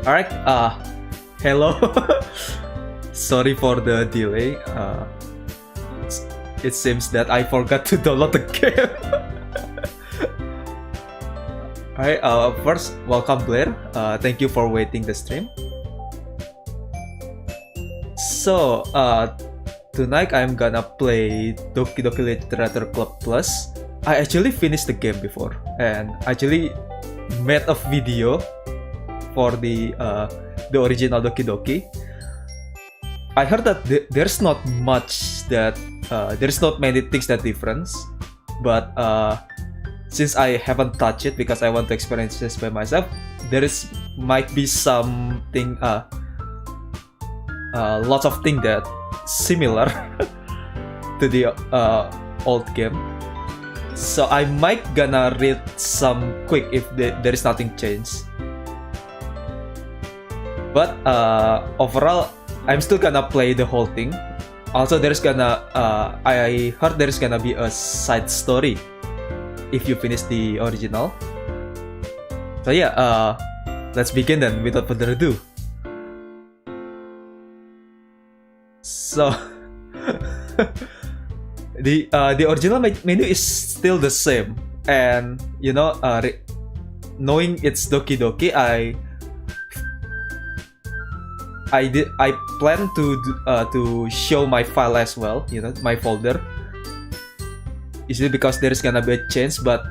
Alright, hello. Sorry for the delay. It seems that I forgot to download the game. Alright, first, welcome Blair. Thank you for waiting the stream. So, tonight I'm gonna play Doki Doki Literature Club Plus. I actually finished the game before and actually made a video for the original Doki Doki. I heard that there's not much that there's not many things that difference, but since I haven't touched it because I want to experience this by myself, might be something lots of things that similar to the old game. So I might gonna read some quick if there is nothing changed. But overall, I'm still gonna play the whole thing. Also, I heard there's gonna be a side story if you finish the original. So yeah, let's begin then without further ado. So the original menu is still the same, and you know, knowing it's Doki Doki, I plan to show my file as well, you know, my folder. Usually because there is gonna be a change, but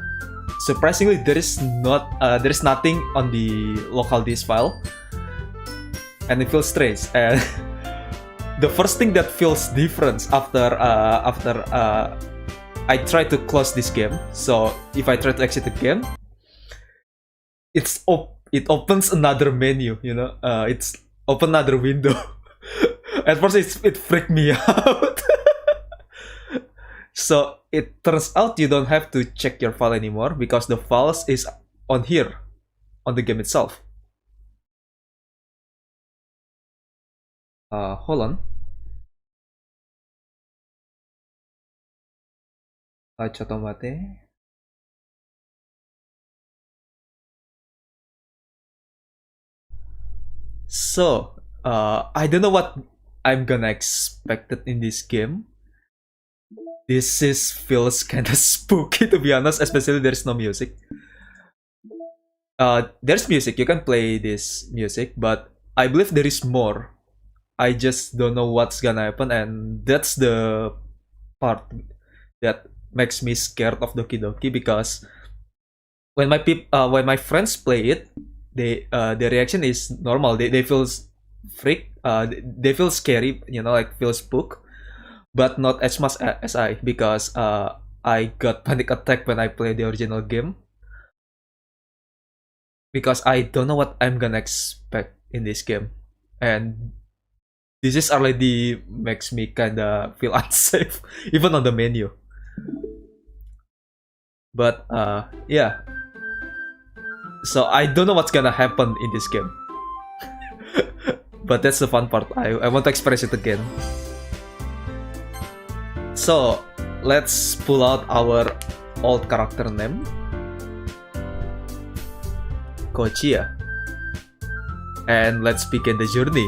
surprisingly there is nothing on the local disk file, and it feels strange. And the first thing that feels different after I try to close this game. So if I try to exit the game, it opens another menu. You know, it's open another window. At first, it freaked me out. So it turns out you don't have to check your file anymore because the files is on here, on the game itself. Hold on. Tomate. So, I don't know what I'm gonna expect it in this game. Feels kinda spooky, to be honest, especially there's no music. There's music, you can play this music, but I believe there is more. I just don't know what's gonna happen, and that's the part that makes me scared of Doki Doki, because when my friends play it, their reaction is normal. They feel they feel scary, you know, like feel spooked, but not as much as I, because I got panic attack when I play the original game, because I don't know what I'm gonna expect in this game, and this is already makes me kinda feel unsafe even on the menu. But yeah, so I don't know what's gonna happen in this game. But that's the fun part. I want to experience it again. So let's pull out our old character name, Kochiya, and let's begin the journey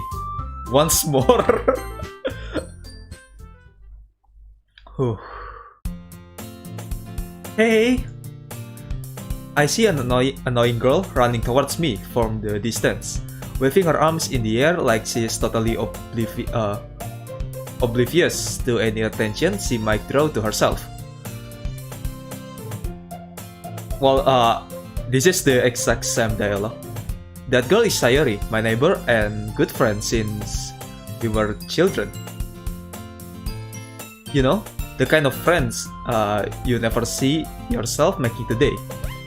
once more. Hey! I see an annoying girl running towards me from the distance, waving her arms in the air like she is totally oblivious to any attention she might draw to herself. Well, this is the exact same dialogue. That girl is Sayori, my neighbor and good friend since we were children. You know, the kind of friends you never see yourself making today,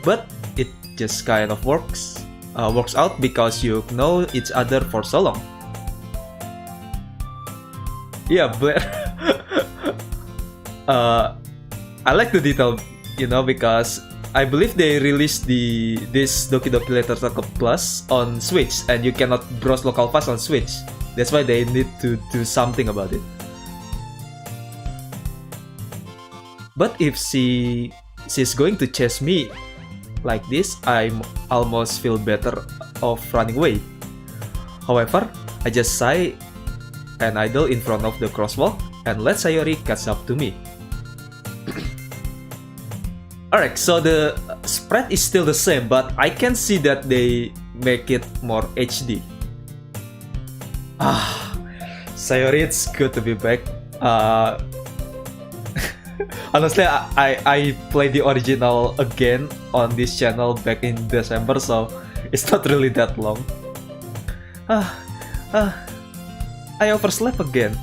but it just kind of works out because you know each other for so long. Yeah, Blair. I like the detail, you know, because I believe they released this Doki Doki Literature Club Plus on Switch, and you cannot browse local files on Switch. That's why they need to do something about it. But if she's going to chase me like this, I almost feel better of running away. However, I just sigh and idle in front of the crosswalk and let Sayori catch up to me. Alright, so the spread is still the same, but I can see that they make it more HD. Sayori, it's good to be back. Honestly, I played the original again on this channel back in December, so it's not really that long. I overslept again.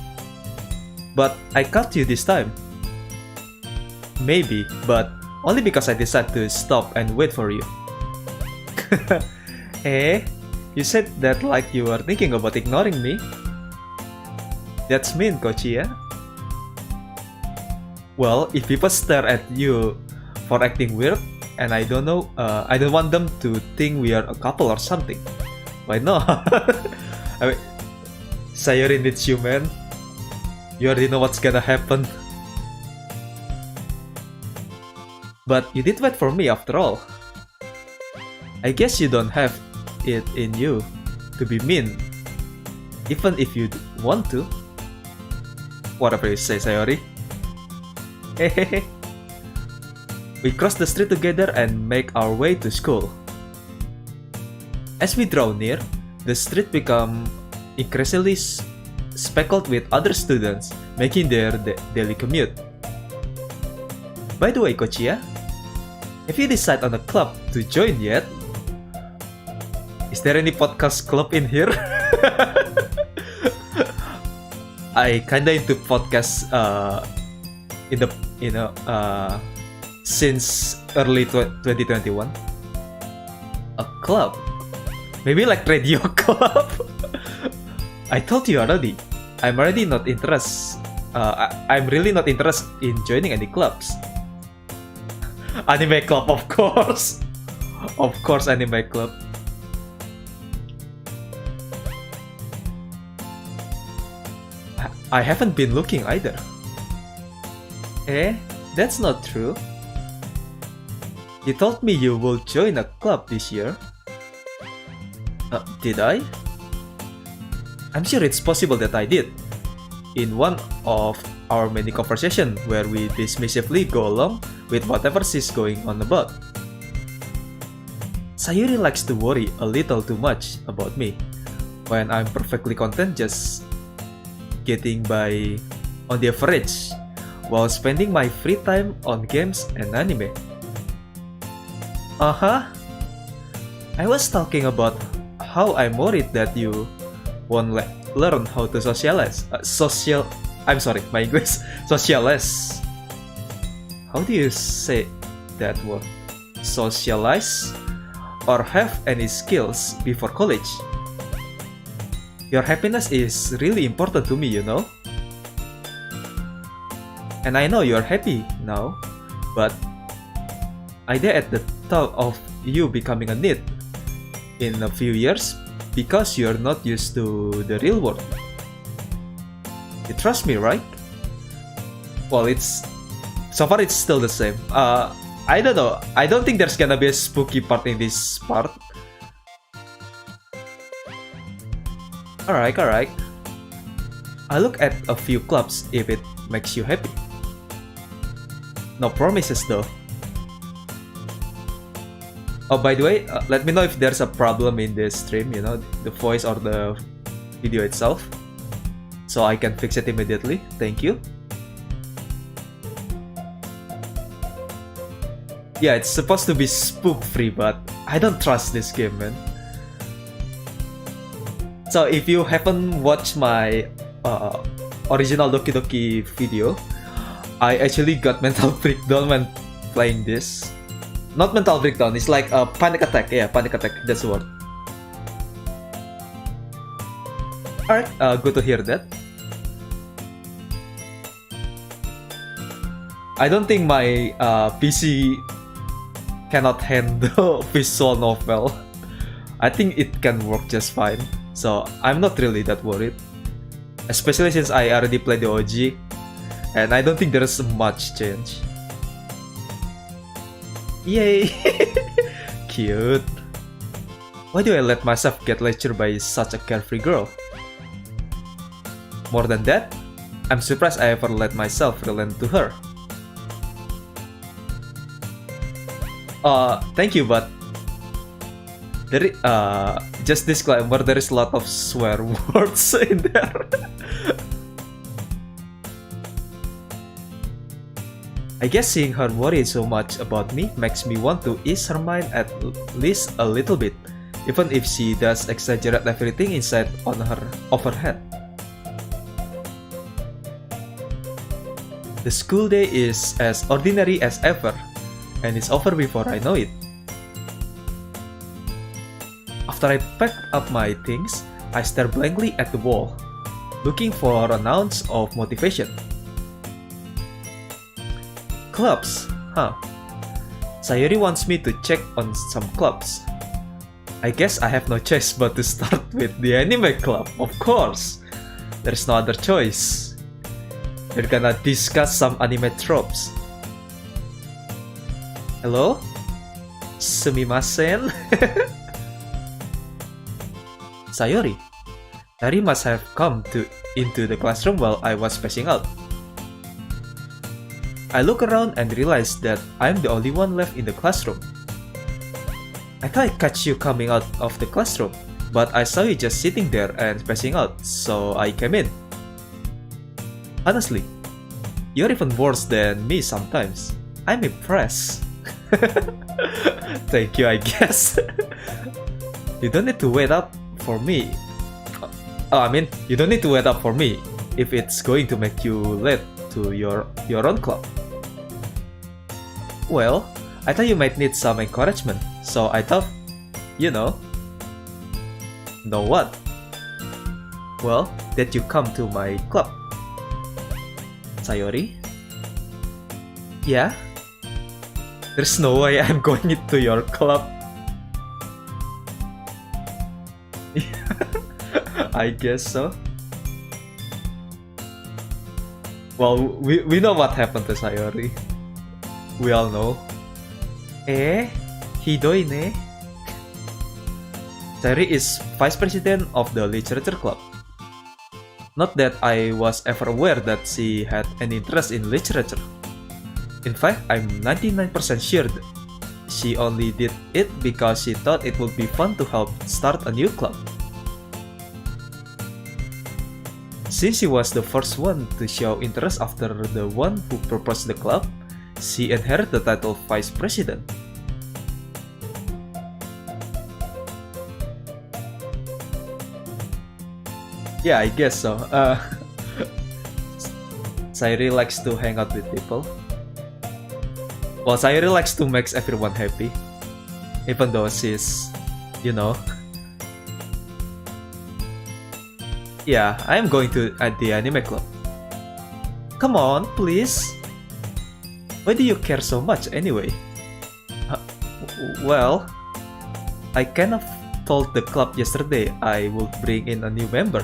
But I caught you this time. Maybe, but only because I decided to stop and wait for you. You said that like you were thinking about ignoring me. That's mean, Kochiya. Well, if people stare at you for acting weird, and I don't know, I don't want them to think we are a couple or something. Why not? I mean, Sayori needs you, man. You already know what's gonna happen. But you did wait for me after all. I guess you don't have it in you to be mean, even if you want to. Whatever you say, Sayori. We cross the street together and make our way to school. As we draw near, the street become increasingly speckled with other students making their daily commute. By the way, Kochiya, have you decided on a club to join yet? Is there any podcast club in here? I kinda into podcasts since early 2021. A club? Maybe like radio club? I told you already. I'm really not interested in joining any clubs. Anime club, of course. Of course, anime club. I haven't been looking either. That's not true. You told me you will join a club this year. Did I? I'm sure it's possible that I did. In one of our many conversations where we dismissively go along with whatever she's going on about. Sayuri likes to worry a little too much about me, when I'm perfectly content just getting by on the average, while spending my free time on games and anime. I was talking about how I'm worried that you won't learn how to socialize. My English. Socialize. How do you say that word? Socialize? Or have any skills before college? Your happiness is really important to me, you know? And I know you're happy now, but I dare at the thought of you becoming a NEET in a few years because you're not used to the real world. You trust me, right? Well, so far it's still the same. I don't know. I don't think there's gonna be a spooky part in this part. Alright. I'll look at a few clubs if it makes you happy. No promises though. Oh, by the way, let me know if there's a problem in the stream, you know, the voice or the video itself, so I can fix it immediately. Thank you. Yeah, it's supposed to be spook-free, but I don't trust this game, man. So if you haven't watched my original Doki Doki video, I actually got mental breakdown when playing this. Not mental breakdown, it's like a panic attack. Yeah, panic attack, that's the word. Alright, good to hear that. I don't think my PC cannot handle visual novel. I think it can work just fine, so I'm not really that worried. Especially since I already played the OG, and I don't think there's much change. Yay! Cute. Why do I let myself get lectured by such a carefree girl? More than that, I'm surprised I ever let myself relent to her. Thank you, but just disclaimer, there is a lot of swear words in there. I guess seeing her worry so much about me makes me want to ease her mind at least a little bit, even if she does exaggerate everything inside of her head. The school day is as ordinary as ever, and it's over before I know it. After I pack up my things, I stare blankly at the wall, looking for an ounce of motivation. Clubs, huh? Sayori wants me to check on some clubs. I guess I have no choice but to start with the anime club, of course. There's no other choice. We're gonna discuss some anime tropes. Hello? Sumimasen? Sayori. Tari must have come into the classroom while I was passing out. I look around and realize that I'm the only one left in the classroom. I thought I catch you coming out of the classroom, but I saw you just sitting there and passing out, so I came in. Honestly, you're even worse than me sometimes. I'm impressed. Thank you, I guess. You don't need to wait up for me. You don't need to wait up for me if it's going to make you late to your own club. Well, I thought you might need some encouragement, so I thought, know what? Well, that you come to my club. Sayori? Yeah? There's no way I'm going into your club. I guess so. Well, we know what happened to Sayori. We all know. Hidoi ne? Sayori is vice president of the literature club. Not that I was ever aware that she had any interest in literature. In fact, I'm 99% sure that she only did it because she thought it would be fun to help start a new club. Since she was the first one to show interest after the one who proposed the club, she inherited the title Vice President. Yeah, I guess so. Sayori likes to hang out with people. Well, Sayori likes to make everyone happy, even though she's, Yeah, I am going to at the anime club. Come on, please. Why do you care so much anyway? Well, I kind of told the club yesterday I would bring in a new member.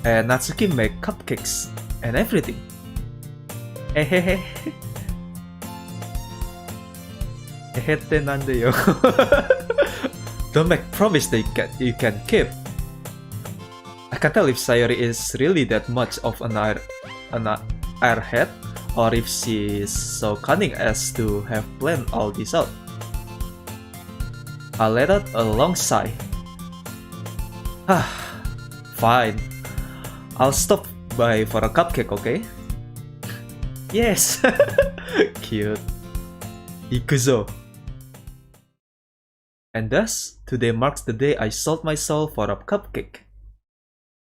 And Natsuki make cupcakes and everything. Hehehe. Hehete nande yo. Don't make promise that you can keep. I can't tell if Sayori is really that much of an airhead, or if she is so cunning as to have planned all this out. I let out a long sigh. Fine. I'll stop by for a cupcake, okay? Yes! Cute. Ikuzo. And thus, today marks the day I sold my soul for a cupcake.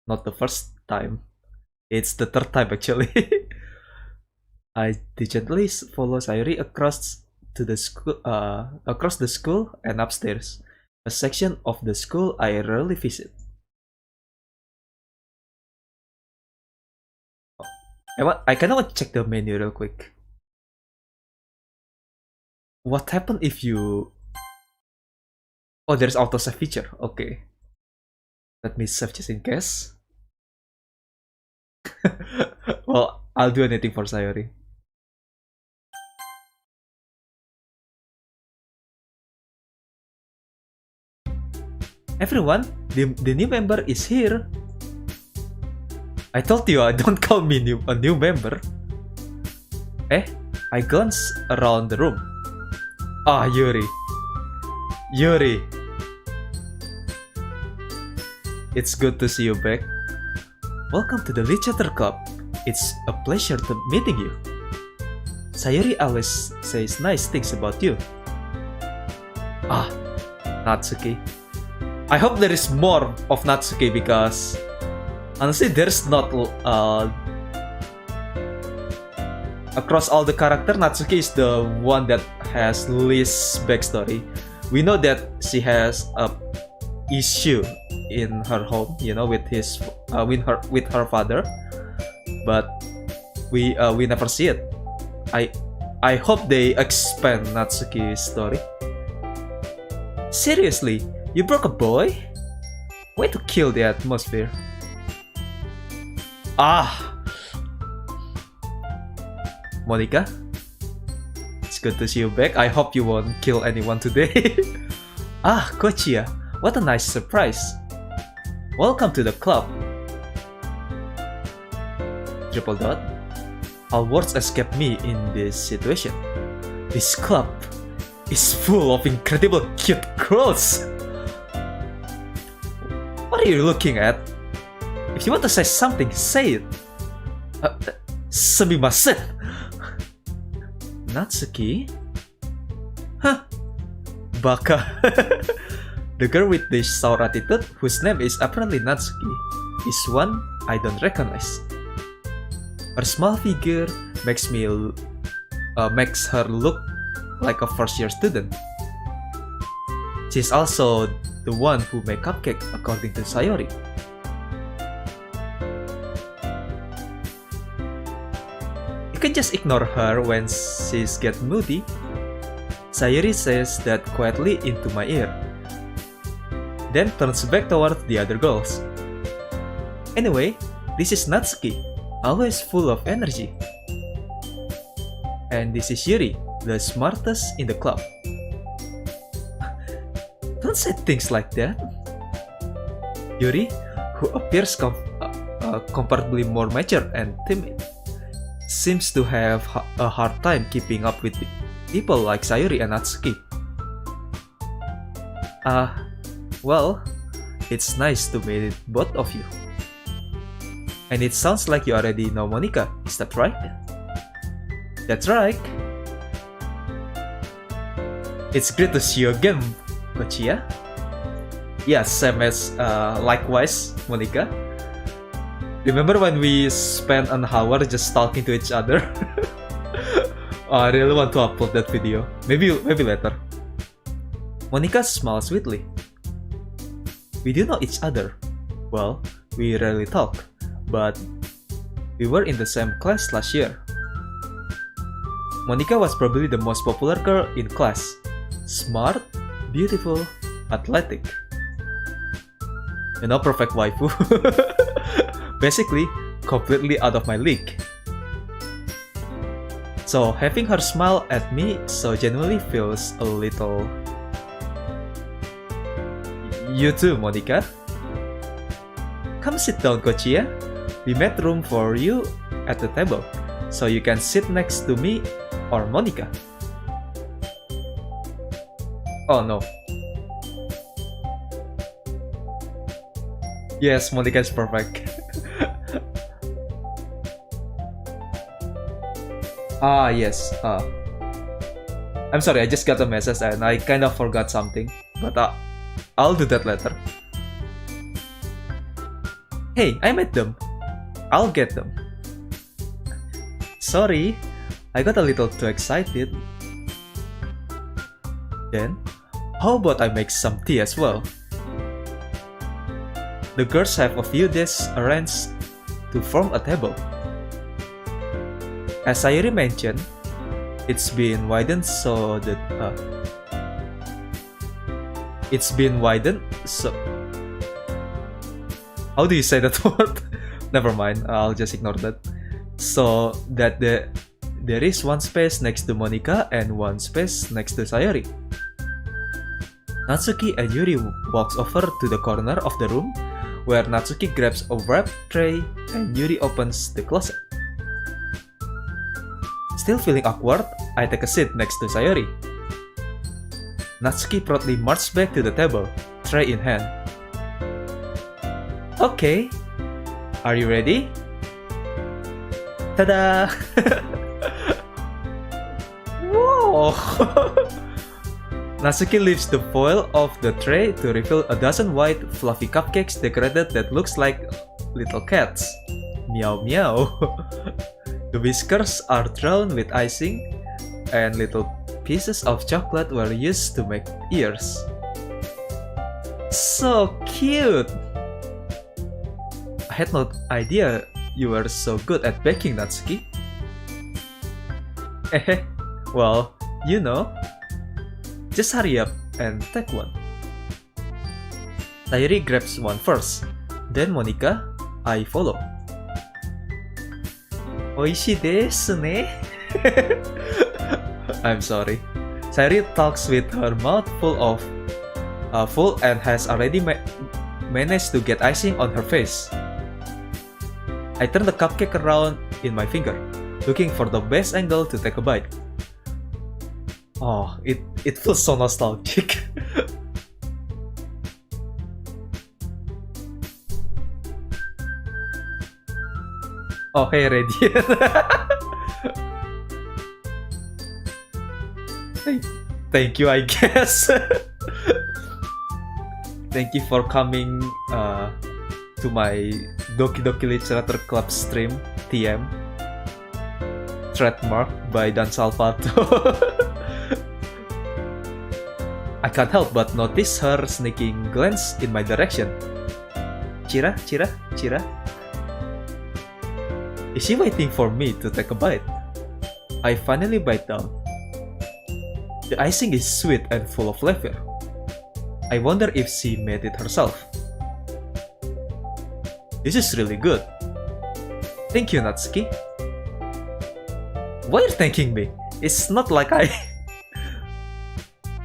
Not the first time. It's the third time actually. I diligently follow Sayori across the school and upstairs, a section of the school I rarely visit. I kinda want to check the menu real quick. What happened if you... Oh, there's autosave feature. Okay. Let me save just in case. Well, I'll do anything for Sayori. Everyone, the new member is here. I told you, don't call me a new member. I glance around the room. Ah, Yuri. It's good to see you back. Welcome to the Literature Club. It's a pleasure to meeting you. Sayuri always says nice things about you. Ah, Natsuki. I hope there is more of Natsuki because honestly there's not across all the characters, Natsuki is the one that has least backstory. We know that she has a issue in her home, with her father, but we never see it. I hope they expand Natsuki's story. Seriously, you broke a boy? Way to kill the atmosphere. Ah, Monica, it's good to see you back. I hope you won't kill anyone today. Ah, Kochiya, what a nice surprise. Welcome to the club. Triple dot. All words escape me in this situation. This club is full of incredible cute girls. What are you looking at? If you want to say something, say it. Sumimasen. Natsuki? Huh? Baka. The girl with the sour attitude, whose name is apparently Natsuki, is one I don't recognize. Her small figure makes her look like a first-year student. She's also the one who made cupcake, according to Sayori. You can just ignore her when she's get moody. Sayori says that quietly into my ear, then turns back toward the other girls. Anyway, this is Natsuki, always full of energy. And this is Yuri, the smartest in the club. Don't say things like that. Yuri, who appears comparably more mature and timid, seems to have a hard time keeping up with people like Sayuri and Natsuki. Well, it's nice to meet both of you. And it sounds like you already know Monica, is that right? That's right. It's great to see you again, Kochiya. Yeah, same as likewise, Monica. Remember when we spent an hour just talking to each other? I really want to upload that video. Maybe later. Monica smiles sweetly. We do know each other. Well, we rarely talk, but we were in the same class last year. Monica was probably the most popular girl in class. Smart, beautiful, athletic. You know, perfect waifu. Basically, completely out of my league. So having her smile at me so genuinely feels a little... You too, Monica. Come sit down, Kochiya. We made room for you at the table, so you can sit next to me or Monica. Oh no. Yes, Monica is perfect. Yes. I'm sorry, I just got a message and I kind of forgot something, but I'll do that later. Hey, I met them. I'll get them. Sorry, I got a little too excited. Then, how about I make some tea as well? The girls have a few desks arranged to form a table. As Sayuri mentioned, it's been widened so that how do you say that word? Never mind, I'll just ignore that. So that there is one space next to Monica and one space next to Sayuri. Natsuki and Yuri walks over to the corner of the room, where Natsuki grabs a wrap tray and Yuri opens the closet. Still feeling awkward, I take a seat next to Sayori. Natsuki proudly marches back to the table, tray in hand. Okay, are you ready? Tada! Whoa! Natsuki lifts the foil of the tray to reveal a dozen white, fluffy cupcakes decorated that looks like little cats. Meow meow. The whiskers are drawn with icing, and little pieces of chocolate were used to make ears. So cute! I had no idea you were so good at baking, Natsuki. Well, you know. Just hurry up and take one. Sayori grabs one first, then Monika, I follow. Oishii desu ne? I'm sorry. Sayori talks with her mouth full and has already managed to get icing on her face. I turn the cupcake around in my finger, looking for the best angle to take a bite. Oh, it feels so nostalgic. Oh, hey, Radiant. Thank you, I guess. Thank you for coming to my Doki Doki Literature Club stream, TM. Trademarked by Dan Salvato. I can't help but notice her sneaking glance in my direction. Chira, Chira, Chira. Is she waiting for me to take a bite? I finally bite down. The icing is sweet and full of flavor. I wonder if she made it herself. This is really good. Thank you, Natsuki. Why are you thanking me? It's not like I...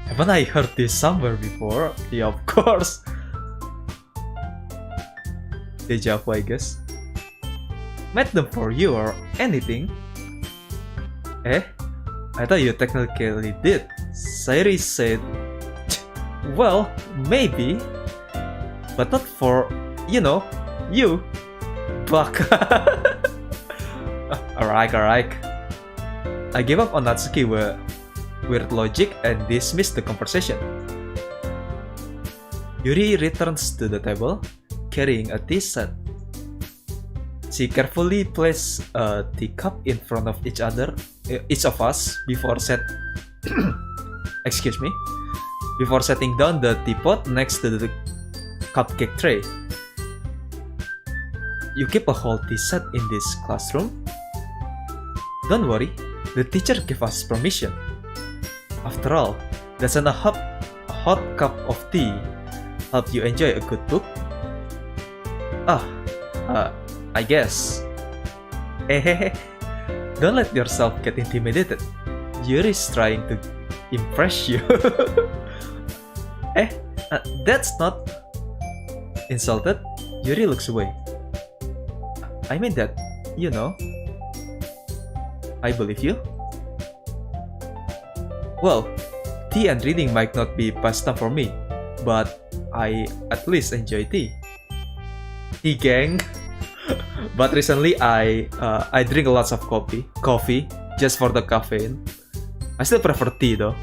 Haven't I heard this somewhere before? Yeah, of course. Deja vu, I guess. Made them for you or anything? Eh? I thought you technically did. Sayori said... Well, maybe. But not for, you know, you. Buck. Alright. I gave up on Natsuki with weird logic and dismissed the conversation. Yuri returns to the table, carrying a tea set. She carefully places a teacup in front of each of us before before setting down the teapot next to the cupcake tray. You keep a whole tea set in this classroom? Don't worry, the teacher gave us permission. After all, doesn't a hot cup of tea help you enjoy a good book? I guess. Don't let yourself get intimidated. Yuri's trying to impress you. That's not... Insulted, Yuri looks away. I mean that, you know. I believe you. Well, tea and reading might not be pastime for me, but I at least enjoy tea. Tea gang. But recently I drink lots of coffee just for the caffeine. I still prefer tea though.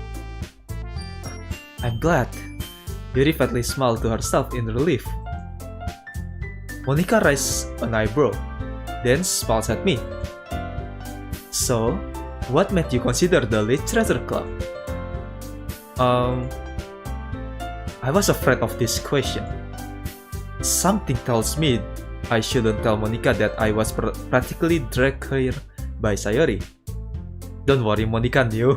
I'm glad. Yuri faintly smiled to herself in relief. Monika raised an eyebrow, then smiles at me. So, what made you consider the literature club? I was afraid of this question. Something tells me I shouldn't tell Monika that I was practically dragged here by Sayori. Don't worry, Monika knew.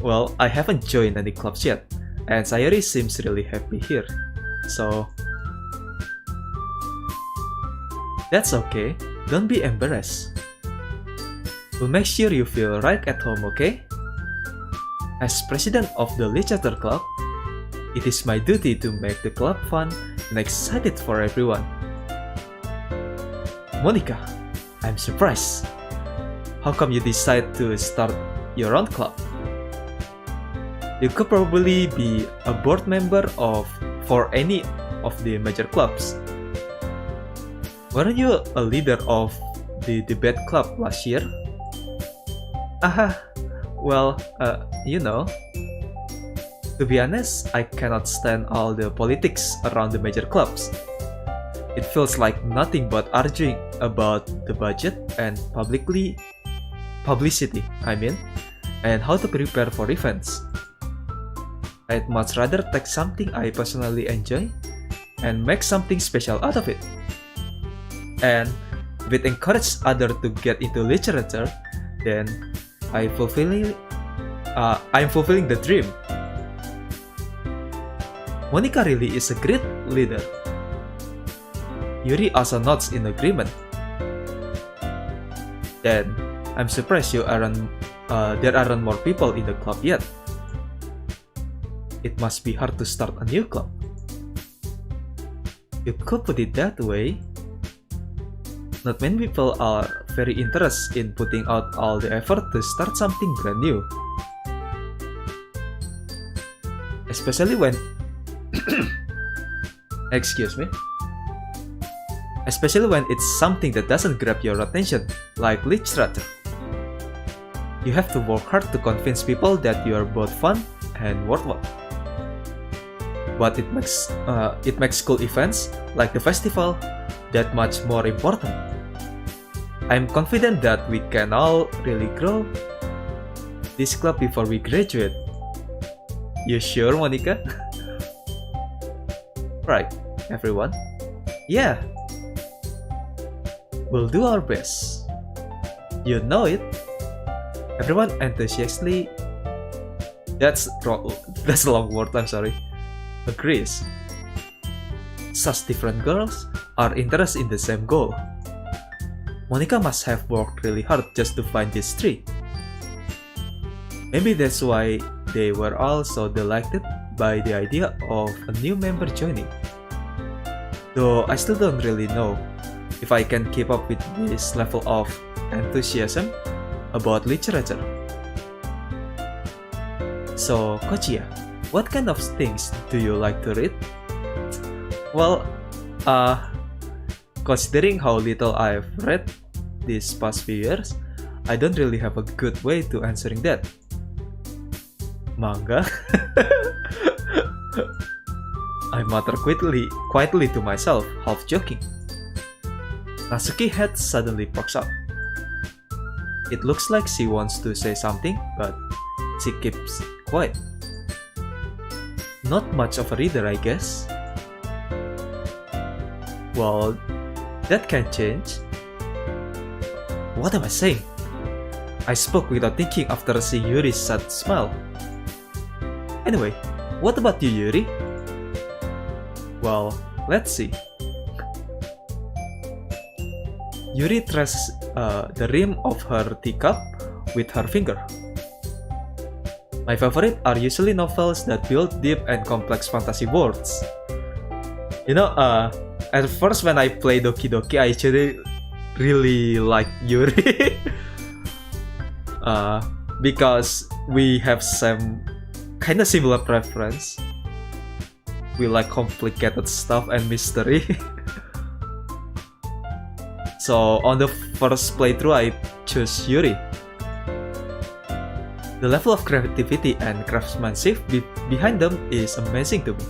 Well, I haven't joined any clubs yet, and Sayori seems really happy here. So... That's okay, don't be embarrassed. We'll make sure you feel right at home, okay? As president of the literature club, It is my duty to make the club fun and excited for everyone. Monica, I'm surprised. How come you decide to start your own club? You could probably be a board member for any of the major clubs. Weren't you a leader of the debate club last year? Well, you know. To be honest, I cannot stand all the politics around the major clubs. It feels like nothing but arguing about the budget and publicity, and how to prepare for events. I'd much rather take something I personally enjoy and make something special out of it. And if it encourages others to get into literature, then I'm fulfilling the dream. Monica really is a great leader. Yuri also nods in agreement. Then I'm surprised there aren't more people in the club yet. It must be hard to start a new club. You could put it that way. Not many people are very interested in putting out all the effort to start something brand new. Especially when excuse me. Especially when it's something that doesn't grab your attention, like literature. You have to work hard to convince people that you are both fun and worthwhile. But it makes school events, like the festival, that much more important. I'm confident that we can all really grow this club before we graduate. You sure, Monica? Right, everyone? Yeah. We'll do our best. You know it. Everyone enthusiastically. That's a long word, I'm sorry. Agrees. Such different girls are interested in the same goal. Monica must have worked really hard just to find these three. Maybe that's why they were all so delighted by the idea of a new member joining. Though I still don't really know if I can keep up with this level of enthusiasm about literature. So, Kochiya, what kind of things do you like to read? Well, considering how little I've read these past few years, I don't really have a good way to answering that. Manga? I mutter quietly to myself, half joking. Natsuki's head suddenly perks up. It looks like she wants to say something, but she keeps quiet. Not much of a reader, I guess. Well, that can change. What am I saying? I spoke without thinking after seeing Yuri's sad smile. Anyway, what about you, Yuri? Well, let's see. Yuri traces the rim of her teacup with her finger. My favorite are usually novels that build deep and complex fantasy worlds. You know, at first when I play Doki Doki, I actually really like Yuri. Because we have some kind of similar preference. We like complicated stuff and mystery. So on the first playthrough, I chose Yuri. The level of creativity and craftsmanship behind them is amazing to me.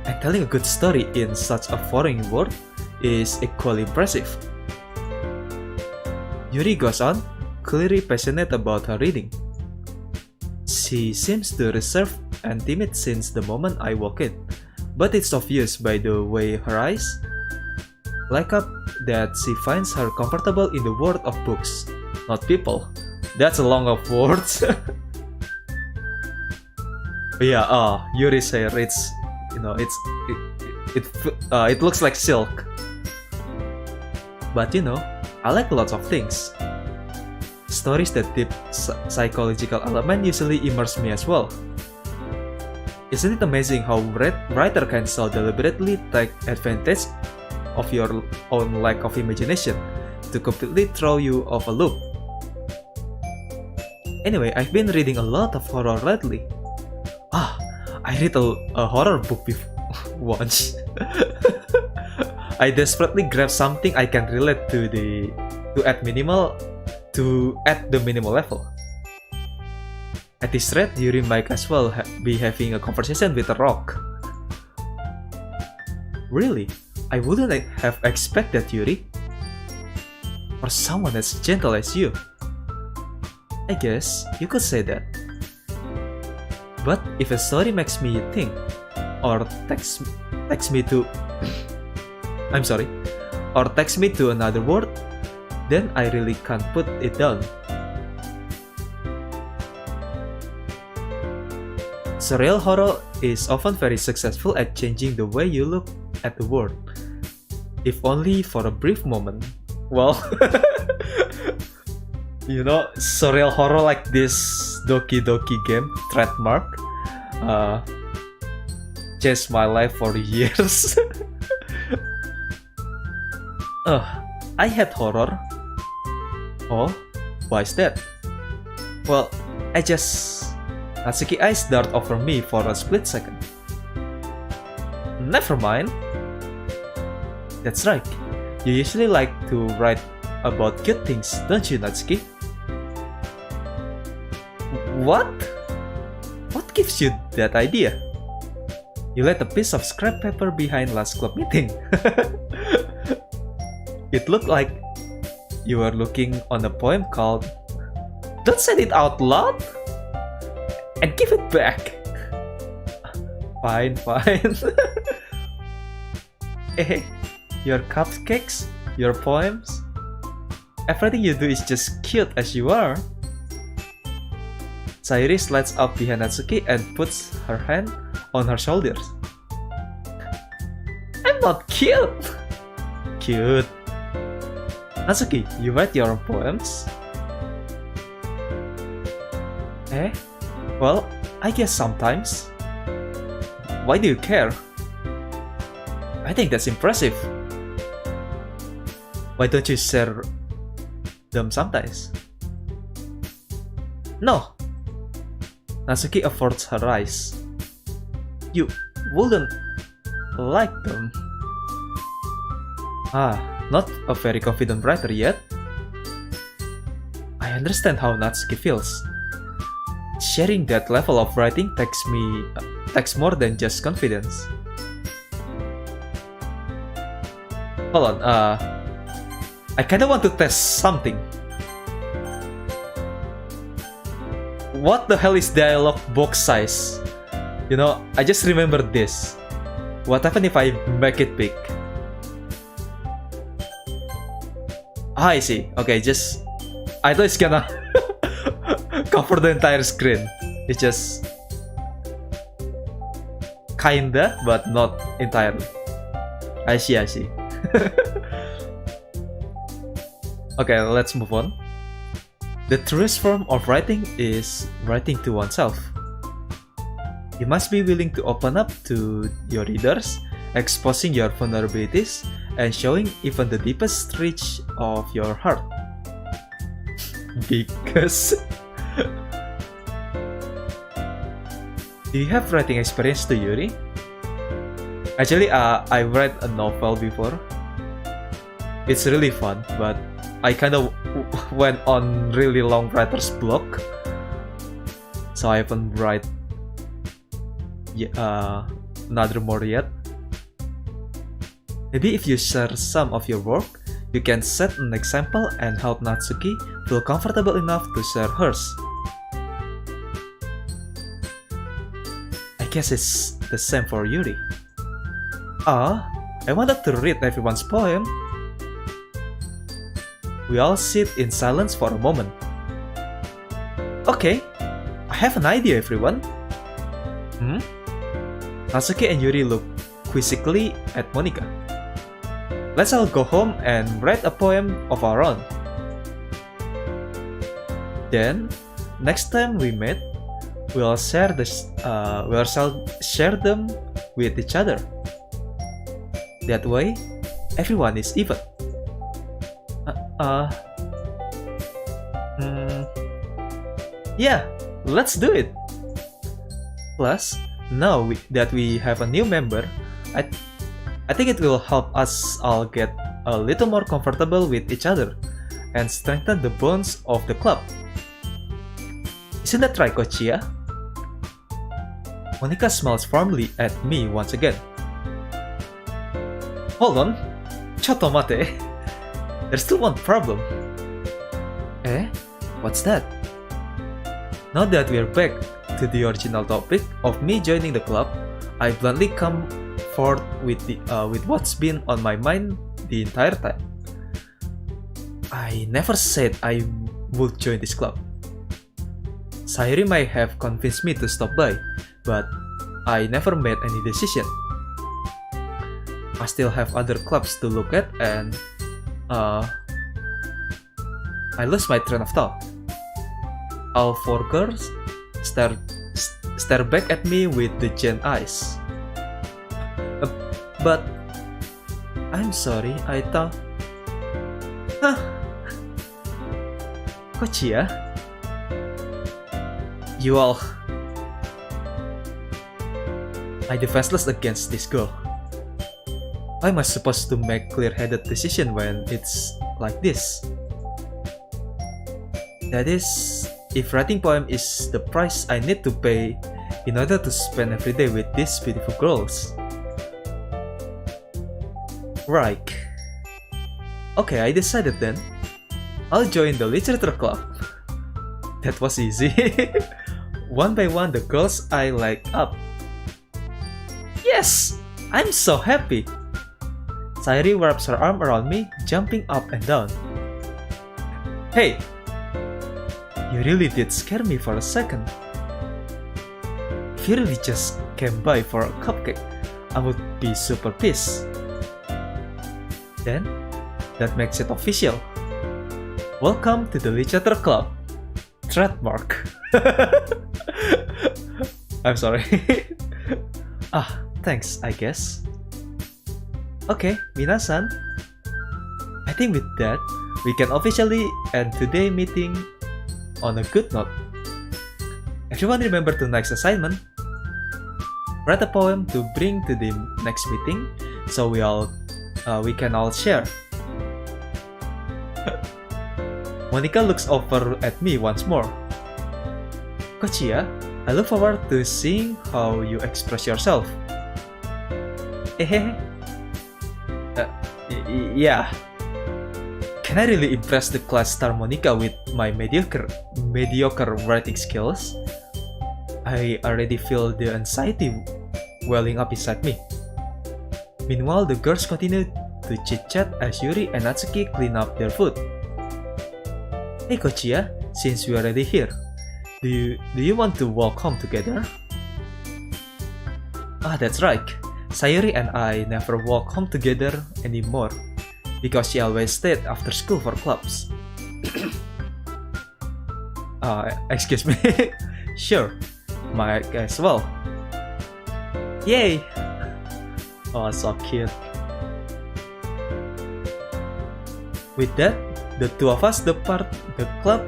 And telling a good story in such a foreign world is equally impressive. Yuri goes on, clearly passionate about her reading. She seems to reserved and timid since the moment I walk in, but it's obvious by the way her eyes light up that she finds her comfortable in the world of books, not people. That's a long of words. Yeah, Yuri's hair, it looks like silk. But I like lots of things. Stories that deep psychological element usually immerse me as well. Isn't it amazing how writer can so deliberately take advantage of your own lack of imagination to completely throw you off a loop? Anyway, I've been reading a lot of horror lately. I read a horror book once. I desperately grabbed something I can relate to at the minimal level. At this rate, Yuri might as well be having a conversation with a rock. Really? I wouldn't have expected Yuri. Or someone as gentle as you. I guess you could say that. But if a story makes me think, or takes me to or takes me to another world, then I really can't put it down. Surreal horror is often very successful at changing the way you look at the world, if only for a brief moment. Well, you know, surreal horror like this Doki Doki game, trademark, changed my life for years. I hate horror. Oh, why is that? Well, Natsuki eyes dart over me for a split second. Never mind. That's right. You usually like to write about good things, don't you, Natsuki? What? What gives you that idea? You left a piece of scrap paper behind last club meeting. It looked like you were looking on a poem called "Don't Say It Out Loud" and give it back. Fine. Hey, your cupcakes, your poems, everything you do is just cute as you are. Sayuri slides up behind Natsuki and puts her hand on her shoulders. I'm not cute! Cute. Natsuki, you write your poems? Well, I guess sometimes. Why do you care? I think that's impressive. Why don't you share them sometimes? No. Natsuki averts her eyes. You wouldn't like them. Not a very confident writer yet. I understand how Natsuki feels. Sharing that level of writing takes more than just confidence. Hold on, I kinda want to test something. What the hell is dialogue box size? You know, I just remembered this. What happens if I make it big? I see. Okay, I thought it's gonna cover the entire screen. It's just kinda, but not entirely. I see. Okay, let's move on. The truest form of writing is writing to oneself. You must be willing to open up to your readers, exposing your vulnerabilities, and showing even the deepest reach of your heart. Because... Do you have writing experience too, Yuri? Actually, I read a novel before. It's really fun, but I kind of went on really long writer's block, so I haven't read another more yet. Maybe if you share some of your work, you can set an example and help Natsuki feel comfortable enough to share hers. I guess it's the same for Yuri. I wanted to read everyone's poem. We all sit in silence for a moment. Okay, I have an idea, everyone. Natsuki and Yuri look quizzically at Monika. Let's all go home and write a poem of our own. Then, next time we meet, share them with each other. That way, everyone is even. Yeah, let's do it. Plus, now that we have a new member, I think it will help us all get a little more comfortable with each other and strengthen the bonds of the club. Isn't that right, Kochiya? Monika smiles firmly at me once again. Hold on, chotomate. There's still one problem. Eh? What's that? Now that we're back to the original topic of me joining the club, I bluntly come forth with what's been on my mind the entire time. I never said I would join this club. Sayuri might have convinced me to stop by, but I never made any decision. I still have other clubs to look at and I lost my train of thought. All four girls stare back at me with the gen eyes. But I'm sorry, I thought... Huh? Kochiya? You all... I defenseless against this girl. How am I supposed to make clear-headed decision when it's like this? That is, if writing poem is the price I need to pay in order to spend every day with these beautiful girls. Right. Okay, I decided then. I'll join the literature club. That was easy. One by one, the girls I like up. Yes! I'm so happy! Sayuri wraps her arm around me, jumping up and down. Hey! You really did scare me for a second. If you really just came by for a cupcake, I would be super pissed. Then, that makes it official. Welcome to the Literature Club. Trademark. I'm sorry. Thanks, I guess. Okay, minasan. I think with that, we can officially end today's meeting on a good note. Everyone remember tonight's assignment. Write a poem to bring to the next meeting, so we can all share. Monika looks over at me once more. Kochiya, I look forward to seeing how you express yourself. Yeah. Can I really impress the class star Monika with my mediocre writing skills? I already feel the anxiety welling up inside me. Meanwhile, the girls continue to chit-chat as Yuri and Natsuki clean up their food. Hey Kochiya, since we're already here, do you want to walk home together? That's right. Sayuri and I never walk home together anymore because she always stayed after school for clubs. Excuse me. Sure, Mike as well. Yay! Oh, so cute. With that, the two of us depart the club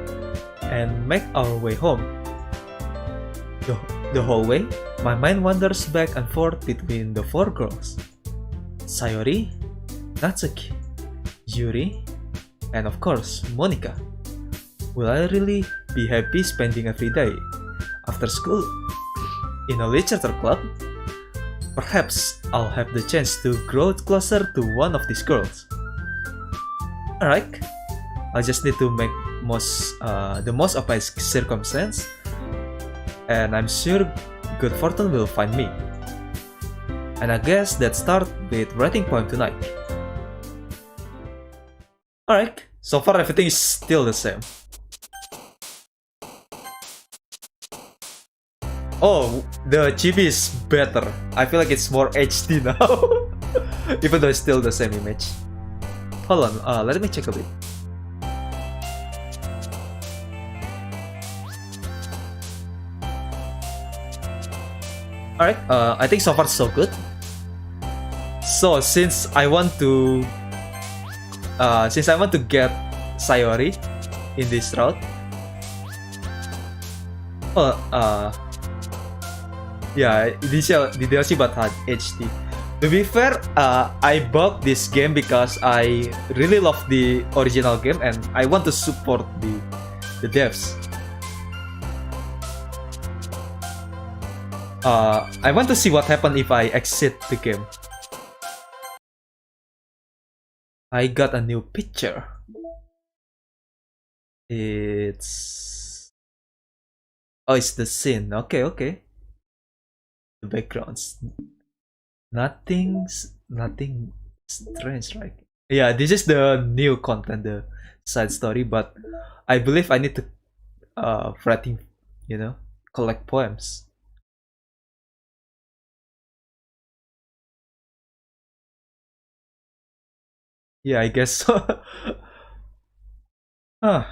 and make our way home. The whole way, my mind wanders back and forth between the four girls. Sayuri, Natsuki, Yuri, and of course, Monika. Will I really be happy spending every day after school in a literature club? Perhaps I'll have the chance to grow closer to one of these girls. Alright, I just need to make the most of my circumstance, and I'm sure good fortune will find me. And I guess that starts with writing poem tonight. Alright, so far everything is still the same. Oh, the chibi is better. I feel like it's more HD now. Even though it's still the same image. Hold on, let me check a bit. Alright, I think so far so good. So since I want to get Sayori in this route, yeah, the DLC but had HD. To be fair, I bought this game because I really love the original game and I want to support the devs. I want to see what happens if I exit the game. I got a new picture. It's the scene. Okay. The backgrounds. Nothing strange, right? Yeah, this is the new content, the side story. But I believe I need to writing, collect poems. Yeah, I guess so. Huh.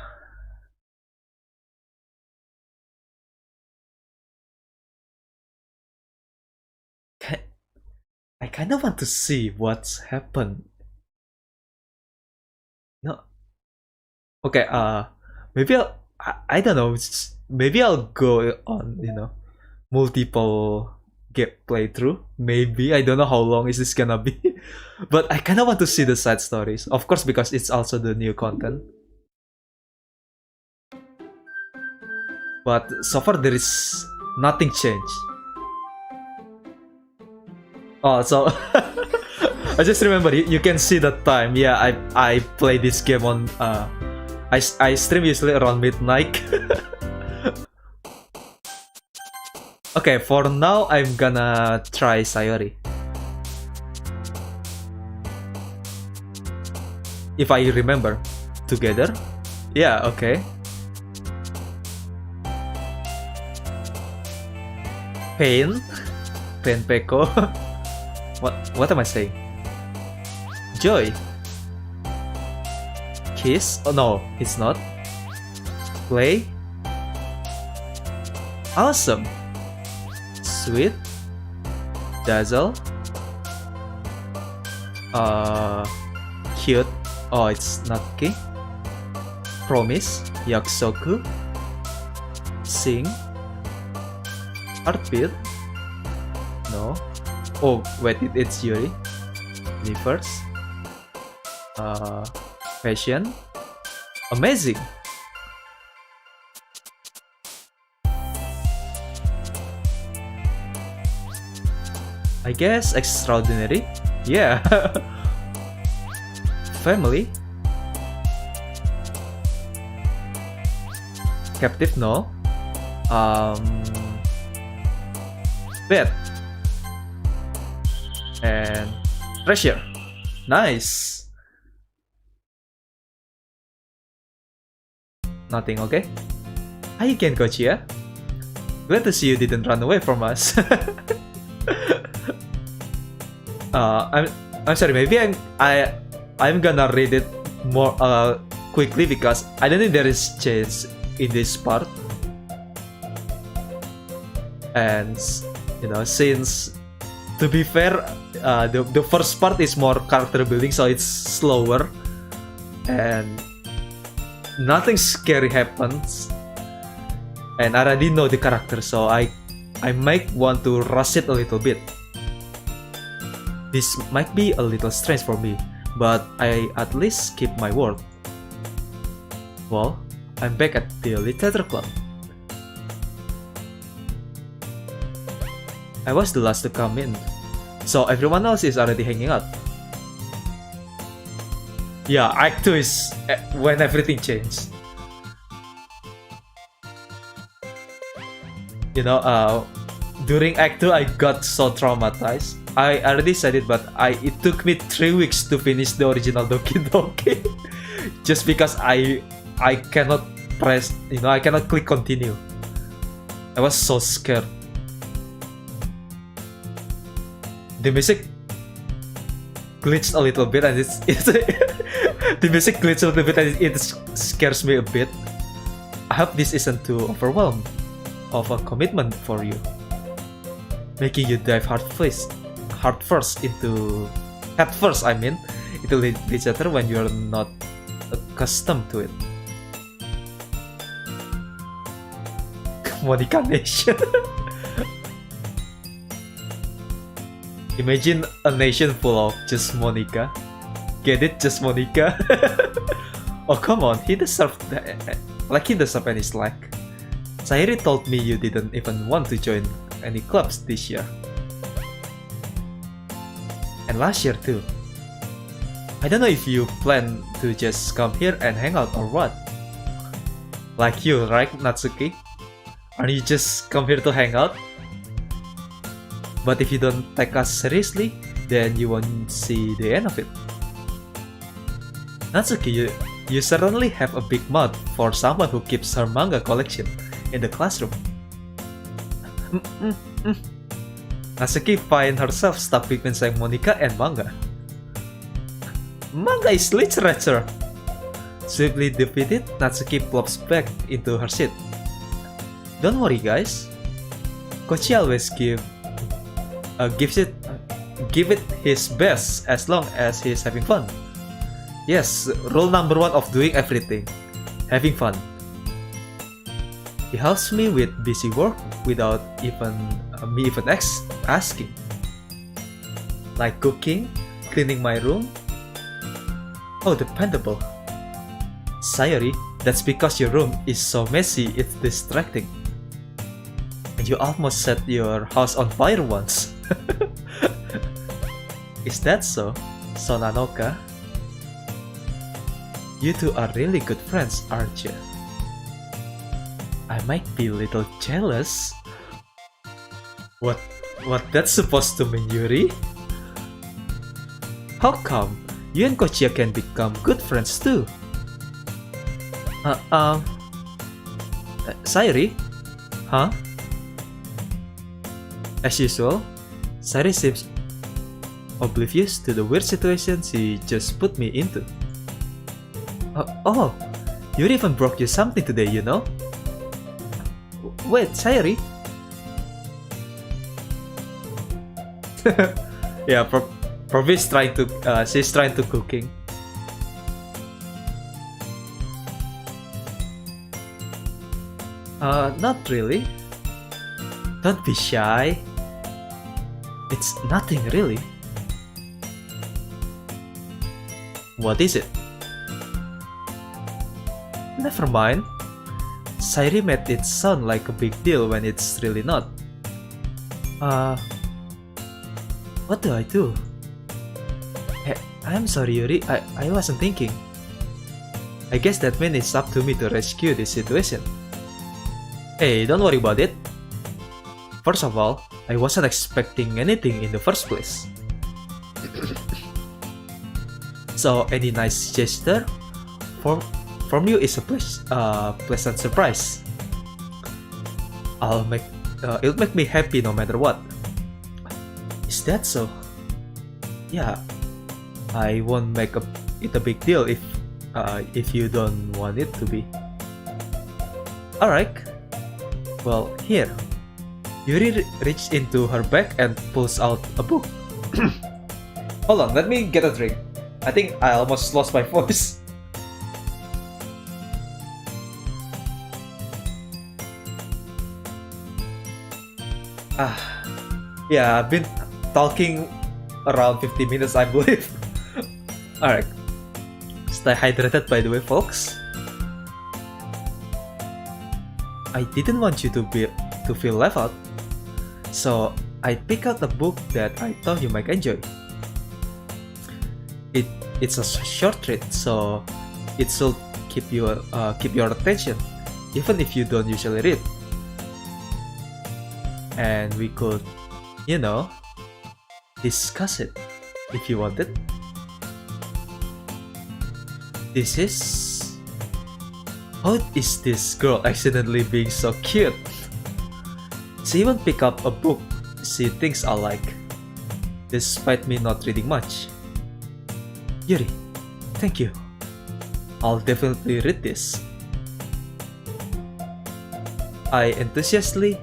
I kind of want to see what's happened. No. Okay. Maybe I don't know. Maybe I'll go on. Multiple get playthrough. Maybe I don't know how long is this gonna be, but I kind of want to see the side stories. Of course, because it's also the new content. But so far there is nothing changed. Oh, so I just remember you can see the time. Yeah, I play this game on I stream usually around midnight. Okay, for now I'm gonna try Sayori. If I remember, together. Yeah, okay. Pain Peko. What am I saying? Joy. Kiss? Oh no, it's not. Play. Awesome. Sweet. Dazzle. Cute. Oh, it's not okay. Promise. Yaksoku. Sing. Heartbeat. No. Oh, wait, it's Yuri. Universe. Passion. Amazing. I guess extraordinary. Yeah. Family. Captive, no. Bed. And treasure. Nice. Nothing, okay? Hi again, Kochiya. Glad to see you didn't run away from us. I'm sorry. Maybe I'm gonna read it more quickly because I don't think there is change in this part. And since to be fair, the first part is more character building, so it's slower and nothing scary happens. And I already know the character, so I might want to rush it a little bit. This might be a little strange for me, but I at least keep my word. Well, I'm back at the Literature Club. I was the last to come in, so everyone else is already hanging out. Yeah, Act 2 is when everything changed. During Act 2, I got so traumatized. I already said it, but it took me 3 weeks to finish the original Doki Doki. Just because I cannot press, I cannot click continue. I was so scared. The music glitched a little bit, and it's the music glitched a little bit, and it scares me a bit. I hope this isn't too overwhelmed of a commitment for you. making you dive head first into literature when you're not accustomed to it. Monica Nation. Imagine a nation full of just Monica. Get it? Just Monica? Oh come on, he deserved any slack. Sayuri told me you didn't even want to join any clubs this year. And last year too. I don't know if you plan to just come here and hang out or what. Like you, right, Natsuki? Are you just come here to hang out? But if you don't take us seriously, then you won't see the end of it. Natsuki, you certainly have a big mouth for someone who keeps her manga collection in the classroom. Natsuki finds herself stuck between saying Monica and manga. Manga is literature! Swiftly defeated, Natsuki plops back into her seat. Don't worry guys, Kochiya always give it his best as long as he's having fun. Yes, rule number 1 of doing everything, having fun. He helps me with busy work without me asking. Like cooking, cleaning my room. Oh, dependable. Sayuri, that's because your room is so messy it's distracting. And you almost set your house on fire once. Is that so, Sonanoka? You two are really good friends, aren't you? I might be a little jealous. What that's supposed to mean, Yuri? How come you and Kochiya can become good friends too? Sayuri? Huh? As usual, Sayuri seems oblivious to the weird situation she just put me into. Oh, Yuri even brought you something today, you know? Wait, Sayuri? Yeah, probably she's trying to cooking. Not really. Don't be shy. It's nothing really. What is it? Never mind. Sayuri made it sound like a big deal when it's really not. What do I do? I'm sorry Yuri, I wasn't thinking. I guess that means it's up to me to rescue this situation. Hey, don't worry about it. First of all, I wasn't expecting anything in the first place. So any nice gesture from you is a pleasant surprise. It'll make me happy no matter what. Is that so? Yeah, I won't make it a big deal if you don't want it to be. Alright. Well, here. Yuri reached into her bag and pulls out a book. Hold on, let me get a drink. I think I almost lost my voice. Yeah, I've been talking around 50 minutes, I believe. Alright. Stay hydrated, by the way, folks. I didn't want you to feel left out, so I picked out a book that I thought you might enjoy. It's a short read, so it should keep your attention, even if you don't usually read. And we could, discuss it if you wanted. This is... How is this girl accidentally being so cute? She even picked up a book she thinks I like, despite me not reading much. Yuri, thank you. I'll definitely read this. I enthusiastically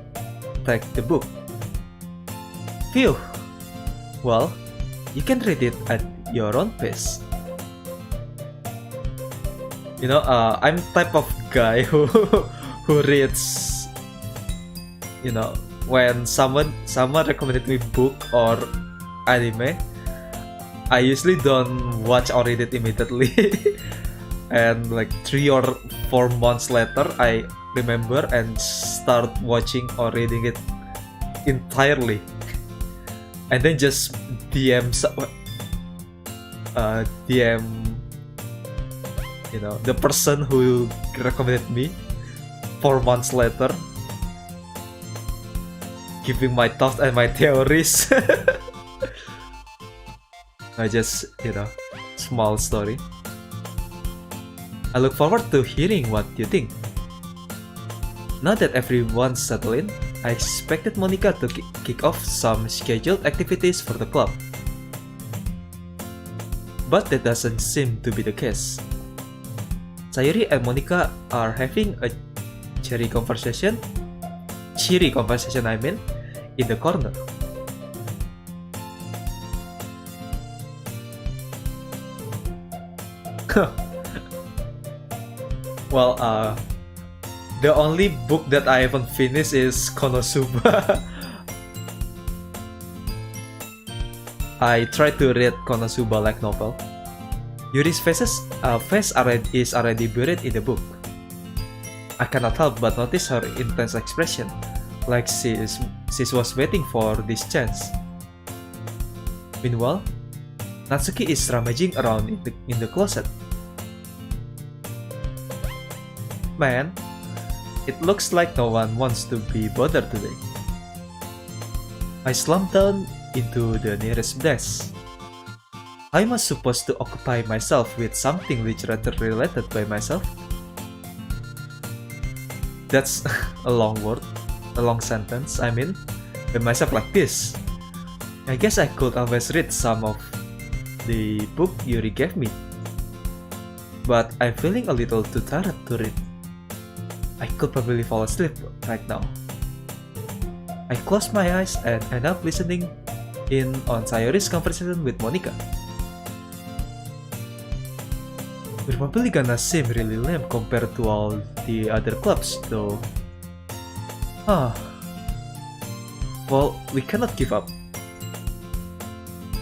take the book. Phew! Well, you can read it at your own pace. I'm type of guy who reads, when someone recommended me book or anime, I usually don't watch or read it immediately. And like 3 or 4 months later, I remember and start watching or reading it entirely, and then just DM the person who recommended me 4 months later, giving my thoughts and my theories. I just, small story. I look forward to hearing what you think. Now that everyone's settled in, I expected Monica to kick off some scheduled activities for the club. But that doesn't seem to be the case. Sayuri and Monica are having a cheery conversation in the corner. Well, the only book that I haven't finished is Konosuba. I tried to read Konosuba light novel. Yuri's face is already buried in the book. I cannot help but notice her intense expression, like she was waiting for this chance. Meanwhile, Natsuki is rummaging around in the closet. Man, it looks like no one wants to be bothered today. I slumped down into the nearest desk. I was supposed to occupy myself with something literature related by myself. That's a long sentence. I mean, by myself like this. I guess I could always read some of the book Yuri gave me, but I'm feeling a little too tired to read. I could probably fall asleep right now. I closed my eyes and end up listening in on Sayori's conversation with Monica. We're probably gonna seem really lame compared to all the other clubs though. Well, we cannot give up.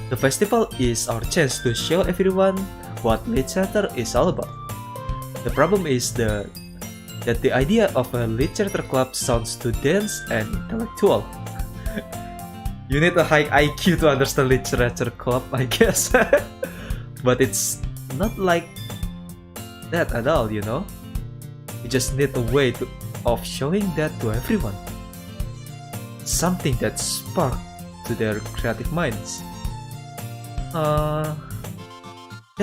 The festival is our chance to show everyone what literature is all about. The problem is that the idea of a literature club sounds too dense and intellectual. You need a high IQ to understand literature club, I guess. But it's not like that at all, You just need a way of showing that to everyone. Something that sparks to their creative minds. That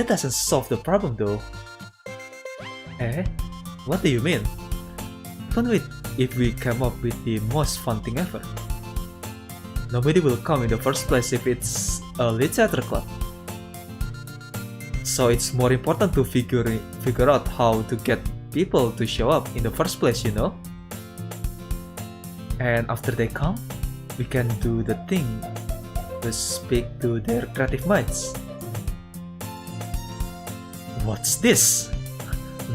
doesn't solve the problem though. What do you mean? Even if we come up with the most fun thing ever, nobody will come in the first place if it's a literature club. So it's more important to figure out how to get people to show up in the first place, And after they come, we can do the thing to speak to their creative minds. What's this?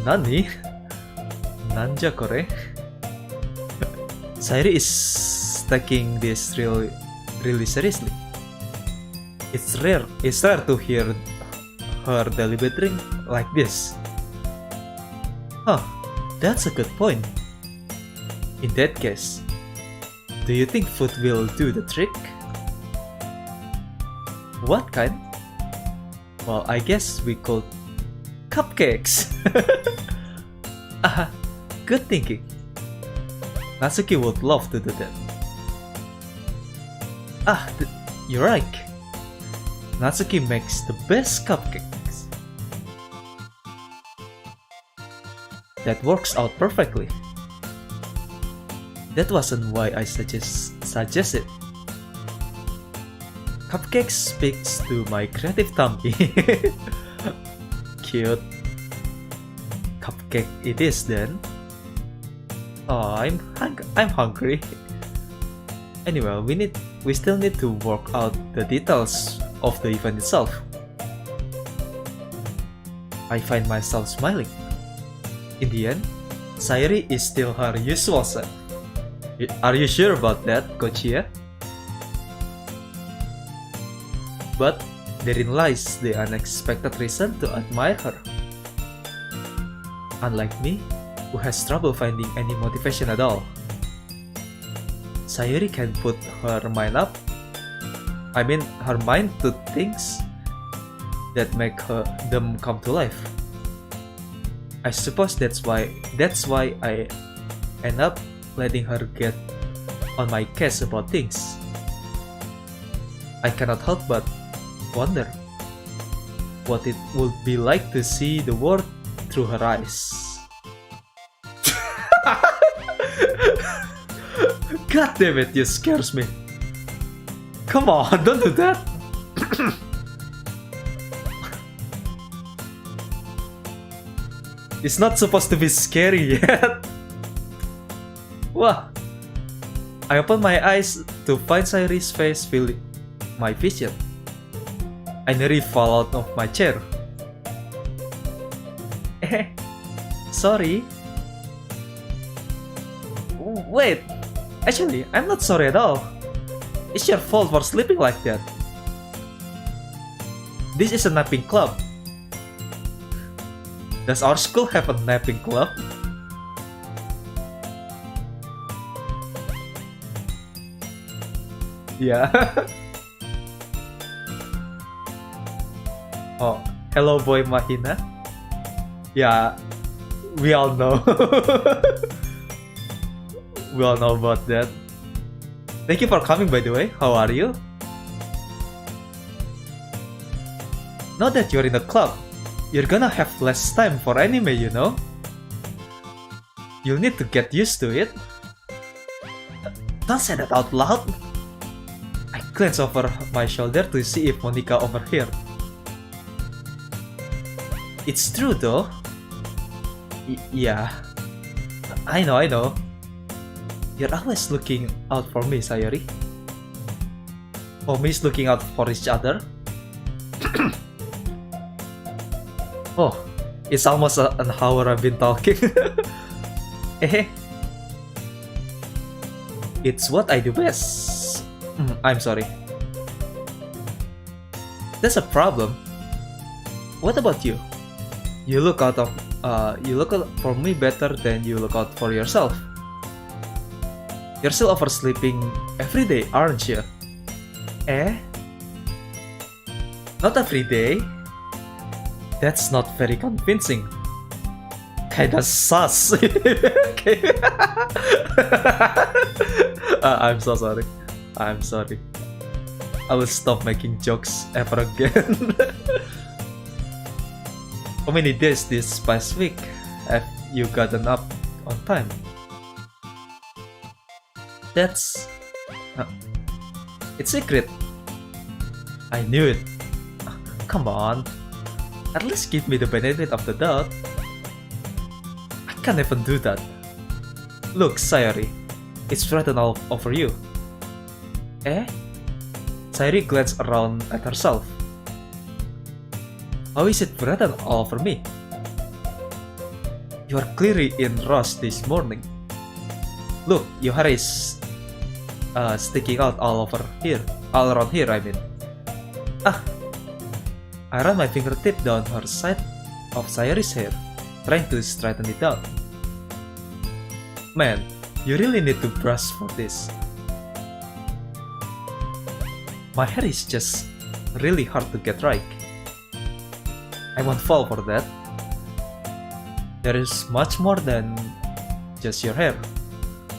Nani? Nanja kore? Sayuri is taking this really seriously. It's rare to hear her deliberating like this. That's a good point. In that case, do you think food will do the trick? What kind? Well, I guess we could cupcakes. Good thinking. Natsuki would love to do that. You're right. Natsuki makes the best cupcakes. That works out perfectly. That wasn't why I suggested. Cupcake speaks to my creative tummy. Cute. Cupcake it is then. I'm hungry. Anyway, we need we still need to work out the details of the event itself. I find myself smiling. In the end, Sayuri is still her usual self. Are you sure about that, Kochiya? But therein lies the unexpected reason to admire her. Unlike me, who has trouble finding any motivation at all, Sayuri can put her mind to things that make them come to life. I suppose that's why I end up letting her get on my case about things. I cannot help but wonder what it would be like to see the world through her eyes. God damn it, you scares me. Come on, don't do that. It's not supposed to be scary yet. Wah. I open my eyes to find Sayuri's face filling my vision. I nearly fall out of my chair. Sorry. Wait, actually, I'm not sorry at all. It's your fault for sleeping like that. This is a napping club. Does our school have a napping club? Yeah. Oh, hello boy Mahina. Yeah, we all know. We all know about that. Thank you for coming, by the way. How are you? Now that you're in the club, you're gonna have less time for anime, you know? You'll need to get used to it. Don't say that out loud. I glance over my shoulder to see if Monica over here. It's true though. Yeah. I know. You're always looking out for me, Sayuri. Homies looking out for each other. Oh, it's almost an hour I've been talking. It's what I do best. I'm sorry. That's a problem. What about you? You look out for me better than you look out for yourself. You're still oversleeping every day, aren't you? Not every day? That's not very convincing. Kinda sus. I'm so sorry. I'm sorry. I will stop making jokes ever again. How many days this past week have you gotten up on time? That's... it's secret. I knew it. Come on. At least give me the benefit of the doubt. I can't even do that. Look, Sayuri. It's written all over you. Sayuri glanced around at herself. How is it written all over me? You are clearly in rush this morning. Look, your hair is sticking out all around here, I mean. I ran my fingertip down her side of Sayuri's hair, trying to straighten it out. Man, you really need to brush for this. My hair is just really hard to get right. I won't fall for that. There is much more than just your hair.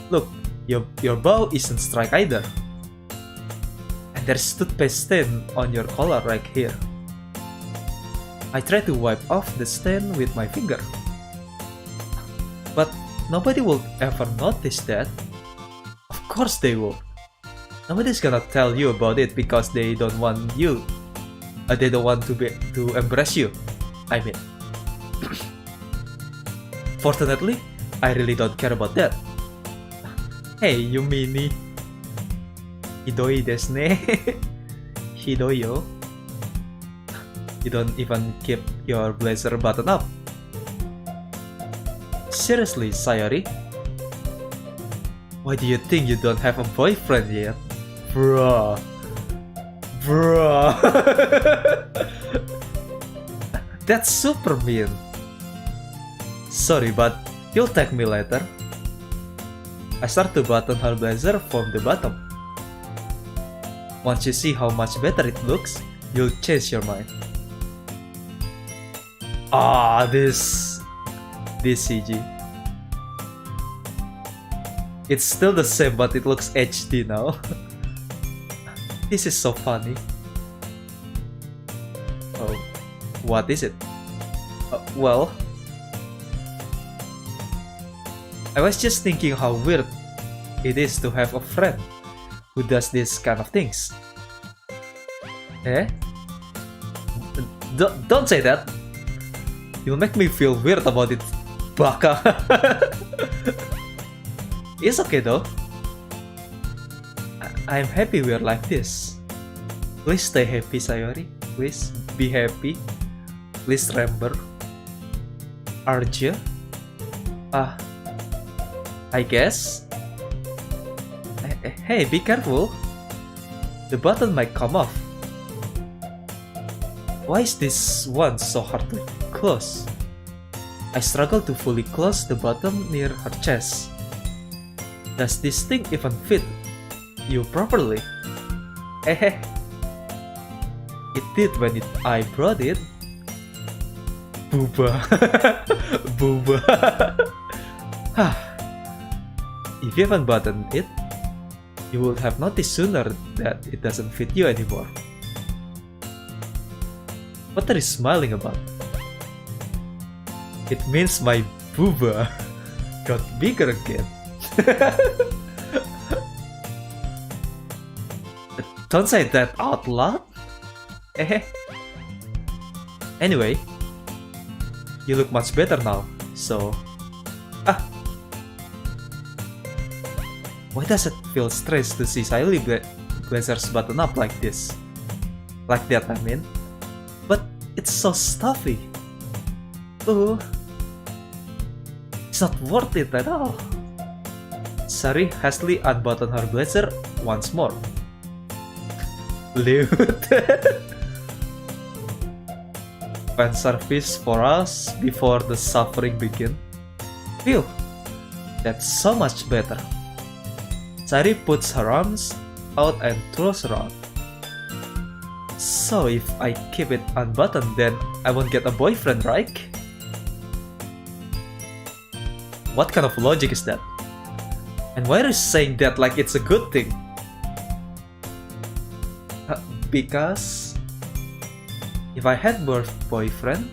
Look, your bow isn't straight either. And there's toothpaste stain on your collar right here. I try to wipe off the stain with my finger. But nobody will ever notice that. Of course they will. Nobody's gonna tell you about it because they don't want you. They don't want to embrace you. I mean. Fortunately, I really don't care about that. Hey, you meanie. Hidoi desu ne. Hidoyo. You don't even keep your blazer button up. Seriously, Sayori? Why do you think you don't have a boyfriend yet? Bruh. Bruh. That's super mean. Sorry, but you'll tag me later. I start to button her blazer from the bottom. Once you see how much better it looks, you'll change your mind. Ah, this CG. It's still the same, but it looks HD now. This is so funny. Oh, what is it? Well, I was just thinking how weird it is to have a friend who does this kind of things. Eh? Don't say that. You'll make me feel weird about it, baka. It's okay though. I'm happy we're like this. Please stay happy, Sayori. Please be happy. Please remember. Arja? I guess. Hey, be careful. The button might come off. Why is this one so hard to close? I struggle to fully close the button near her chest. Does this thing even fit you properly? It did when I brought it. Booba. Booba. If you haven't buttoned it, you would have noticed sooner that it doesn't fit you anymore. What are you smiling about? It means my booba got bigger again. Don't say that out loud. Anyway, you look much better now, so... Why does it feel strange to see Sayori blazers button up like this? Like that, I mean. But it's so stuffy. Oh, it's not worth it at all. Sari hastily unbuttoned her blazer once more. Lewd. Fan service for us before the suffering begin. Phew, that's so much better. Sari puts her arms out and throws around. So if I keep it unbuttoned, then I won't get a boyfriend, right? What kind of logic is that? And why are you saying that like it's a good thing? Because if I had a boyfriend,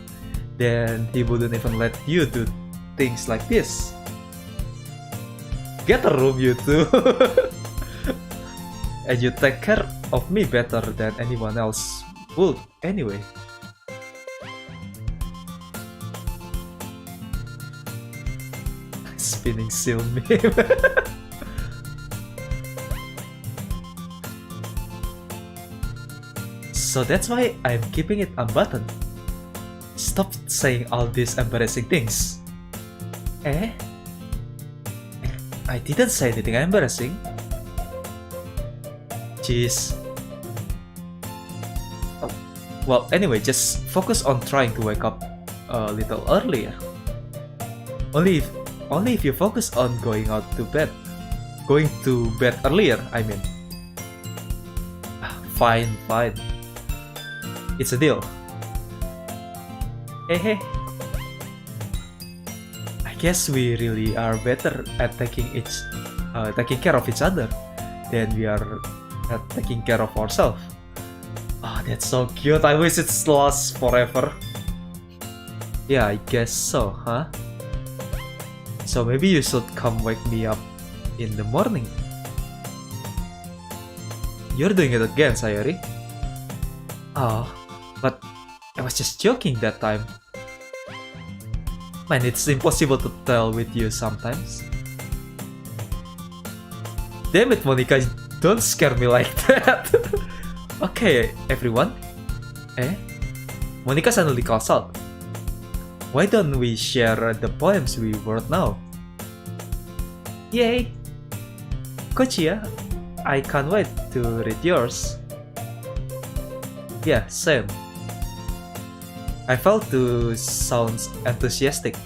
then he wouldn't even let you do things like this. Get a room, you two. And you take care of me better than anyone else would anyway. Spinning seal meme. So that's why I'm keeping it unbuttoned. Stop saying all these embarrassing things. I didn't say anything embarrassing. Jeez. Oh, well, anyway, just focus on trying to wake up a little earlier. Only if you focus on going to bed earlier, I mean. Fine. It's a deal. I guess we really are better at taking care of each other than we are at taking care of ourselves. Oh, that's so cute. I wish it lasts forever. Yeah, I guess so, huh? So maybe you should come wake me up in the morning. You're doing it again, Sayori. Oh, but I was just joking that time. Man, it's impossible to tell with you sometimes. Damn it, Monica Don't scare me like that. Okay, everyone. Monica suddenly calls out. Why don't we share the poems we wrote now? Yay! Kochiya, I can't wait to read yours. Yeah, same. I felt to sound enthusiastic,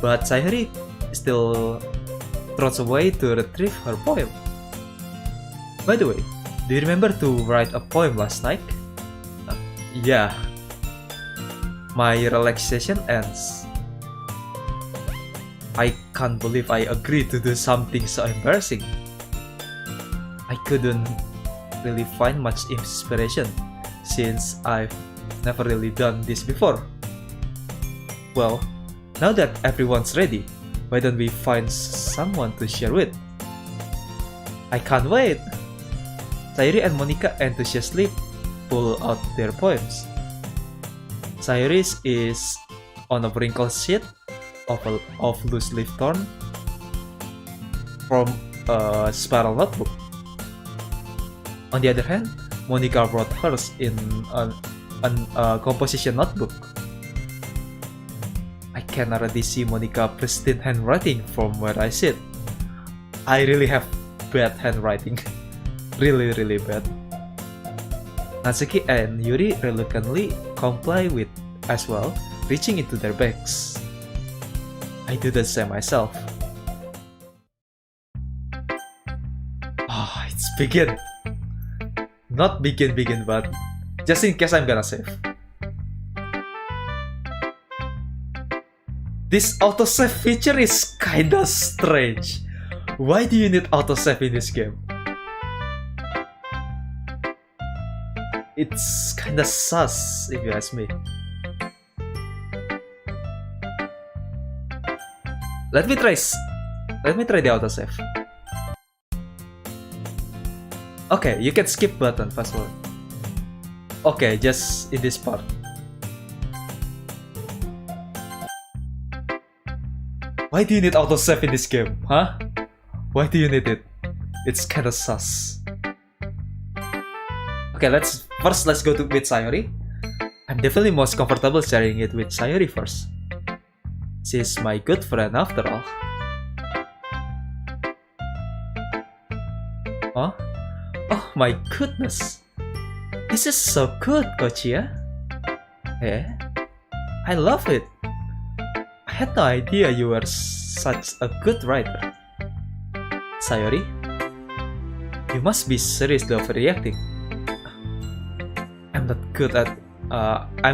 but Sayuri still trots away to retrieve her poem. By the way, do you remember to write a poem last night? Yeah. My relaxation ends. I can't believe I agreed to do something so embarrassing. I couldn't really find much inspiration since I've never really done this before. Well, now that everyone's ready, why don't we find someone to share with? I can't wait! Sayuri and Monica enthusiastically pull out their poems. Sayuri's is on a wrinkled sheet of loose leaf torn from a spiral notebook. On the other hand, Monica wrote hers in a composition notebook. I can already see Monica's pristine handwriting from where I sit. I really have bad handwriting. Really, really bad. Natsuki and Yuri reluctantly comply with as well, reaching into their bags. I do the same myself. It's begin. Not begin, but just in case I'm gonna save. This autosave feature is kinda strange. Why do you need autosave in this game? It's kinda sus, if you ask me. Let me try the autosave. Okay, you can skip button fast forward. Okay, just in this part. Why do you need autosave in this game, huh? Why do you need it? It's kinda sus. Okay, let's go with Sayuri. I'm definitely most comfortable sharing it with Sayuri first. She's my good friend after all. Huh? Oh my goodness! This is so good, Kochiya! I love it! I had no idea you were such a good writer. Sayuri, you must be seriously overreacting. I'm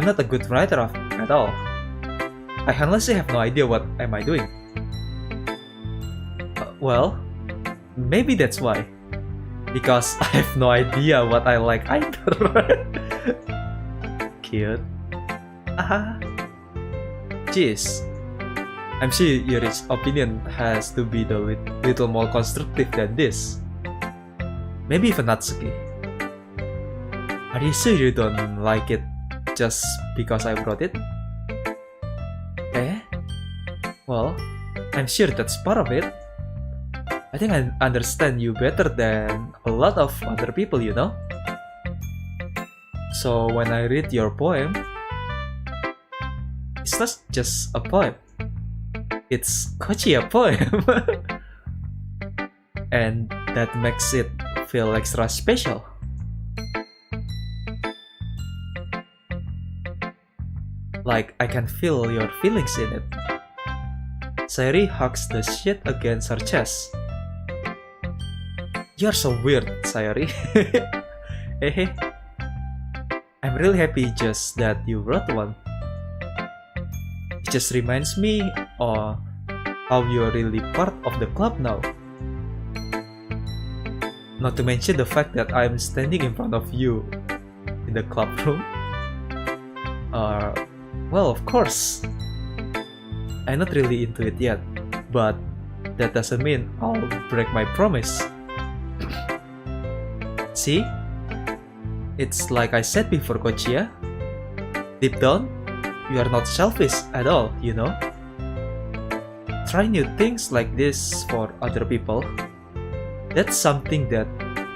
not a good writer at all. I honestly have no idea what am I doing. Well, maybe that's why. Because I have no idea what I like either. Cute. Jeez. I'm sure Yuri's opinion has to be the little more constructive than this. Maybe even Natsuki. Are you sure you don't like it just because I wrote it? Well, I'm sure that's part of it. I think I understand you better than a lot of other people, you know? So when I read your poem, it's not just a poem. It's Kochiya poem. And that makes it feel extra special. Like I can feel your feelings in it. Sayuri hugs the sheet against her chest. You're so weird, Sayuri. I'm really happy just that you wrote one. It just reminds me of how you're really part of the club now. Not to mention the fact that I'm standing in front of you in the club room. Well, of course. I'm not really into it yet, but that doesn't mean I'll break my promise. See? It's like I said before, Kochiya. Deep down, you are not selfish at all, you know? Try new things like this for other people. That's something that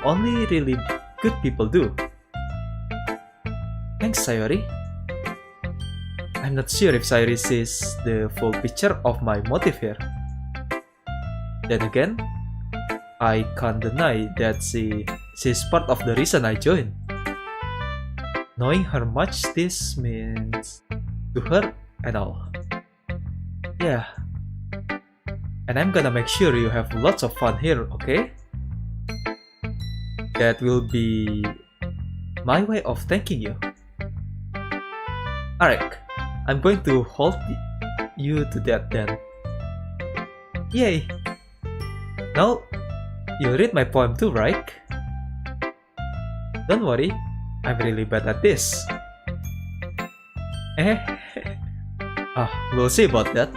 only really good people do. Thanks, Sayori. I'm not sure if Sayori sees the full picture of my motive here. Then again, I can't deny that she's part of the reason I joined. Knowing how much this means to her and all. Yeah. And I'm gonna make sure you have lots of fun here, okay? That will be my way of thanking you. Alright, I'm going to hold you to that then. Yay! Now, you read my poem too, right? Don't worry, I'm really bad at this. We'll see about that.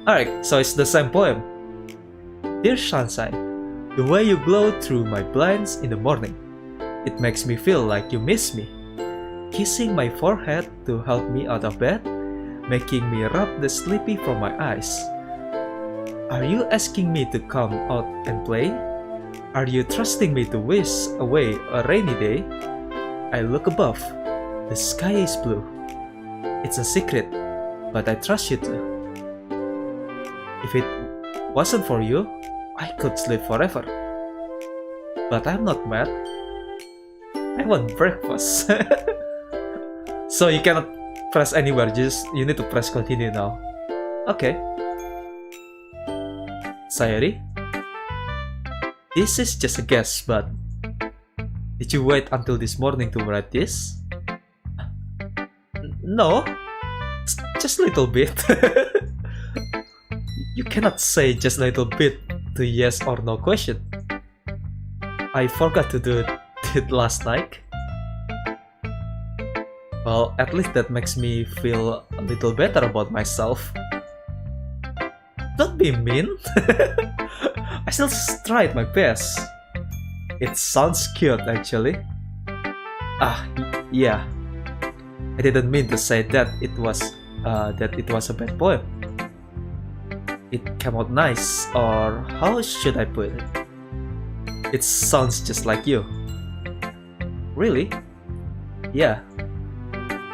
Alright, so it's the same poem. Dear Sunshine, the way you glow through my blinds in the morning, it makes me feel like you miss me. Kissing my forehead to help me out of bed, making me rub the sleepy from my eyes. Are you asking me to come out and play? Are you trusting me to whisk away a rainy day? I look above. The sky is blue. It's a secret, but I trust you too. If it wasn't for you, I could sleep forever. But I'm not mad. I want breakfast. So you cannot press anywhere, just you need to press continue now. Okay. Sayori? This is just a guess, but did you wait until this morning to write this? No, just a little bit. You cannot say just a little bit to yes or no question. I forgot to do it last night. Well, at least that makes me feel a little better about myself. Don't be mean. I still tried my best. It sounds cute actually. Yeah. I didn't mean to say that it was a bad poem. It came out nice, or how should I put it? It sounds just like you. Really? Yeah.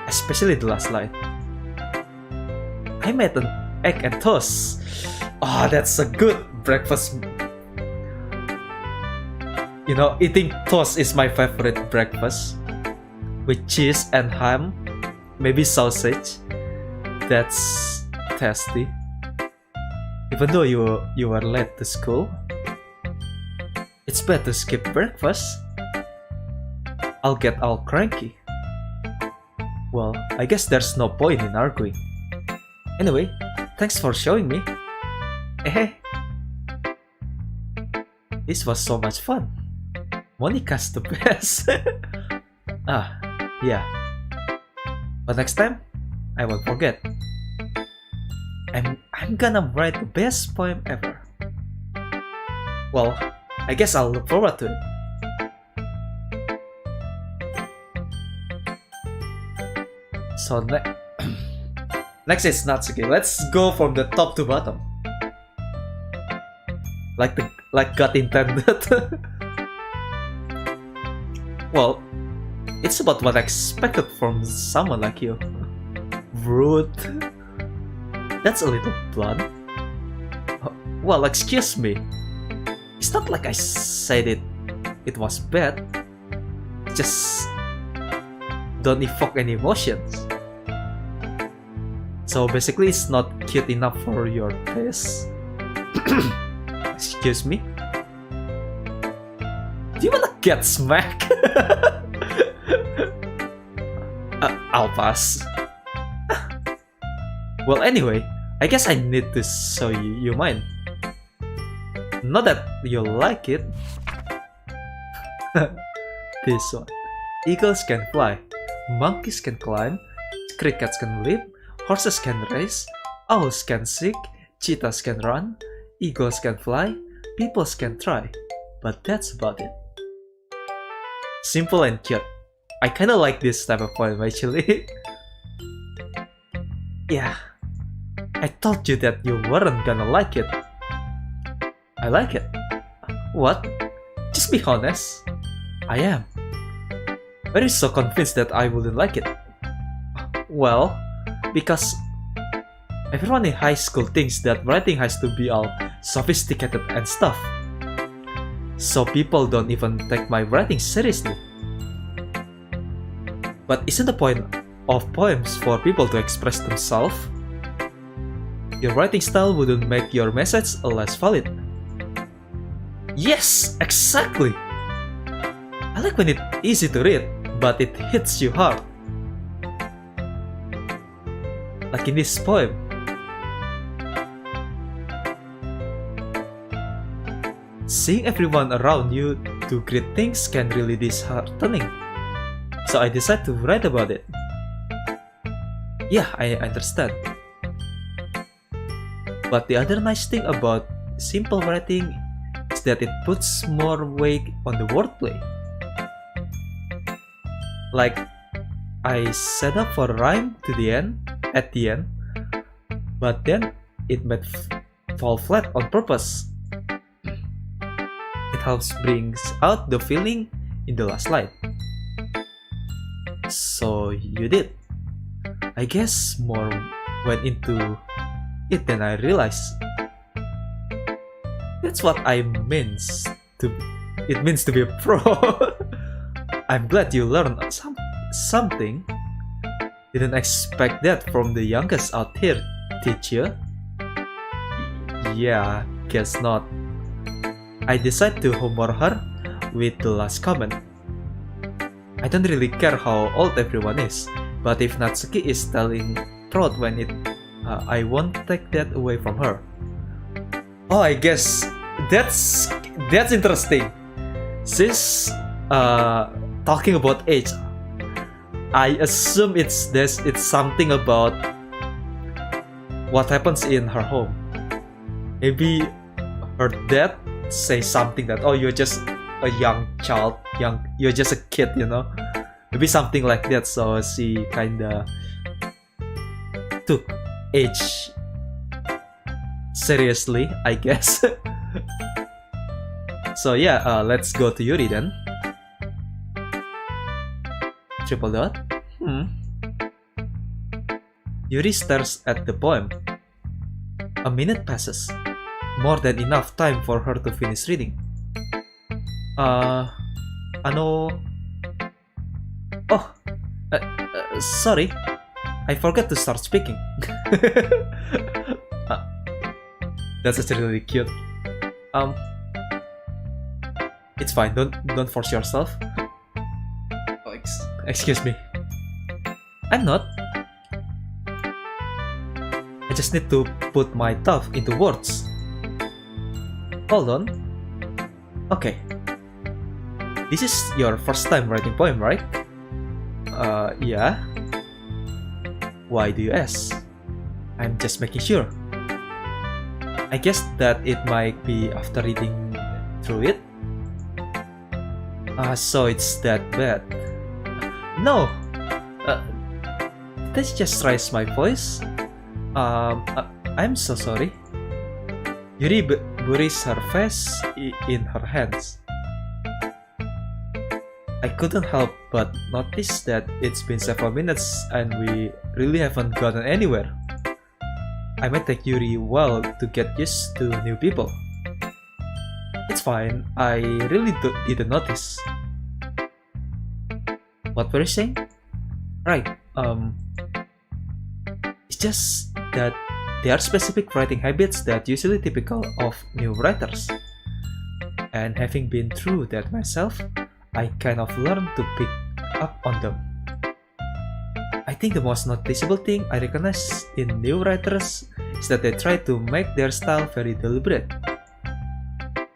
Especially the last line. I made an egg and toast. Oh, that's a good breakfast. You know, eating toast is my favorite breakfast. With cheese and ham, maybe sausage. That's tasty. Even though you were late to school, it's better to skip breakfast. I'll get all cranky. Well, I guess there's no point in arguing. Anyway, thanks for showing me. This was so much fun. Monica's the best. Yeah. But next time, I won't forget. I'm gonna write the best poem ever. Well, I guess I'll look forward to it. So next is Natsuki. Let's go from the top to bottom. Like God intended. Well, it's about what I expected from someone like you. Rude. That's a little blunt. Well, excuse me. It's not like I said it was bad. Just don't evoke any emotions. So basically it's not cute enough for your taste. Excuse me? Do you wanna get smacked? I'll pass. Well, anyway, I guess I need to show you mine. Not that you'll like it. This one. Eagles can fly, monkeys can climb, crickets can leap, horses can race, owls can sing, cheetahs can run, eagles can fly, people can try, but that's about it. Simple and cute. I kinda like this type of poem actually. Yeah, I told you that you weren't gonna like it. I like it. What? Just be honest. I am. Why are you so convinced that I wouldn't like it? Well, because everyone in high school thinks that writing has to be all sophisticated and stuff. So people don't even take my writing seriously. But isn't the point of poems for people to express themselves? Your writing style wouldn't make your message less valid. Yes, exactly! I like when it's easy to read, but it hits you hard. Like in this poem. Seeing everyone around you do great things can really be disheartening. So I decided to write about it. Yeah, I understand. But the other nice thing about simple writing is that it puts more weight on the wordplay. Like, I set up for a rhyme at the end, but then it might fall flat on purpose. It helps brings out the feeling in the last line. So you did. I guess more went into it than I realized. That's what it means to be a pro. I'm glad you learned something. Didn't expect that from the youngest out here, teacher. Yeah, guess not. I decided to humor her with the last comment. I don't really care how old everyone is, but if Natsuki is telling truth when I won't take that away from her. Oh, I guess that's interesting. Since talking about age, I assume it's something about what happens in her home. Maybe her dad say something that, oh, you're just a young child, you're just a kid, you know. Maybe something like that. So she kinda took age seriously, I guess. So yeah, let's go to Yuri then. Triple dot. Yuri stares at the poem. A minute passes. More than enough time for her to finish reading. Sorry. I forgot to start speaking. That's actually really cute. It's fine. Don't force yourself. Oh, excuse me. I'm not. I just need to put my thought into words. Hold on. Okay. This is your first time writing poem, right? Yeah. Why do you ask? I'm just making sure. I guess that it might be after reading through it. So it's that bad. No! Did I just raise my voice? I'm so sorry. Yuri buries her face in her hands. I couldn't help but notice that it's been several minutes and we really haven't gotten anywhere. I might take Yuri a while to get used to new people. It's fine, I really didn't notice. What were you saying? Right, it's just that there are specific writing habits that usually typical of new writers. And having been through that myself, I kind of learned to pick up on them. I think the most noticeable thing I recognize in new writers is that they try to make their style very deliberate.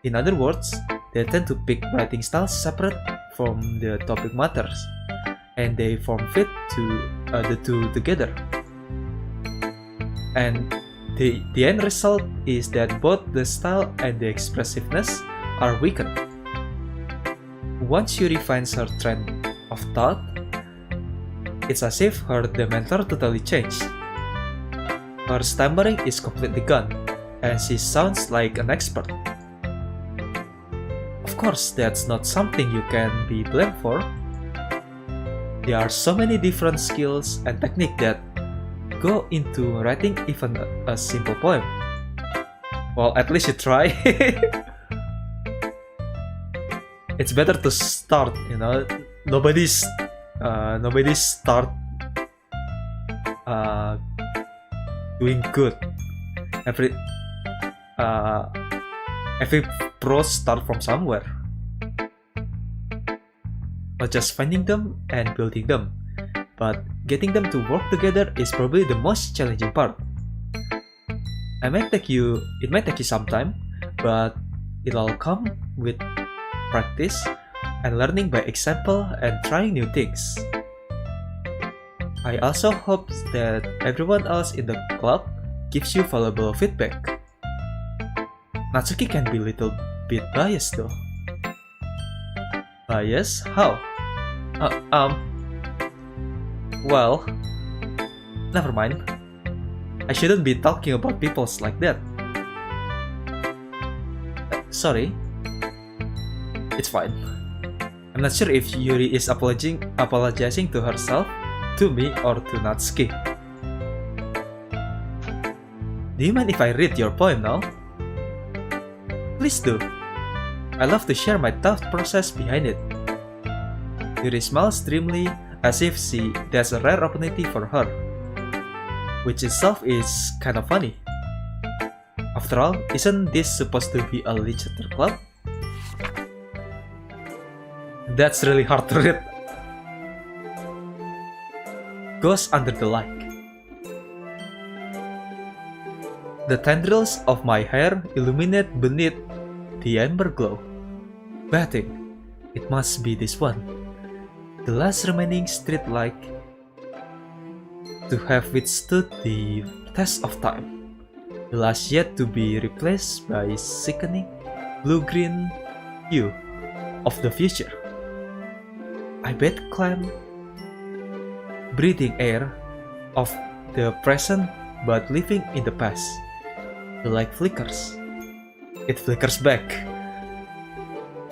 In other words, they tend to pick writing styles separate from the topic matters, and they form fit to the two together. And the end result is that both the style and the expressiveness are weakened. Once Yuri finds her trend of thought, it's as if her demeanor totally changed. Her stammering is completely gone, and she sounds like an expert. course, that's not something you can be blamed for. There are so many different skills and techniques that go into writing even a simple poem. Well, at least you try. It's better to start, you know. Nobody's start doing good. Every pro start from somewhere. Not just finding them and building them, but getting them to work together is probably the most challenging part. It might take you some time, but it'll come with practice and learning by example and trying new things. I also hope that everyone else in the club gives you valuable feedback. Natsuki can be a little bit biased though. Biased? How? Well, never mind. I shouldn't be talking about people like that. Sorry. It's fine. I'm not sure if Yuri is apologizing to herself, to me, or to Natsuki. Do you mind if I read your poem now? Please do. I love to share my thought process behind it. Yuri smiles dreamily as if that's a rare opportunity for her, which itself is kind of funny. After all, isn't this supposed to be a literature club? That's really hard to read. Goes under the light. The tendrils of my hair illuminate beneath the amber glow. Bathing. It must be this one. The last remaining street light to have withstood the test of time. The last yet to be replaced by sickening blue-green hue of the future. I bet climb breathing air of the present but living in the past. The light flickers. It flickers back.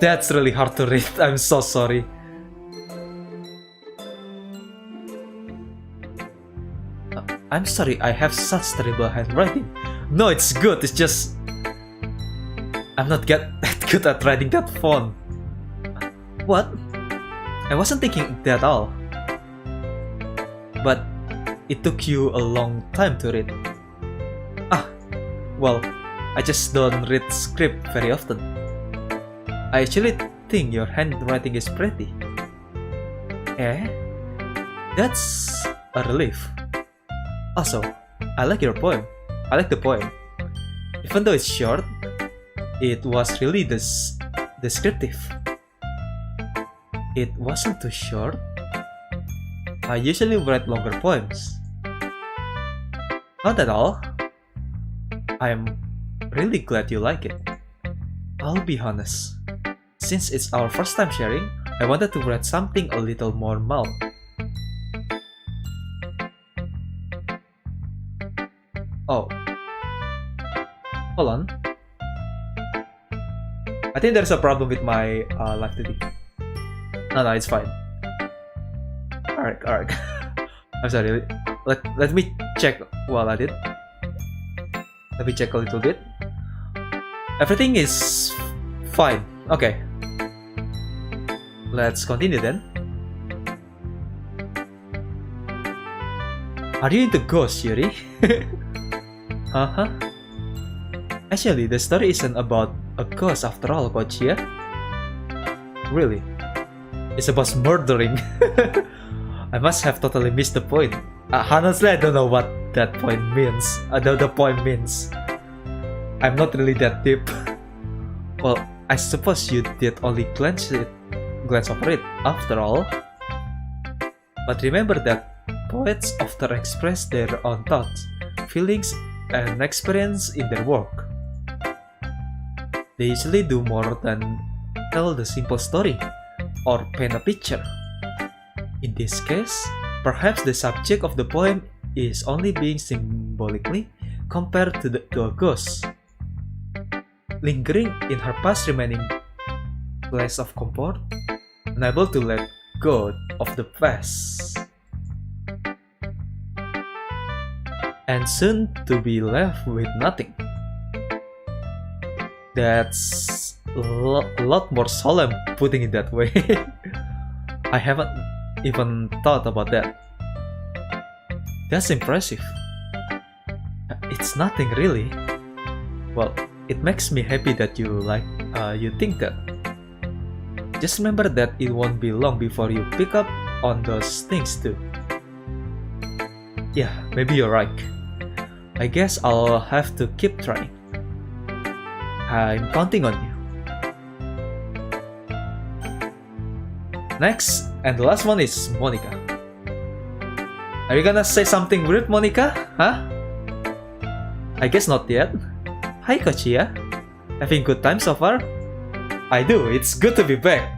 That's really hard to read. I'm so sorry. I'm sorry, I have such terrible handwriting. No, it's good, it's just I'm not that good at writing that font. What? I wasn't thinking that at all. But it took you a long time to read. Well, I just don't read script very often. I actually think your handwriting is pretty. Eh? That's a relief. Also, I like your poem. I like the poem. Even though it's short, it was really descriptive. It wasn't too short. I usually write longer poems. Not at all. I'm really glad you like it. I'll be honest. Since it's our first time sharing, I wanted to write something a little more mild. Oh. Hold on. I think there's a problem with my live today. No, it's fine. Alright. I'm sorry. Let me check while I did. Let me check a little bit. Everything is fine. Okay. Let's continue then. Are you into ghosts, Yuri? Actually, the story isn't about a ghost after all, Kochiya. Really? It's about murdering. I must have totally missed the point. Honestly, I don't know what that point means. The point means. I'm not really that deep. Well, I suppose you did only glance over it after all. But remember that poets often express their own thoughts, feelings, and experience in their work. They usually do more than tell the simple story or paint a picture. In this case, perhaps the subject of the poem is only being symbolically compared to a ghost, lingering in her past, remaining place of comfort, unable to let go of the past, and soon to be left with nothing. That's a lot more solemn putting it that way. I haven't even thought about that. That's impressive. It's nothing really. Well, it makes me happy that you think that. Just remember that it won't be long before you pick up on those things too. Yeah, maybe you're right. I guess I'll have to keep trying. I'm counting on you. Next, and the last one is Monica. Are you gonna say something weird, Monica? Huh? I guess not yet. Hi Kochiya. Having good time so far? I do, it's good to be back.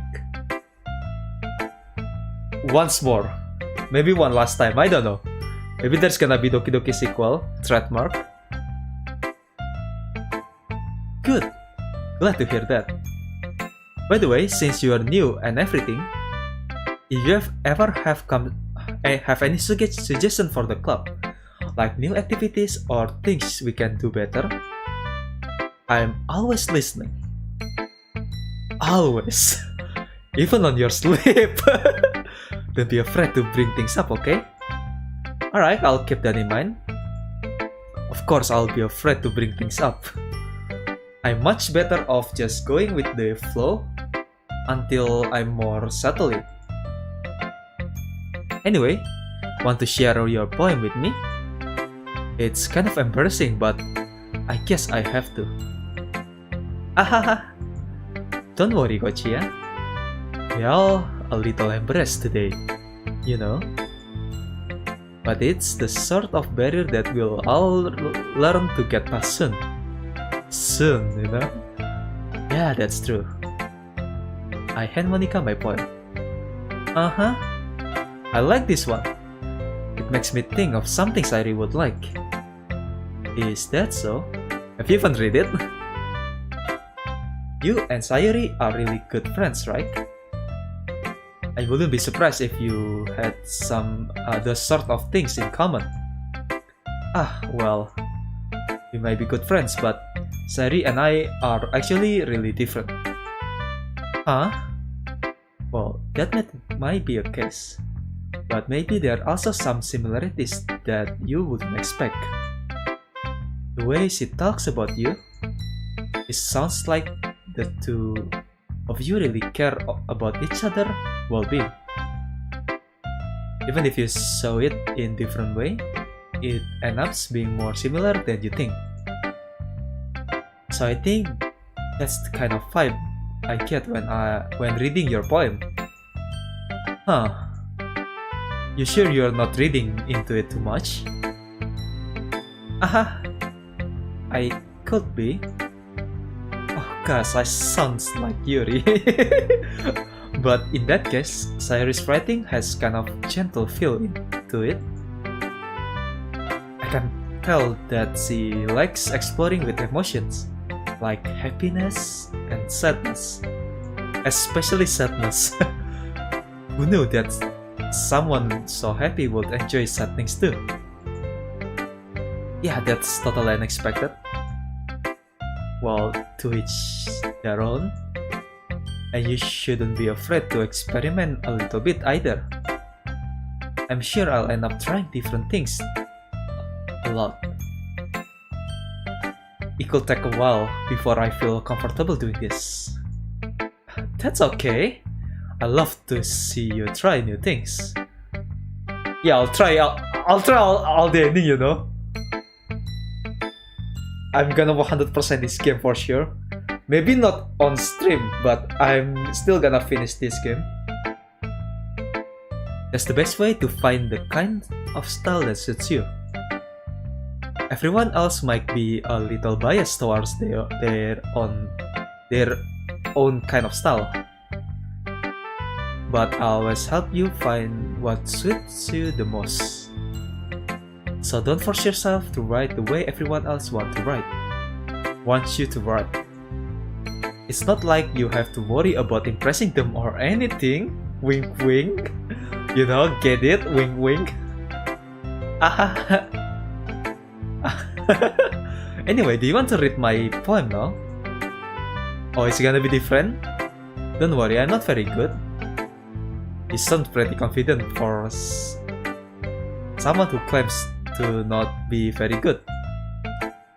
Once more. Maybe one last time, I don't know. Maybe there's gonna be Doki Doki sequel, trademark. Good. Glad to hear that. By the way, since you are new and everything, if you ever have any suggestion for the club, like new activities or things we can do better, I'm always listening. Always. Even on your sleep. Don't be afraid to bring things up, okay? Alright, I'll keep that in mind. Of course, I'll be afraid to bring things up. I'm much better off just going with the flow until I'm more settled. Anyway, want to share your poem with me? It's kind of embarrassing, but I guess I have to. Ahaha! Don't worry, Kochiya. We're all a little embarrassed today, you know? But it's the sort of barrier that we'll all learn to get past soon. Soon, you know? Yeah, that's true. I hand Monica my poem. Uh-huh. I like this one. It makes me think of something Sayuri would like. Is that so? Have you even read it? You and Sayuri are really good friends, right? I wouldn't be surprised if you had some other sort of things in common. Ah, well, we might be good friends, but Sayuri and I are actually really different. Huh? Well, that might be a case. But maybe there are also some similarities that you wouldn't expect. The way she talks about you, it sounds like the two of you really care about each other's well-being. Even if you saw it in different way, it ends up being more similar than you think. So I think that's the kind of vibe I get when reading your poem. Huh. You sure you're not reading into it too much? Aha! I could be. Oh gosh, I sound like Yuri. But in that case, Sayuri's writing has kind of gentle feel to it. I can tell that she likes exploring with emotions, like happiness and sadness. Especially sadness. Who knew that someone so happy would enjoy sad things too? Yeah, that's totally unexpected. Well, to each their own. And you shouldn't be afraid to experiment a little bit either. I'm sure I'll end up trying different things a lot. It could take a while before I feel comfortable doing this. That's okay. I love to see you try new things. Yeah, I'll try all the ending, you know. I'm gonna 100% this game for sure. Maybe not on stream, but I'm still gonna finish this game. That's the best way to find the kind of style that suits you. Everyone else might be a little biased towards their own kind of style. But I'll always help you find what suits you the most. So don't force yourself to write the way everyone else wants you to write. It's not like you have to worry about impressing them or anything. Wink wink. You know, get it? Wink wink. Anyway, do you want to read my poem now? Oh, it's gonna be different? Don't worry, I'm not very good. You sound pretty confident for someone who claims to not be very good.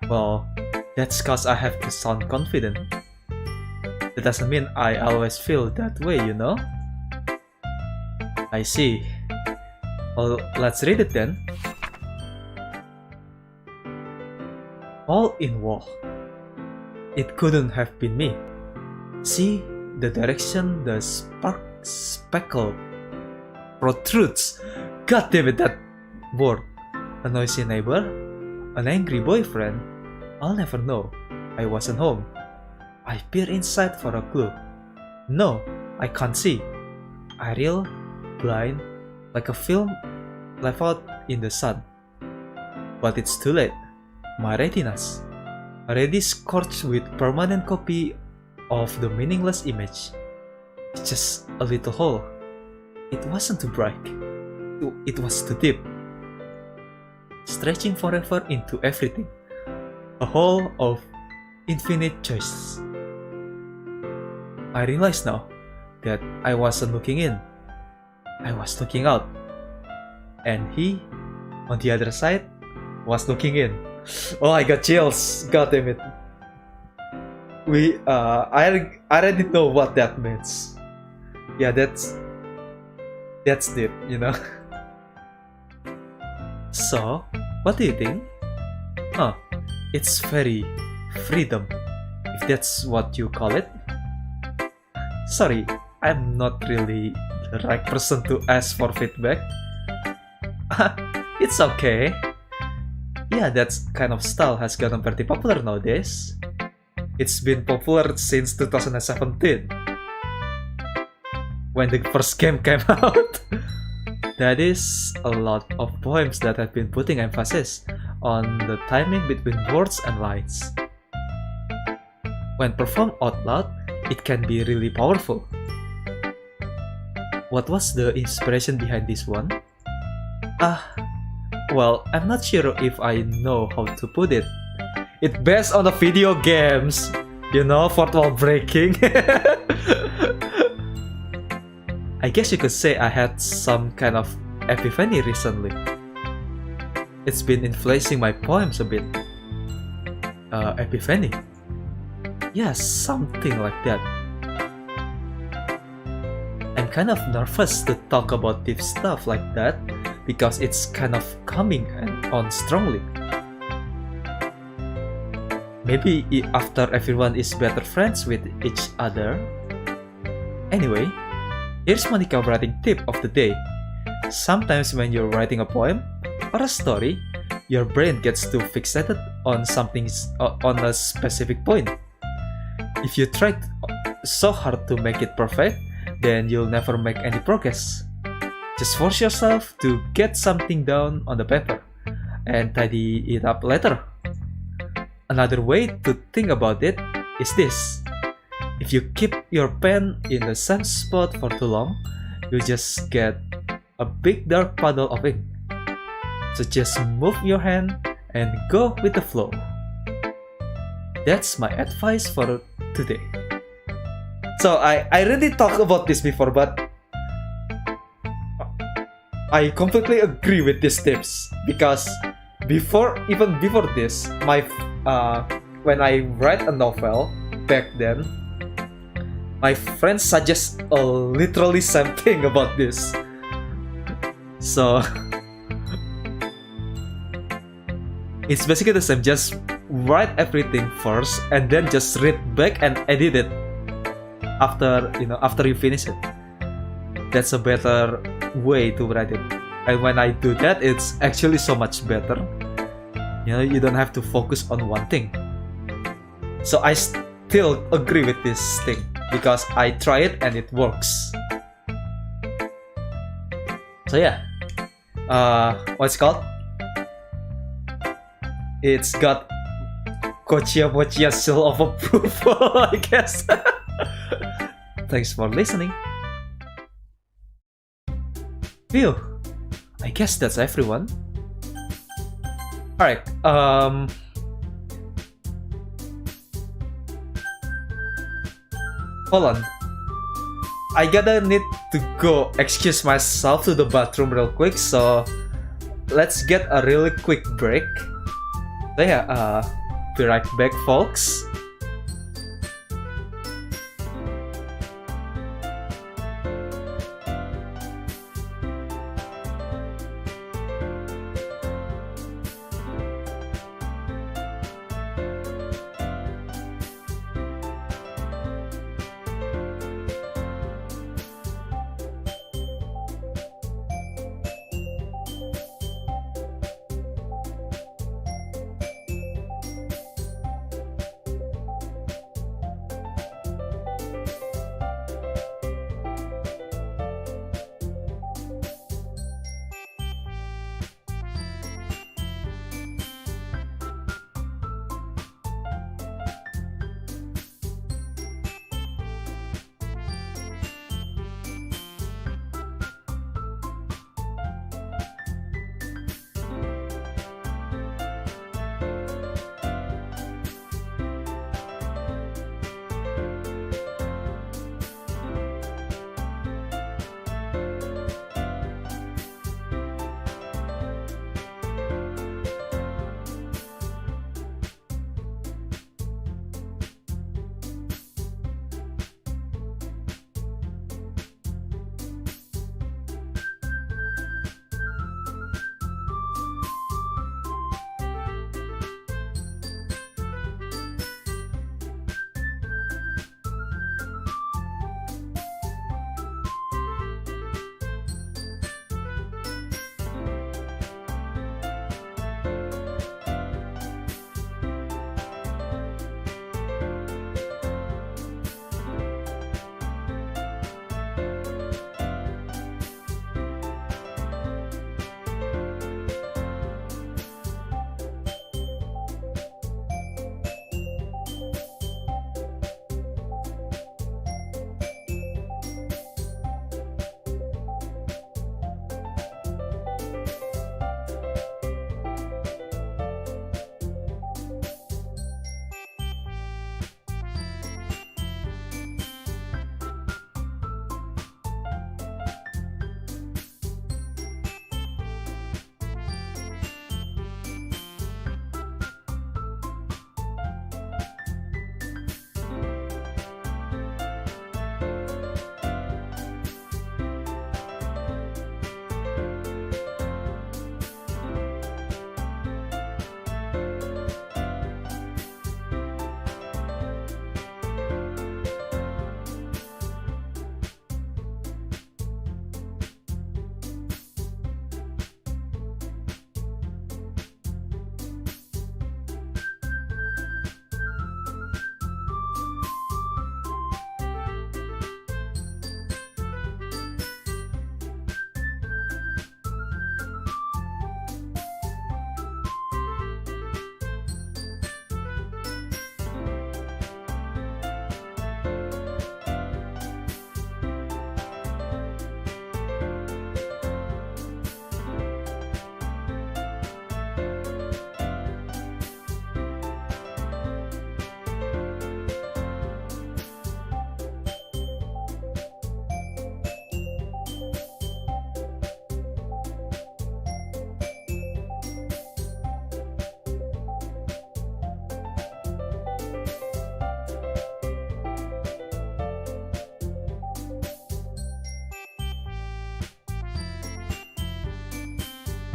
Well, that's cause I have to sound confident. That doesn't mean I always feel that way, you know? I see. Well, let's read it then. All in wall. It couldn't have been me. See the direction the speckle protrudes. God damn it, that word. A noisy neighbor, an angry boyfriend. I'll never know. I wasn't home. I peer inside for a clue. No, I can't see. Aerial, blind, like a film left out in the sun. But it's too late. My retinas, already scorched with permanent copy of the meaningless image. It's just a little hole. It wasn't too bright. It was too deep. Stretching forever into everything. A hole of infinite choices. I realize now that I wasn't looking in. I was looking out. And he, on the other side, was looking in. Oh, I got chills. God damn it. I already know what that means. Yeah, that's deep, you know. So, what do you think? Huh, it's very freedom, if that's what you call it. Sorry, I'm not really the right person to ask for feedback. It's okay. Yeah, that kind of style has gotten pretty popular nowadays. It's been popular since 2017, when the first game came out. That is a lot of poems that have been putting emphasis on the timing between words and lines. When performed out loud, it can be really powerful. What was the inspiration behind this one? Well, I'm not sure if I know how to put it. It's based on the video games, you know, fourth wall breaking. I guess you could say I had some kind of epiphany recently. It's been influencing my poems a bit. Epiphany? Yeah, something like that. I'm kind of nervous to talk about deep stuff like that because it's kind of coming on strongly. Maybe after everyone is better friends with each other. Anyway, here's Monica writing tip of the day. Sometimes when you're writing a poem or a story, your brain gets too fixated on something on a specific point. If you try so hard to make it perfect, then you'll never make any progress. Just force yourself to get something down on the paper and tidy it up later. Another way to think about it is this. If you keep your pen in the same spot for too long, you just get a big dark puddle of ink. So just move your hand and go with the flow. That's my advice for today. So I already talked about this before, but I completely agree with these tips because even before this, when I write a novel back then, my friends suggest literally same thing about this. So it's basically the same. Just write everything first and then just read back and edit it after you finish it. That's a better way to write it. And when I do that, it's actually so much better. You don't have to focus on one thing. So I still agree with this thing because I try it and it works. So yeah, what's it called? It's got Kochiya Mochiya seal of approval, I guess. Thanks for listening. Phew, I guess that's everyone. Alright, hold on. I gotta need to go excuse myself to the bathroom real quick, so let's get a really quick break. So yeah, be right back, folks.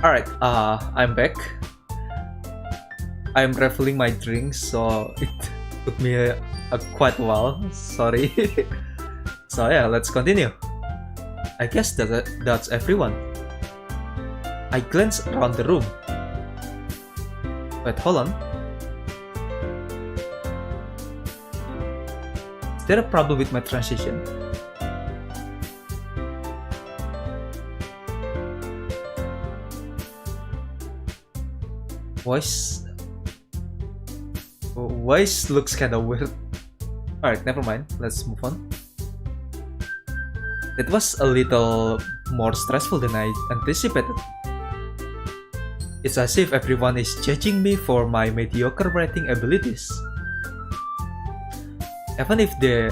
Alright, I'm back. I'm refilling my drink, so it took me a quite a while. Sorry. So yeah, let's continue. I guess that's everyone. I glanced around the room. Wait, hold on. Is there a problem with my transition? Voice. Voice looks kinda weird. Alright, never mind. Let's move on. It was a little more stressful than I anticipated. It's as if everyone is judging me for my mediocre writing abilities. Even if they're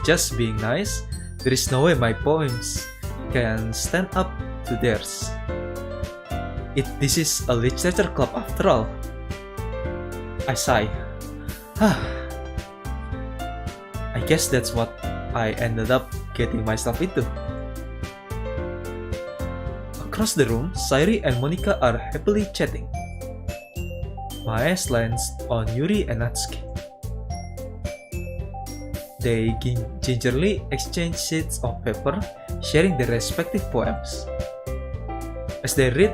just being nice, there is no way my poems can stand up to theirs. This is a literature club after all. I sigh. I guess that's what I ended up getting myself into. Across the room, Sairi and Monika are happily chatting. My eyes lands on Yuri and Natsuki. They gingerly exchange sheets of paper, sharing their respective poems. As they read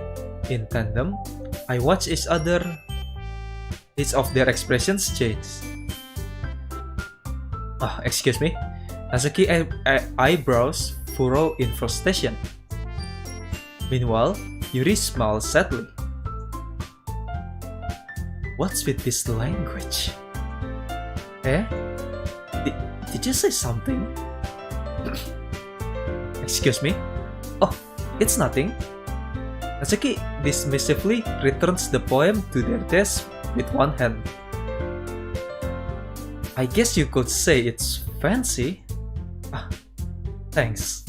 in tandem, I watch each of their expressions change. Excuse me. Natsuki eyebrows furrow in frustration. Meanwhile, Yuri smiles sadly. What's with this language? Did you say something? Excuse me? Oh, it's nothing. Natsuki dismissively returns the poem to their desk with one hand. I guess you could say it's fancy. Thanks.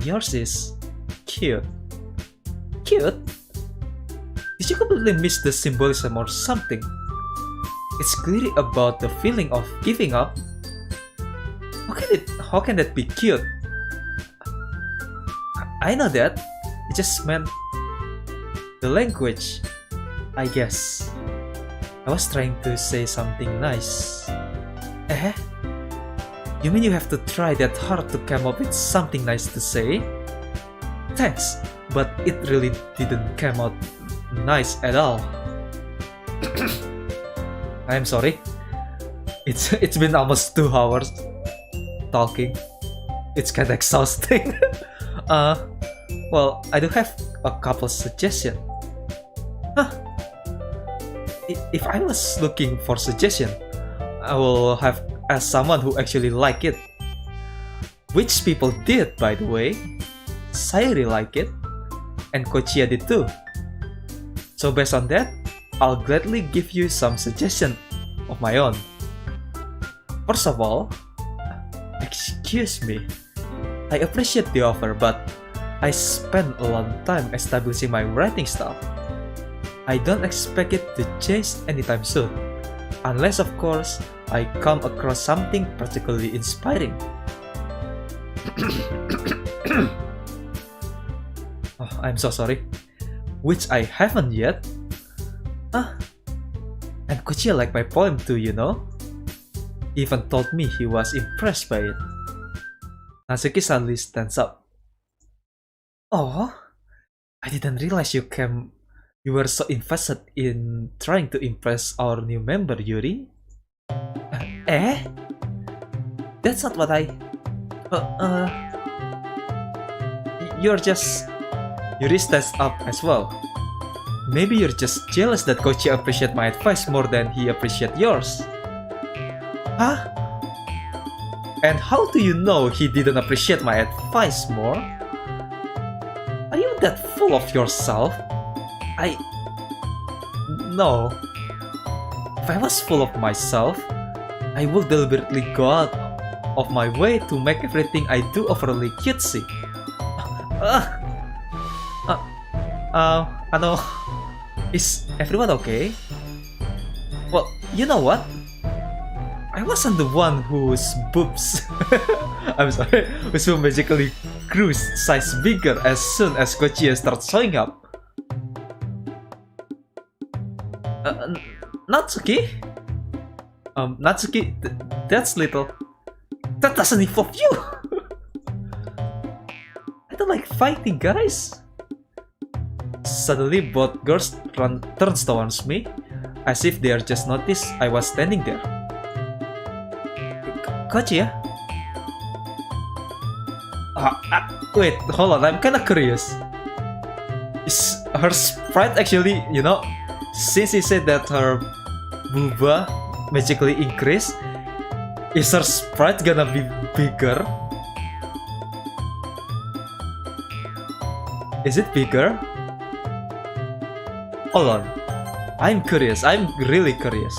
Yours is cute. Cute? Did you completely miss the symbolism or something? It's clearly about the feeling of giving up. How can that be cute? I know that. It just meant the language, I guess. I was trying to say something nice. You mean you have to try that hard to come up with something nice to say? Thanks, but it really didn't come out nice at all. I'm sorry. It's been almost 2 hours talking. It's kinda exhausting. Well, I do have a couple suggestions. If I was looking for suggestion, I will have asked someone who actually liked it. Which people did, by the way. Sairi liked it, and Kochiya did too. So based on that, I'll gladly give you some suggestions of my own. First of all, excuse me. I appreciate the offer, but I spent a long time establishing my writing style. I don't expect it to change anytime soon, unless of course I come across something particularly inspiring. I'm so sorry. Which I haven't yet. And Kochiya liked my poem too, you know? He even told me he was impressed by it. Natsuki suddenly stands up. Oh, I didn't realize you were so invested in trying to impress our new member, Yuri. That's not what I... Yuri stands up as well. Maybe you're just jealous that Kochiya appreciates my advice more than he appreciates yours. Huh? And how do you know he didn't appreciate my advice more? Are you that full of yourself? No. If I was full of myself, I would deliberately go out of my way to make everything I do overly cutesy. Ano, is everyone okay? Well, you know what? I wasn't the one whose boobs, I'm sorry, whose boobs magically grew size bigger as soon as Kochiya starts showing up. Natsuki? Natsuki, that's little. That doesn't involve you! I don't like fighting, guys. Suddenly, both girls turns towards me, as if they just noticed I was standing there. Kochiya? Wait, hold on, I'm kinda curious. Is her sprite actually, you know, since he said that her booba magically increase? Is her sprite gonna be bigger? Is it bigger? Hold on. I'm curious. I'm really curious.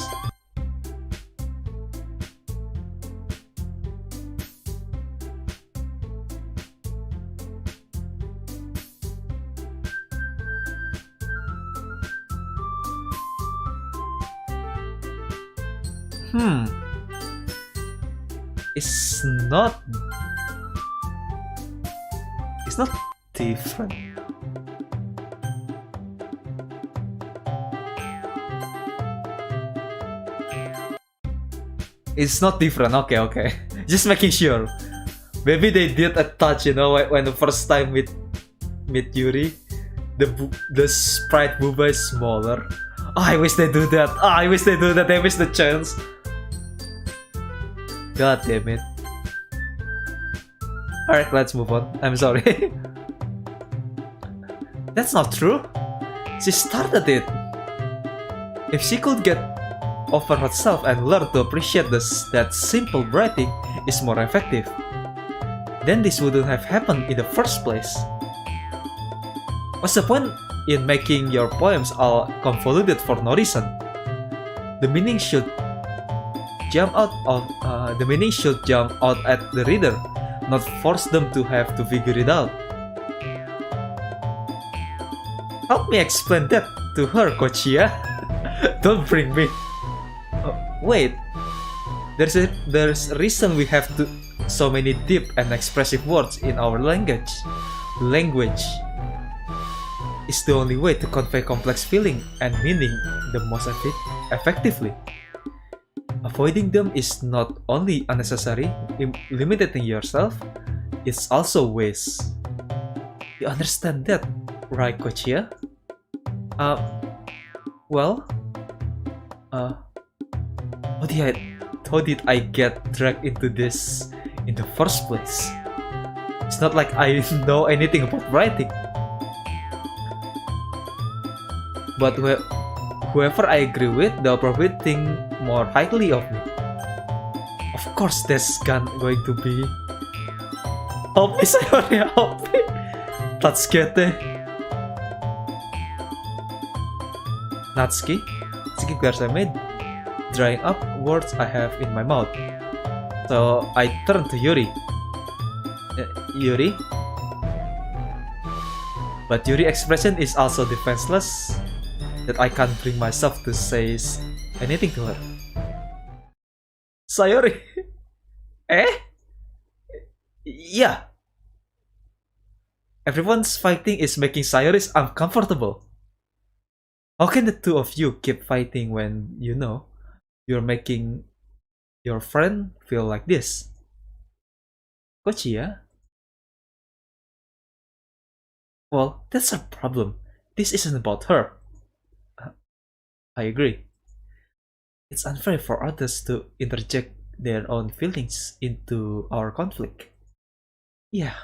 It's not different. It's not different. Okay. Just making sure. Maybe they did a touch, you know, when the first time meet Yuri, the sprite Booba is smaller. Oh, I wish they do that. They missed the chance. God damn it. Alright, let's move on. I'm sorry. That's not true. She started it. If she could get over herself and learn to appreciate that simple writing is more effective, then this wouldn't have happened in the first place. What's the point in making your poems all convoluted for no reason? The meaning should jump out at the reader, not force them to have to figure it out. Help me explain that to her, Kochiya. Don't bring me. Oh, wait, there's a reason we have so many deep and expressive words in our language. Language is the only way to convey complex feeling and meaning the most effectively. Avoiding them is not only unnecessary, limiting yourself, it's also waste. You understand that, right, Kochiya? How did I get dragged into this in the first place? It's not like I know anything about writing. But whoever I agree with, the appropriate thing more highly of me. Of course, that's going to be... Help me, Sayori, help me! Tatsukete. Natsuki glares at me, drying up words I have in my mouth. So I turn to Yuri. Yuri? But Yuri's expression is also defenseless, that I can't bring myself to say anything to her. Sayori? Yeah. Everyone's fighting is making Sayori uncomfortable. How can the two of you keep fighting when you know you're making your friend feel like this? Kochiya? Well, that's a problem. This isn't about her. I agree. It's unfair for others to interject their own feelings into our conflict. Yeah,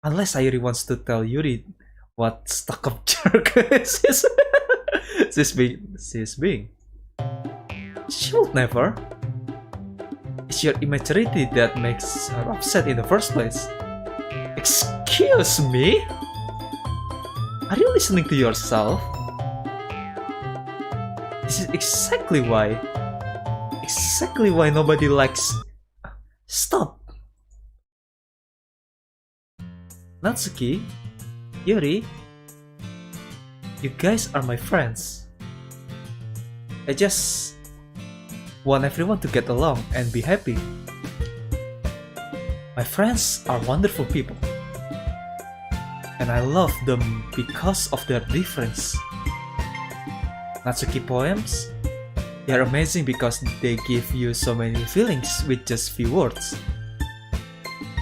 unless Sayori wants to tell Yuri what stuck-up jerk she's being. She would never. It's your immaturity that makes her upset in the first place. Excuse me? Are you listening to yourself? This is exactly why nobody likes... Stop! Natsuki, Yuri, you guys are my friends. I just want everyone to get along and be happy. My friends are wonderful people, and I love them because of their difference. Natsuki poems, they are amazing because they give you so many feelings with just few words.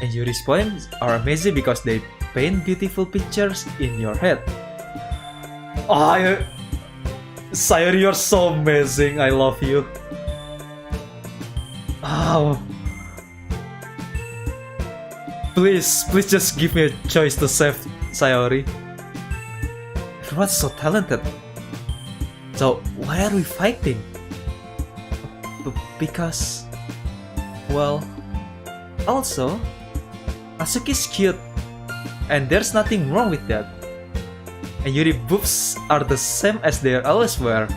And Yuri's poems are amazing because they paint beautiful pictures in your head. Oh, Sayori, you're so amazing. I love you. Oh. Please just give me a choice to save Sayori. Everyone's so talented. So why are we fighting? Because, well, also, Asuki's cute, and there's nothing wrong with that. And Yuri boobs are the same as they always were.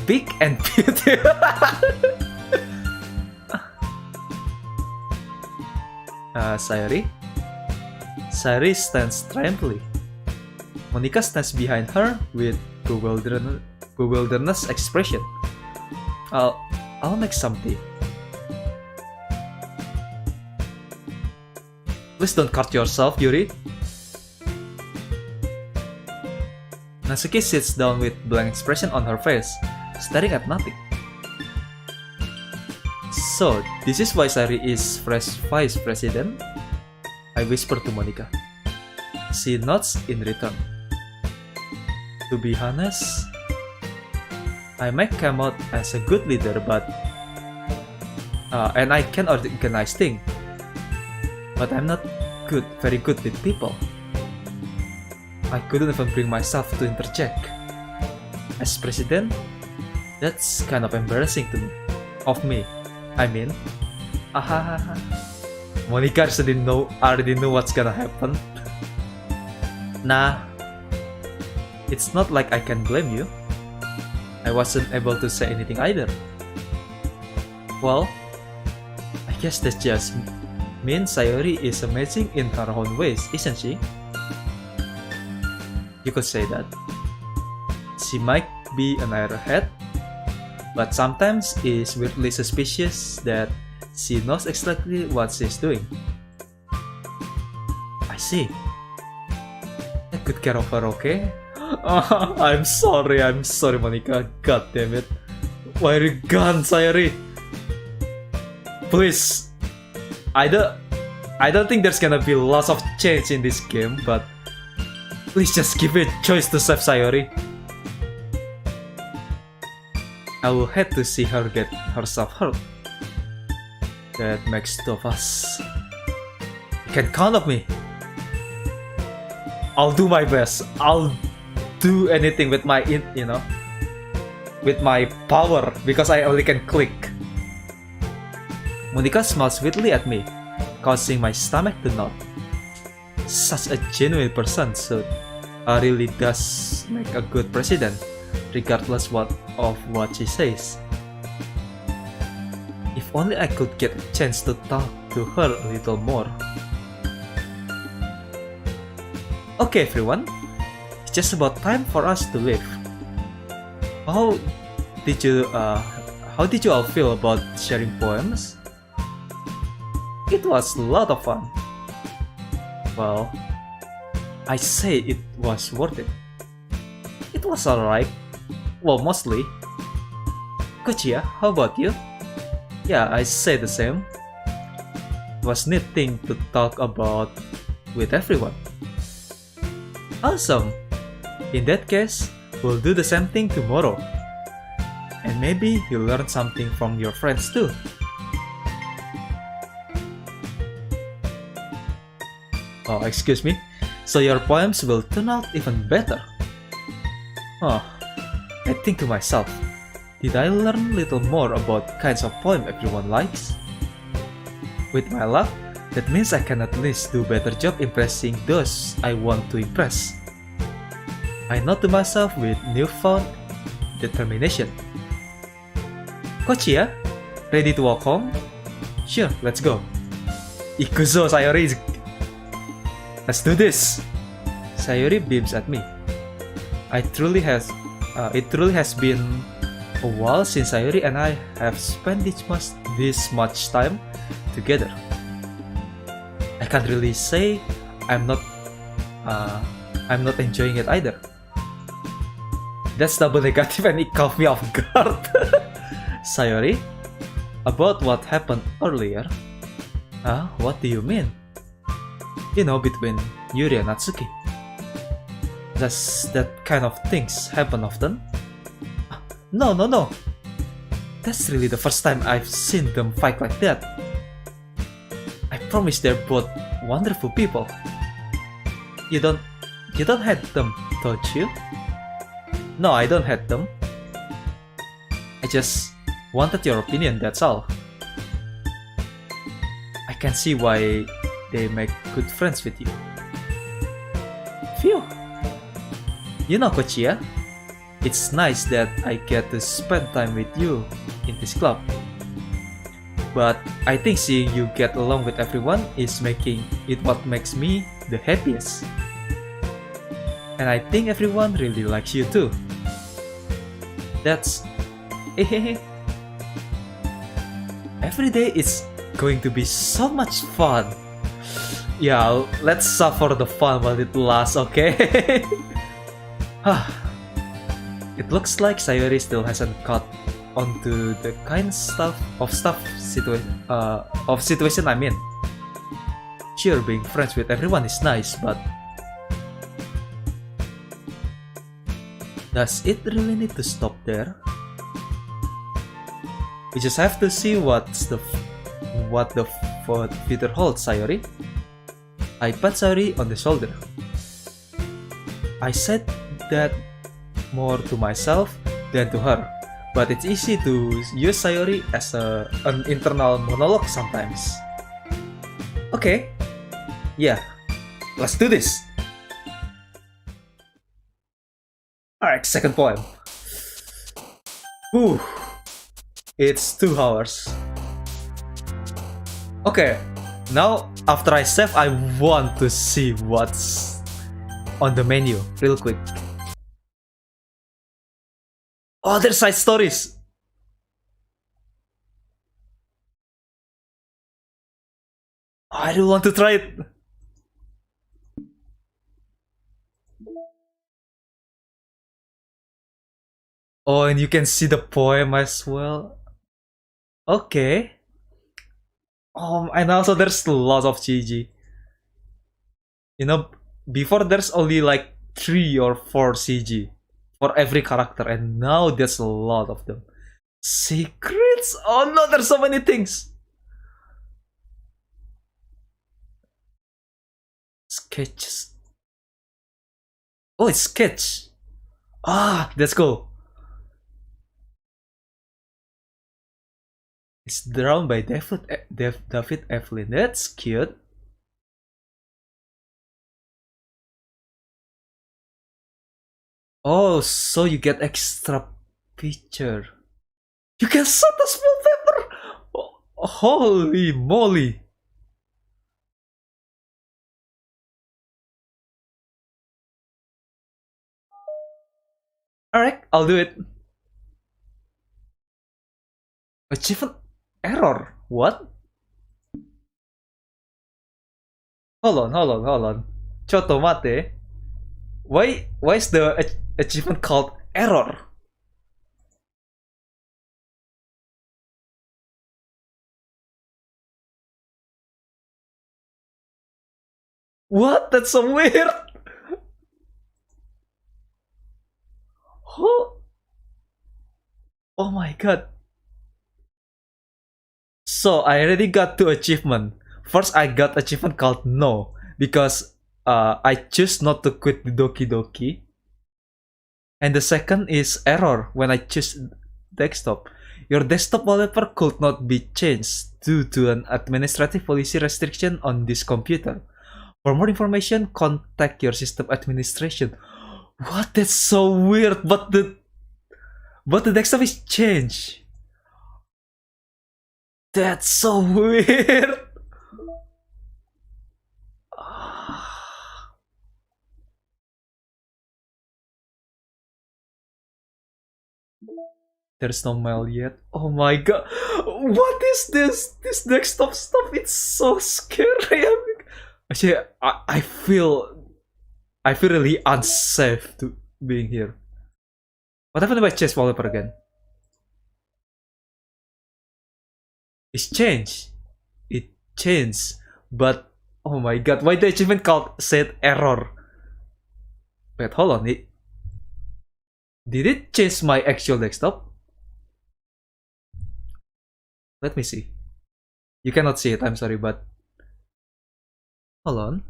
Big and beautiful. Sayori? Sayori stands triumphantly. Monika stands behind her with bewilderness expression. I'll make some tea. Please don't cut yourself, Yuri. Natsuki sits down with blank expression on her face, staring at nothing. So, this is why Sayori is fresh vice president? I whisper to Monika. She nods in return. To be honest, I might come out as a good leader, but and I can organize things, but I'm not very good with people. I couldn't even bring myself to interject. As president, that's kind of embarrassing of me. I mean, Monika already knew what's gonna happen. Nah, it's not like I can blame you. I wasn't able to say anything either. Well, I guess that just means Sayori is amazing in her own ways, isn't she? You could say that. She might be an airhead, but sometimes is weirdly suspicious that she knows exactly what she's doing. I see. Take good care of her, okay? I'm sorry, Monika. God damn it. Why are you gone, Sayori? Please. I don't think there's gonna be lots of change in this game, but please just give it a choice to save Sayori. I will hate to see her get herself hurt. That makes two of us. You can count on me. I'll do my best. I'll do anything with my with my power, because I only can click. Monika smiles sweetly at me, causing my stomach to knot. Such a genuine person, so really does make a good president, regardless of what she says. If only I could get a chance to talk to her a little more. Okay, everyone, it's just about time for us to leave. How did you all feel about sharing poems? It was a lot of fun. Well, I say it was worth it. It was alright. Well, mostly. Kochiya, how about you? Yeah, I say the same. It was neat thing to talk about with everyone. Awesome! In that case, we'll do the same thing tomorrow. And maybe you'll learn something from your friends too. Oh, excuse me. So your poems will turn out even better. Oh, I think to myself, did I learn a little more about kinds of poem everyone likes? With my luck, that means I can at least do a better job impressing those I want to impress. I nod to myself with newfound determination. Kochiya, ready to walk home? Sure, let's go. Ikuzo, Sayori. Let's do this! Sayori beams at me. It truly has been a while since Sayori and I have spent this much time together. I can't really say I'm not enjoying it either. That's double negative and it caught me off guard. Sayori, about what happened earlier? What do you mean? You know, between Yuri and Natsuki. Does that kind of things happen often? No. That's really the first time I've seen them fight like that. I promise they're both wonderful people. You don't hate them, don't you? No, I don't hate them. I just wanted your opinion, that's all. I can see why they make good friends with you. Phew! You know, Kochiya, it's nice that I get to spend time with you in this club. But I think seeing you get along with everyone is making it what makes me the happiest. And I think everyone really likes you too. That's... Every day is going to be so much fun. Yeah, let's suffer the fun while it lasts, okay? It looks like Sayori still hasn't caught onto the kind of situation I'm in. Sure, being friends with everyone is nice, but does it really need to stop there? We just have to see what the future holds, Sayori. I pat Sayori on the shoulder. I said that more to myself than to her, but it's easy to use Sayori as an internal monologue sometimes. Okay, yeah, let's do this. Alright, second poem. Whew, it's 2 hours. Okay, now after I save, I want to see what's on the menu real quick. Oh, there's side stories! I do want to try it! Oh, and you can see the poem as well. Okay. And also there's lots of CG. You know, before there's only like 3 or 4 CG for every character, and now there's a lot of them. Secrets? Oh no, there's so many things! Sketches. Oh, it's sketch. Ah, that's cool. It's drawn by David Evelyn. That's cute. Oh, so you get extra picture. You can set a small paper! Oh, holy moly! Alright, I'll do it. Achievement error? What? Hold on. Chotomate. Why is the achievement called error? What? That's so weird! Oh my god. So I already got 2 achievements. First, I got achievement called no, because I choose not to quit the Doki Doki. And the second is error when I choose desktop. Your desktop wallpaper could not be changed due to an administrative policy restriction on this computer. For more information, contact your system administration. What? That's so weird. But the desktop is changed. That's so weird. There's no mail yet. Oh my god. What is this? This desktop stuff, it's so scary. Actually, I feel really unsafe to being here. What happened to my chest wallpaper again? It's changed. It changed. But oh my god, why the achievement called said error? Wait, hold on. Did it change my actual desktop? Let me see. You cannot see it, I'm sorry, but hold on.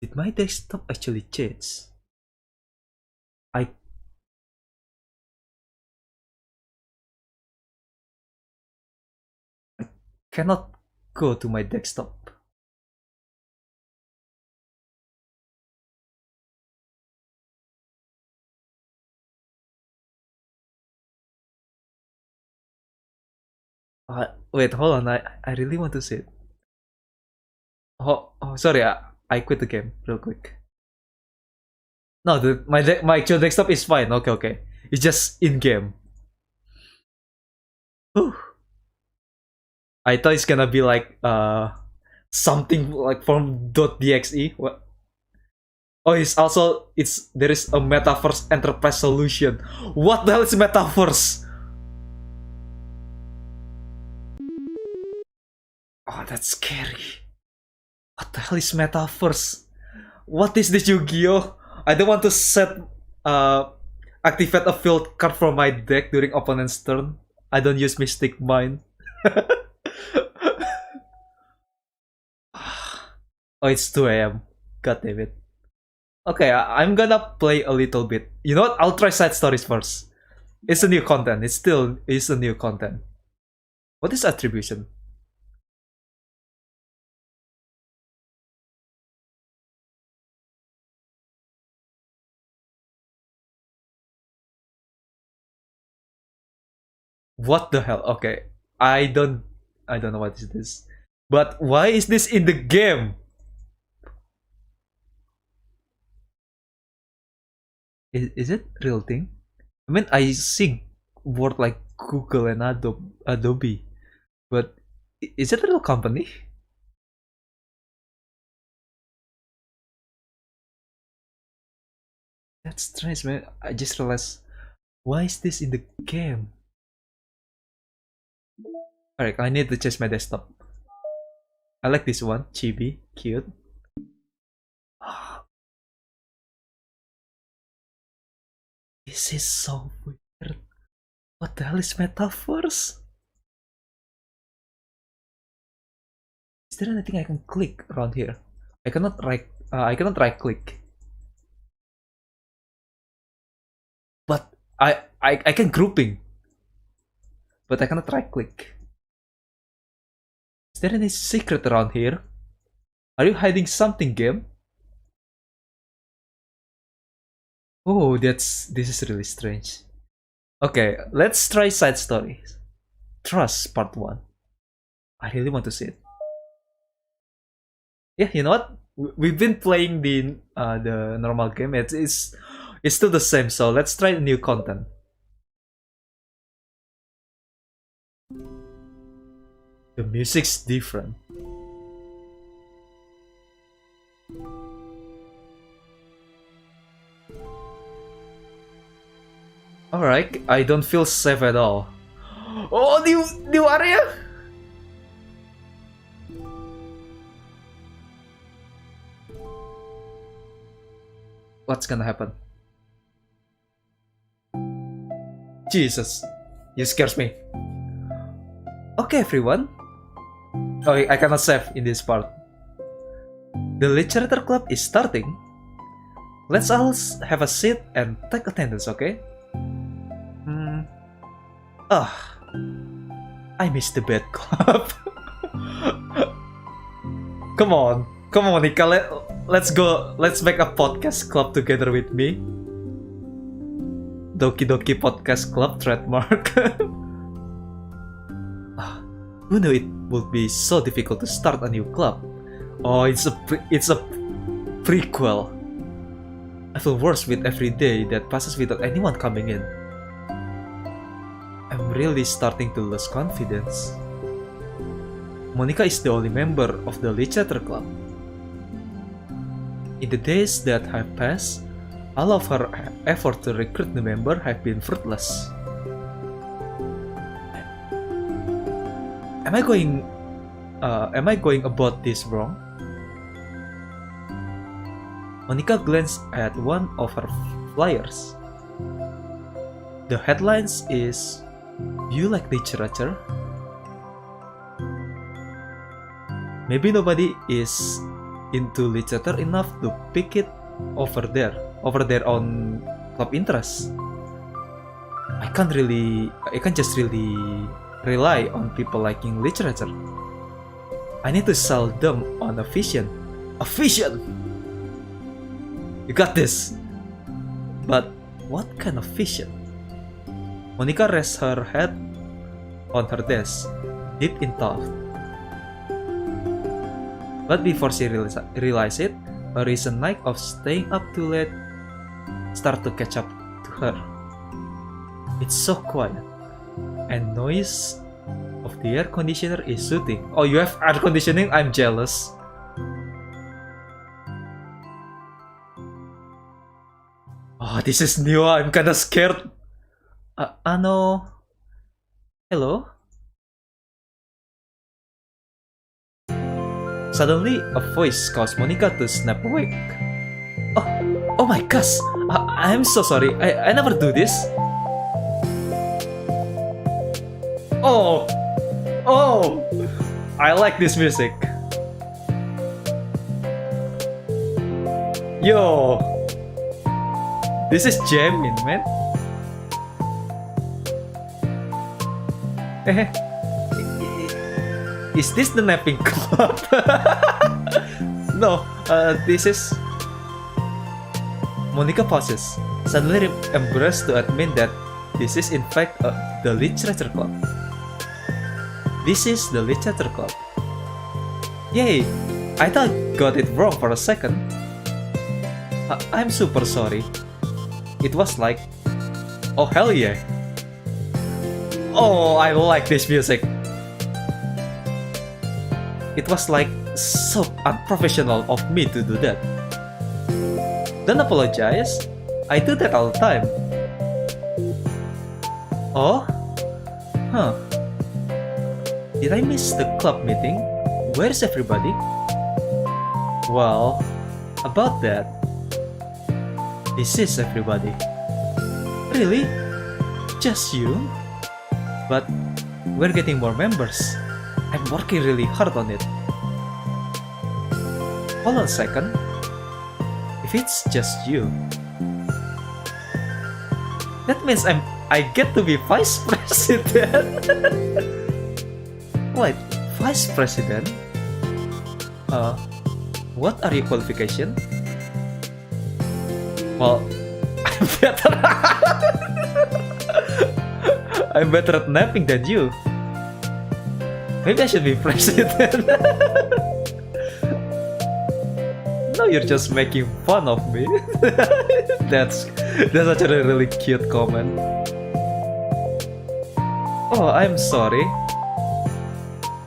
Did my desktop actually change? cannot go to my desktop. Wait, hold on. I really want to see it. Oh, sorry. I quit the game real quick. No, my actual desktop is fine. Okay. It's just in game. I thought it's gonna be like something like from .dxe. What? Oh, there is a metaverse enterprise solution. What the hell is metaverse? Oh, that's scary. What the hell is metaverse? What is this, Yu-Gi-Oh? I don't want to activate a field card from my deck during opponent's turn. I don't use Mystic Mind. Oh, it's 2 a.m. God damn it. Okay, I'm gonna play a little bit. You know what? I'll try side stories first. It's a new content. It still is a new content. What is attribution? What the hell? Okay, I don't know what is this. But why is this in the game? Is it real thing? I mean, I see word like Google and Adobe, but is it a real company? That's strange, man. I just realized, why is this in the game? Alright, I need to change my desktop. I like this one, chibi, cute. This is so weird. What the hell is metaverse? Is there anything I can click around here? I cannot right click. But I can grouping. But I cannot right click. Is there any secret around here? Are you hiding something, game? Oh, this is really strange. Okay, let's try side stories. Trust part 1. I really want to see it. Yeah, you know what? We've been playing the normal game. It's still the same, so let's try new content. The music's different. Alright, I don't feel safe at all. Oh, new area? What's gonna happen? Jesus, you scares me. Okay, everyone. Oh, I cannot save in this part. The literature club is starting. Let's all have a seat and take attendance, okay? I miss the bed club. Come on, Nika. Let's go. Let's make a podcast club together with me. Doki Doki Podcast Club trademark. Who knew it would be so difficult to start a new club? Oh, it's a prequel. I feel worse with every day that passes without anyone coming in. I'm really starting to lose confidence. Monica is the only member of the literature club. In the days that have passed, all of her effort to recruit new member have been fruitless. Am I going about this wrong? Monica glanced at one of her flyers. The headlines is, "You like literature?" Maybe nobody is into literature enough to pick it over their own club interests. I can't just really rely on people liking literature. I need to sell them on a vision. A vision! You got this! But what kind of vision? Monica rests her head on her desk, deep in thought. But before she realized it, a recent night of staying up too late started to catch up to her. It's so quiet, and noise of the air conditioner is soothing. Oh, you have air conditioning? I'm jealous. Oh, this is new. I'm kinda scared. Ano? Hello? Suddenly, a voice caused Monica to snap awake. Oh my gosh! I'm so sorry. I never do this. Oh! I like this music. Yo! This is jamming, man. Is this the napping club? No, this is... Monica pauses, suddenly embarrassed to admit that this is in fact the literature club. This is the literature club. Yay! I thought I got it wrong for a second. I'm super sorry. It was like... Oh hell yeah! Oh, I like this music. It was like so unprofessional of me to do that. Don't apologize. I do that all the time. Oh? Huh. Did I miss the club meeting? Where's everybody? Well, about that. This is everybody. Really? Just you? But we're getting more members. I'm working really hard on it. Hold on a second. If it's just you, that means I get to be vice president. Wait, vice president? What are your qualifications? Well, I'm better. I'm better at napping than you. Maybe I should be president. No, you're just making fun of me. That's actually a really cute comment. Oh, I'm sorry.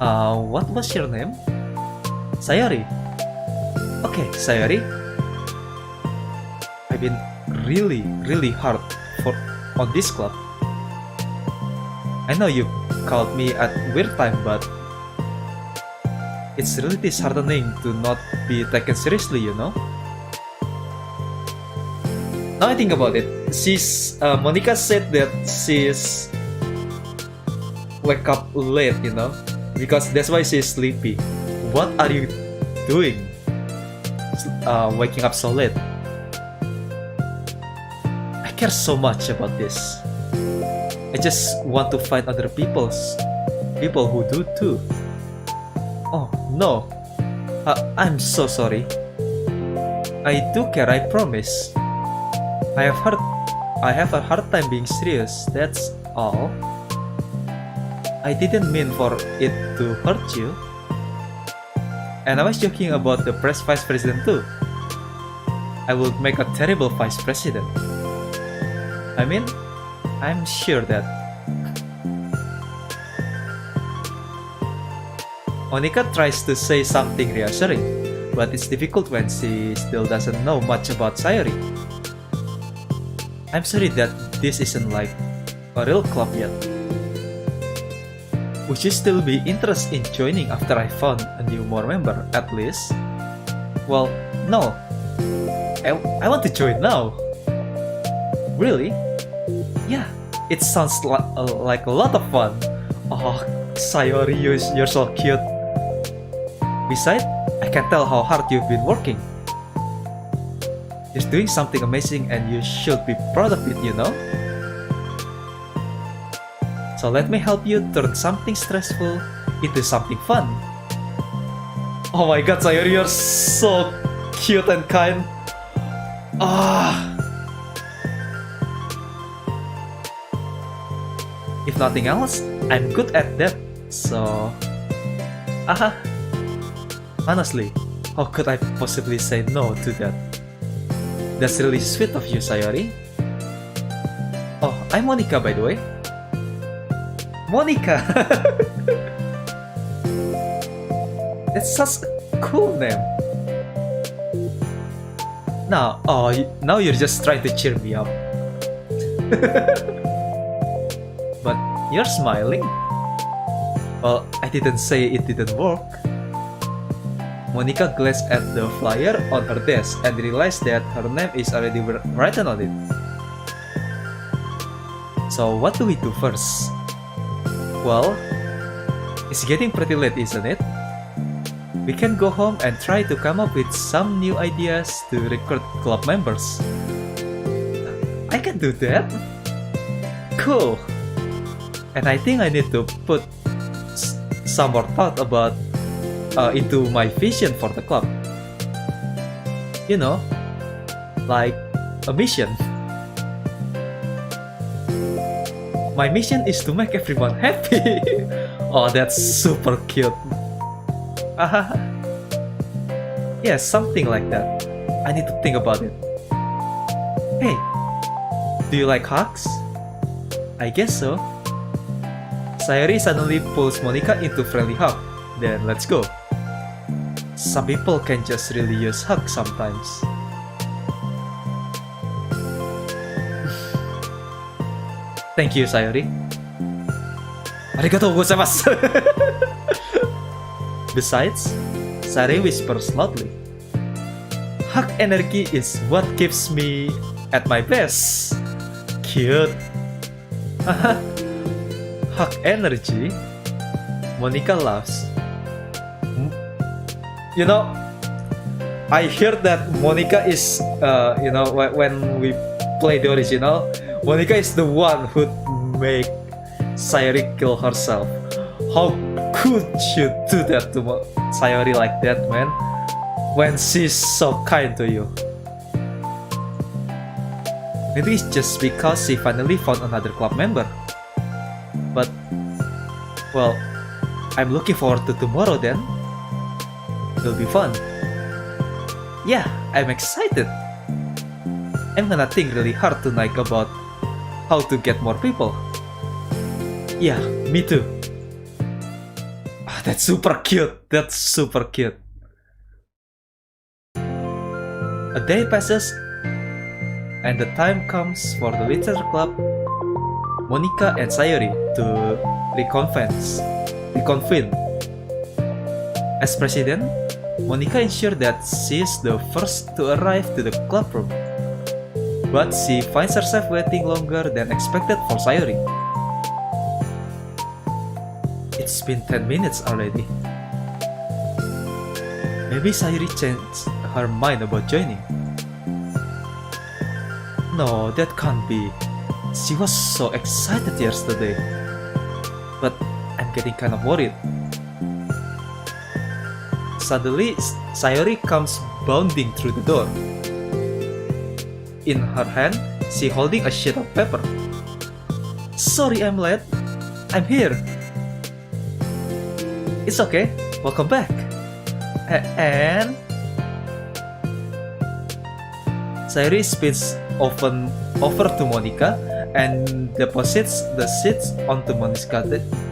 What was your name? Sayori. Okay, Sayori. I've been really hard on this club. I know you called me at weird time, but it's really disheartening to not be taken seriously, you know? Now I think about it, Monica said that she's wake up late, you know? Because that's why she's sleepy. What are you doing? Waking up so late? I care so much about this. I just want to find other people who do too. Oh no, I'm so sorry. I do care, I promise. I have a hard time being serious, that's all. I didn't mean for it to hurt you. And I was joking about the vice president too. I would make a terrible vice president. I mean, I'm sure that. Monica tries to say something reassuring, but it's difficult when she still doesn't know much about Sayori. I'm sorry that this isn't like a real club yet. Would you still be interested in joining after I found a new more member, at least? Well, no. I want to join now. Really? Yeah, it sounds like a lot of fun. Oh, Sayori, you're so cute. Besides, I can tell how hard you've been working. You're doing something amazing and you should be proud of it, you know? So let me help you turn something stressful into something fun. Oh my god, Sayori, you're so cute and kind. Ah. If nothing else, I'm good at that. So, honestly, how could I possibly say no to that? That's really sweet of you, Sayori. Oh, I'm Monica, by the way. Monica! That's such a cool name. Now, now you're just trying to cheer me up. But you're smiling. Well, I didn't say it didn't work. Monica glanced at the flyer on her desk and realized that her name is already written on it. So what do we do first? Well, it's getting pretty late, isn't it? We can go home and try to come up with some new ideas to recruit club members. I can do that? Cool! And I think I need to put some more thought about into my vision for the club. You know, like a mission. My mission is to make everyone happy. Oh, that's super cute. Yeah, something like that. I need to think about it. Hey, do you like hugs? I guess so. Sayori suddenly pulls Monica into friendly hug. Then let's go. Some people can just really use hugs sometimes. Thank you, Sayori. Arigatou gozaimasu. Besides, Sayori whispers loudly, hug energy is what keeps me at my best. Cute. Hug energy? Monica laughs. You know, I heard that Monica is, when we play the original, Monica is the one who make Sayori kill herself. How could you do that to Sayori like that, man? When she's so kind to you. Maybe it's just because she finally found another club member. But, well, I'm looking forward to tomorrow then. It'll be fun. Yeah, I'm excited. I'm gonna think really hard tonight about how to get more people. Yeah, me too. That's super cute. That's super cute. A day passes, and the time comes for the literature club, Monica and Sayori to reconvene. As president, Monica ensured that she is the first to arrive to the club room, but she finds herself waiting longer than expected for Sayori. It's been 10 minutes already. Maybe Sayori changed her mind about joining. No, that can't be. She was so excited yesterday. But I'm getting kind of worried. Suddenly, Sayori comes bounding through the door. In her hand, she holding a sheet of paper. Sorry I'm late. I'm here. It's okay. Welcome back. And Sayori spins over to Monica and deposits the sheets onto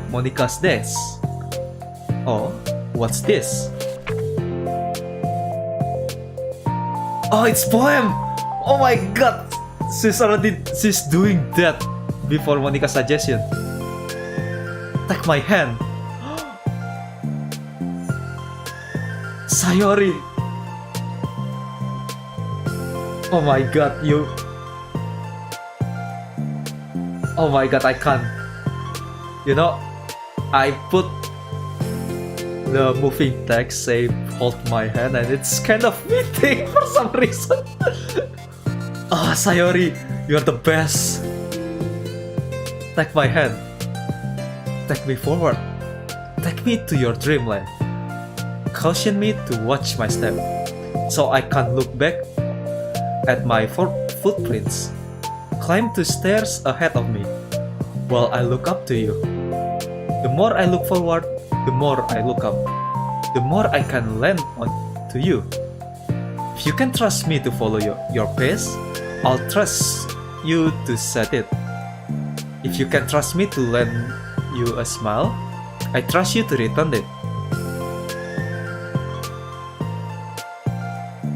Monica's desk. Oh, what's this? Oh, it's poem! Oh my god! She's doing that before Monica's suggestion. Take my hand. Sayori! Oh my god, you... Oh my god, I can't. You know, I put the moving text say hold my hand and it's kind of fitting for some reason. Ah, Sayori, you're the best. Take my hand. Take me forward. Take me to your dreamland. Caution me to watch my step, so I can't look back at my footprints. Climb the stairs ahead of me, while I look up to you. The more I look forward, the more I look up. The more I can land on to you. If you can trust me to follow your pace, I'll trust you to set it. If you can trust me to lend you a smile, I trust you to return it.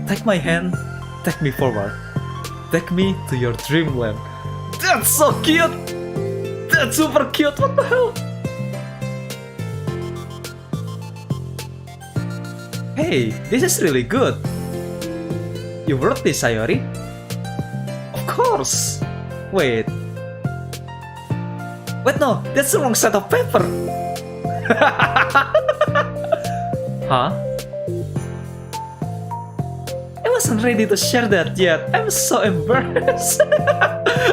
Take my hand, take me forward. Take me to your dreamland. That's so cute! That's super cute, what the hell? Hey, this is really good. You wrote this, Sayori? Of course! Wait, no, that's the wrong set of paper! Huh? I wasn't ready to share that yet. I'm so embarrassed.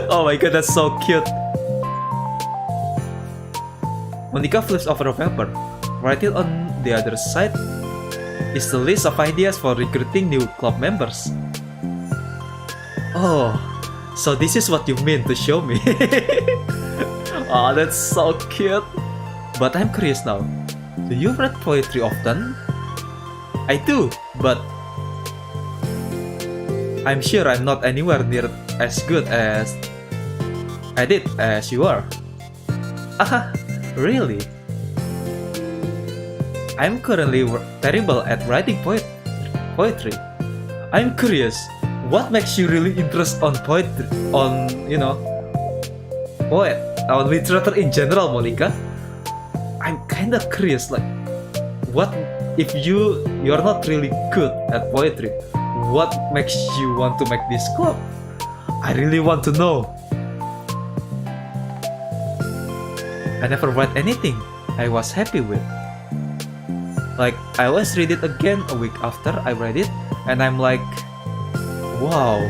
Oh my god, that's so cute. Monika flips over a paper. Right it on the other side is the list of ideas for recruiting new club members. Oh, so this is what you mean to show me. Oh, that's so cute. But I'm curious now. Do you read poetry often? I do, but I'm sure I'm not anywhere near as good as I did as you are. Aha, really? I'm currently terrible at writing poetry. I'm curious, what makes you really interested on poetry, on literature in general, Monika? I'm kinda curious, like, what if you're not really good at poetry? What makes you want to make this club? I really want to know. I never write anything I was happy with. Like, I always read it again a week after I read it, and I'm like, wow,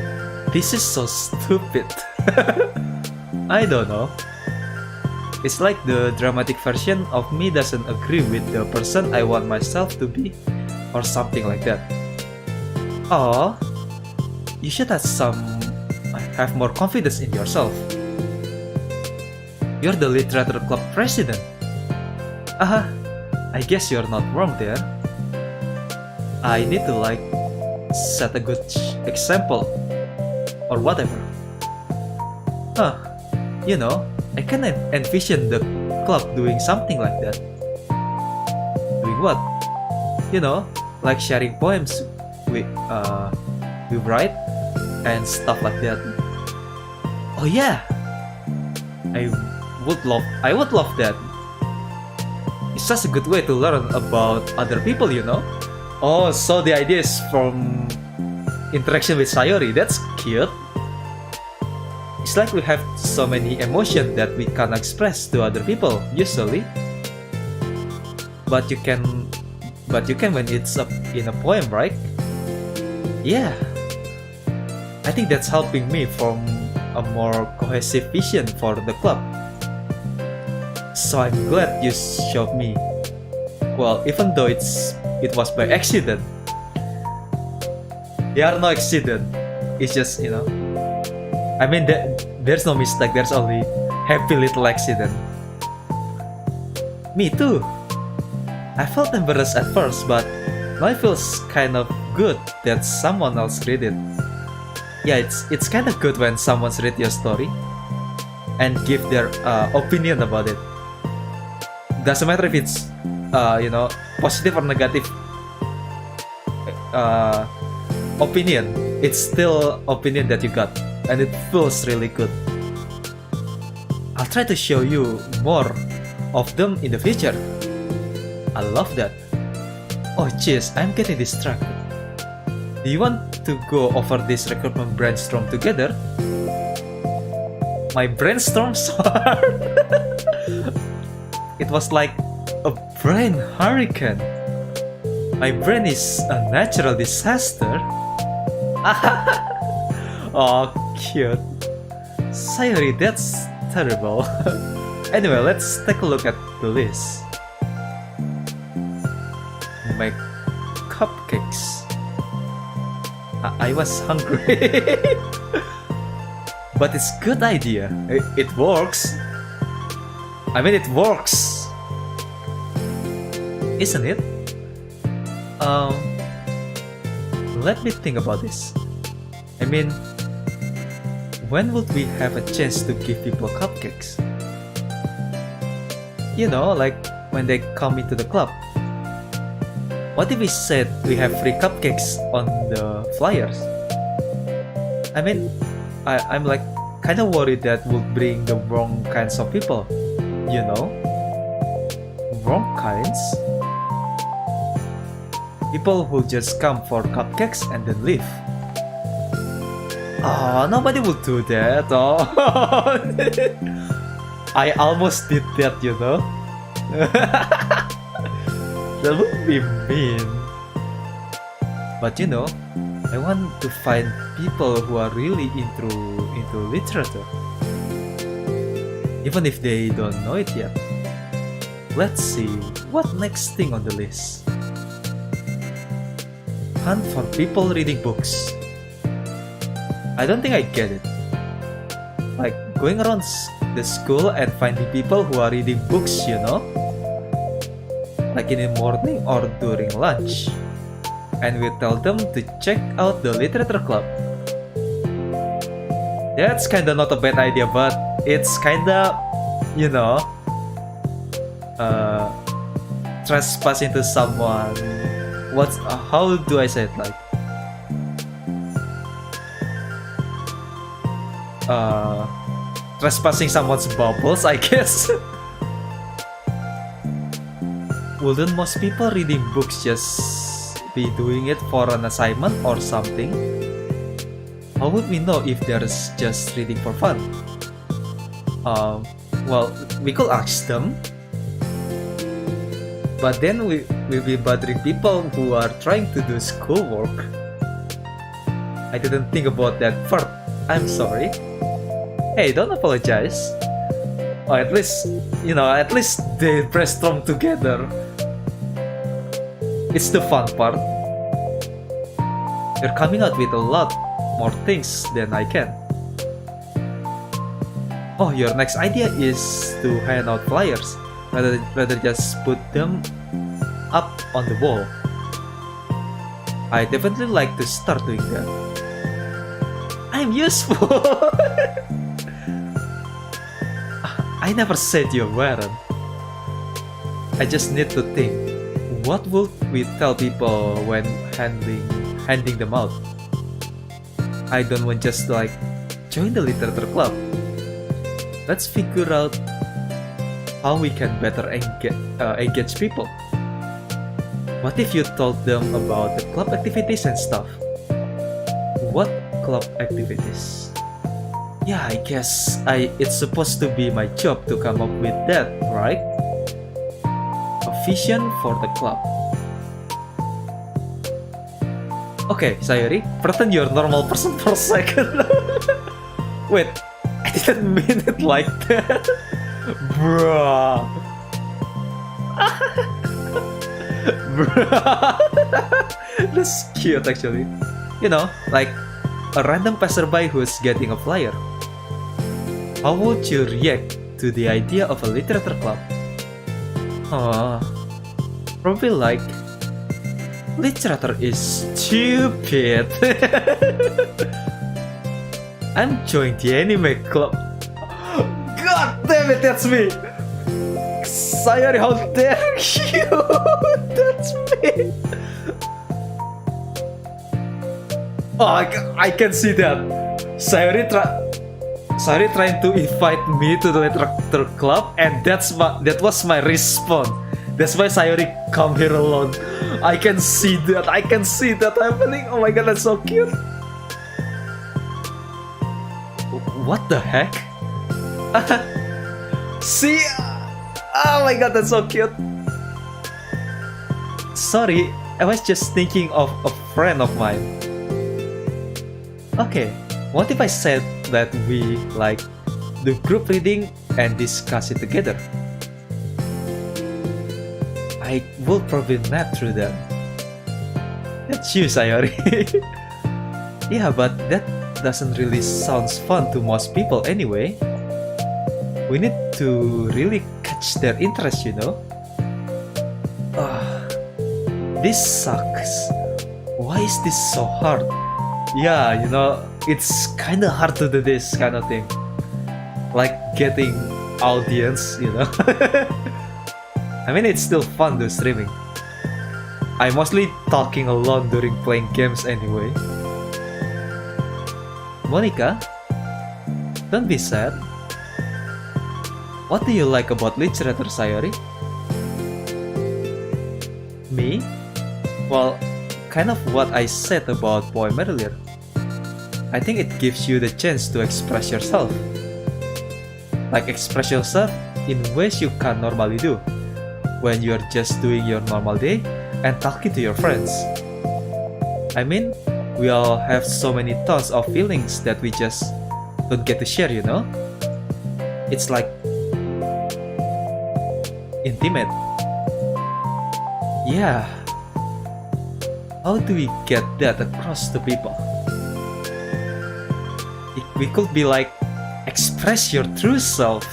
this is so stupid. I don't know. It's like the dramatic version of me doesn't agree with the person I want myself to be, or something like that. Oh, you should have more confidence in yourself. You're the literature club president. I guess you're not wrong there. I need to set a good example or whatever. I can envision the club doing something like that. Doing what? Like sharing poems we write and stuff like that. Oh yeah, I would love that. It's just a good way to learn about other people, Oh, so the idea is from interaction with Sayori. That's cute. It's like we have so many emotions that we can't express to other people usually. But you can when it's in a poem, right? Yeah. I think that's helping me form a more cohesive vision for the club. So I'm glad you showed me. Well, even though it was by accident. There are no accident. It's just, I mean, there's no mistake, there's only happy little accident. Me too. I felt embarrassed at first, but now it feels kind of good that someone else read it. Yeah, it's kind of good when someone's read your story and give their opinion about it. Doesn't matter if it's positive or negative opinion. It's still opinion that you got, and it feels really good. I'll try to show you more of them in the future. I love that. Oh jeez, I'm getting distracted. Do you want to go over this recruitment brainstorm together? My brainstorm so hard. It was like a brain hurricane. My brain is a natural disaster. Oh, cute. Sayori, that's terrible. Anyway, let's take a look at the list. Make cupcakes. I was hungry. But it's good idea. It works. I mean, it works. Isn't it? Let me think about this. I mean, when would we have a chance to give people cupcakes? You know, like when they come into the club. What if we said we have free cupcakes on the flyers? I mean, I'm like kind of worried that would bring the wrong kinds of people. You know? Wrong kinds? People who just come for cupcakes and then leave. Oh, nobody would do that. Oh. I almost did that, you know? That would be mean. But you know, I want to find people who are really into literature. Even if they don't know it yet. Let's see, what next thing on the list? Hunt for people reading books. I don't think I get it. Like going around the school and finding people who are reading books, you know? Like in the morning or during lunch. And we tell them to check out the literature club. That's kinda not a bad idea, but it's kinda, you know, trespass into someone. How do I say it, like trespassing someone's bubbles, I guess. Wouldn't most people reading books just be doing it for an assignment or something? How would we know if they're just reading for fun? Well, we could ask them. But then we'll be bothering people who are trying to do schoolwork. I didn't think about that first. I'm sorry. Hey, don't apologize. Or at least, you know, at least they brainstorm together. It's the fun part. You're coming out with a lot more things than I can. Oh, your next idea is to hand out flyers. Rather just put them up on the wall. I definitely like to start doing that. I'm useful! I never said you weren't. I just need to think. What would we tell people when handing them out? I don't want just like join the literature club. Let's figure out how we can better engage people. What if you told them about the club activities and stuff? What club activities? Yeah, I guess it's supposed to be my job to come up with that, right? A vision for the club. Okay, Sayori, pretend you're a normal person for a second. Wait, I didn't mean it like that. Bruh. Bruh. That's cute actually. You know, like a random passerby who's getting a flyer. How would you react to the idea of a literature club? Probably like, literature is stupid. I'm joining the anime club. God damn it, that's me! Sayori, how dare you! That's me! Oh, I can see that. Sayori trying to invite me to the literature club, and that was my response. That's why Sayori come here alone. I can see that happening. Oh my god, that's so cute. What the heck? See? Oh my god, that's so cute. Sorry, I was just thinking of a friend of mine. Okay, what if I said that we like do group reading and discuss it together. I will probably nap through them. That's you, Sayori. Yeah, but that doesn't really sound fun to most people anyway. We need to really catch their interest, you know? This sucks. Why is this so hard? Yeah, you know, it's kinda hard to do this kind of thing. Like getting audience, you know? I mean, it's still fun to streaming. I'm mostly talking alone during playing games anyway. Monica, don't be sad. What do you like about literature, Sayori? Me? Well, kind of what I said about poem earlier. I think it gives you the chance to express yourself. Like express yourself in ways you can't normally do when you're just doing your normal day and talking to your friends. I mean, we all have so many thoughts of feelings that we just don't get to share, you know? It's like intimate. Yeah. How do we get that across to people? We could be like, express your true self.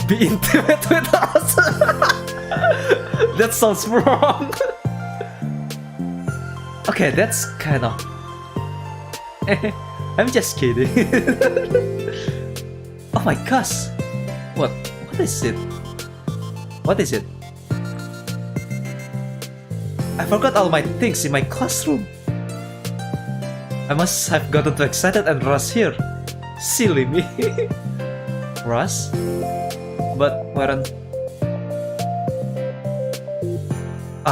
Be intimate with us. That sounds wrong. Okay, that's kind of... I'm just kidding. Oh my gosh. What is it? What is it? I forgot all my things in my classroom. I must have gotten too excited and rushed here. Silly me. Rush? But weren't...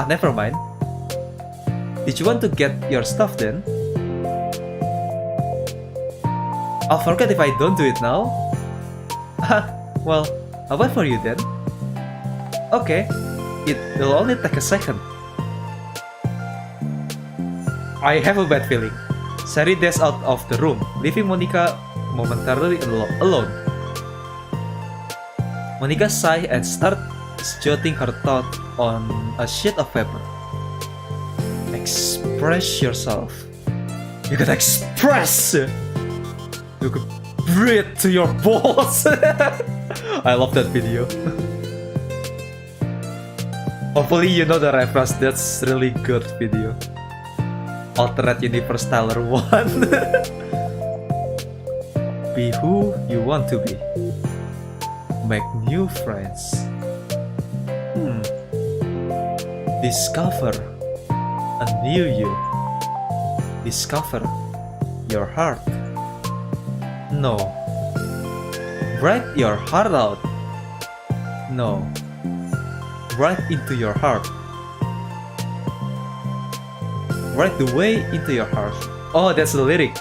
never mind. Did you want to get your stuff then? I'll forget if I don't do it now. Well, I'll wait for you then. Okay, it will only take a second. I have a bad feeling. Sari dashed out of the room, leaving Monica momentarily alone. Monica sighed and started jotting her thought on a sheet of paper. Express yourself. You can express! You could breathe to your balls! I love that video. Hopefully you know the reference, that's really good video. Alternate universe Tyler 1. Be who you want to be. Make new friends. Discover a new you. Discover your heart. No. Write your heart out. No. Write into your heart. Write the way into your heart. Oh, that's the lyric.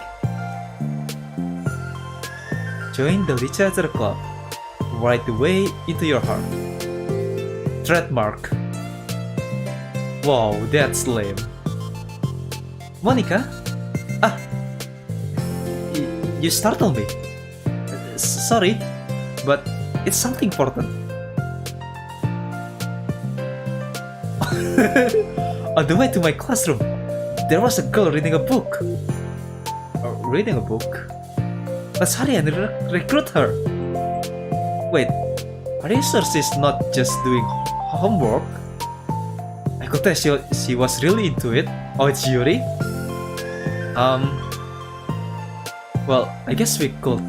Join the literature club. Write the way into your heart. Trademark. Wow, that's lame. Monica? You startled me. Sorry, but it's something important. On the way to my classroom, there was a girl reading a book. Reading a book? Let's hurry and recruit her. Wait, are you sure she's not just doing homework? I could tell she was really into it. Oh, it's Yuri? Well, I guess we could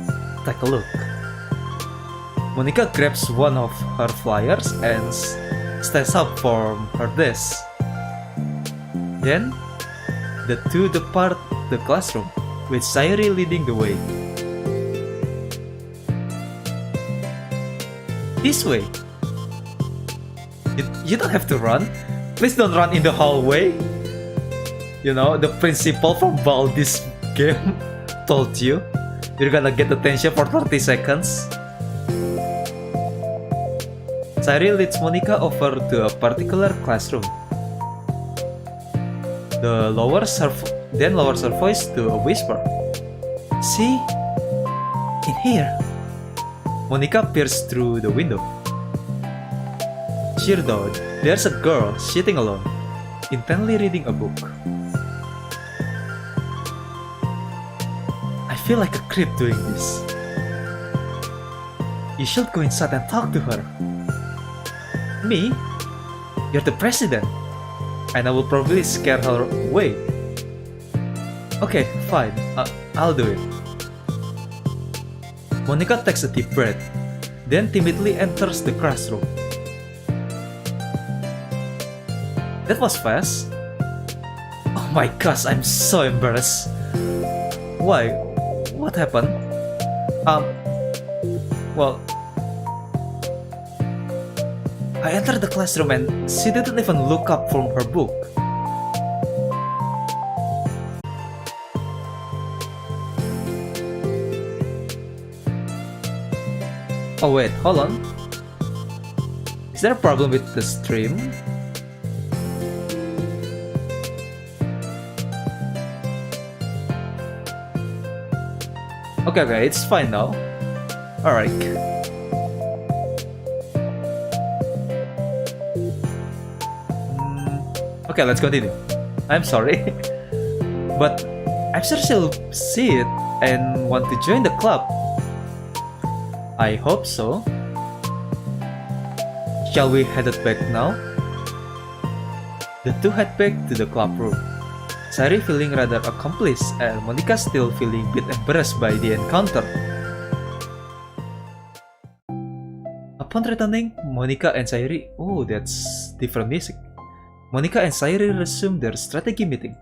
take a look. Monica grabs one of her flyers and stands up from her desk. Then, the two depart the classroom, with Sayori leading the way. This way. You don't have to run. Please don't run in the hallway. You know, the principal from Baldi's game told you you're gonna get attention for 30 seconds. Sayori leads Monica over to a particular classroom. Then lowers her voice to a whisper. See? in here. Monica peers through the window. Sure though, there's a girl sitting alone, intently reading a book. I feel like a creep doing this. You should go inside and talk to her. Me? You're the president, and I will probably scare her away. Okay, fine, I'll do it. Monica takes a deep breath, then timidly enters the classroom. That was fast. Oh my gosh, I'm so embarrassed. Why? What happened? Well, I entered the classroom and she didn't even look up from her book. Oh wait, hold on. Is there a problem with the stream? Okay, it's fine now. Alright. Okay, let's continue. I'm sorry. But I'm sure she'll see it and want to join the club. I hope so. Shall we head back now? The two head back to the club room. Sayuri feeling rather accomplished and Monica still feeling a bit embarrassed by the encounter. Upon returning, Monica and Sayuri... Oh, that's different music. Monica and Sayuri resume their strategy meeting.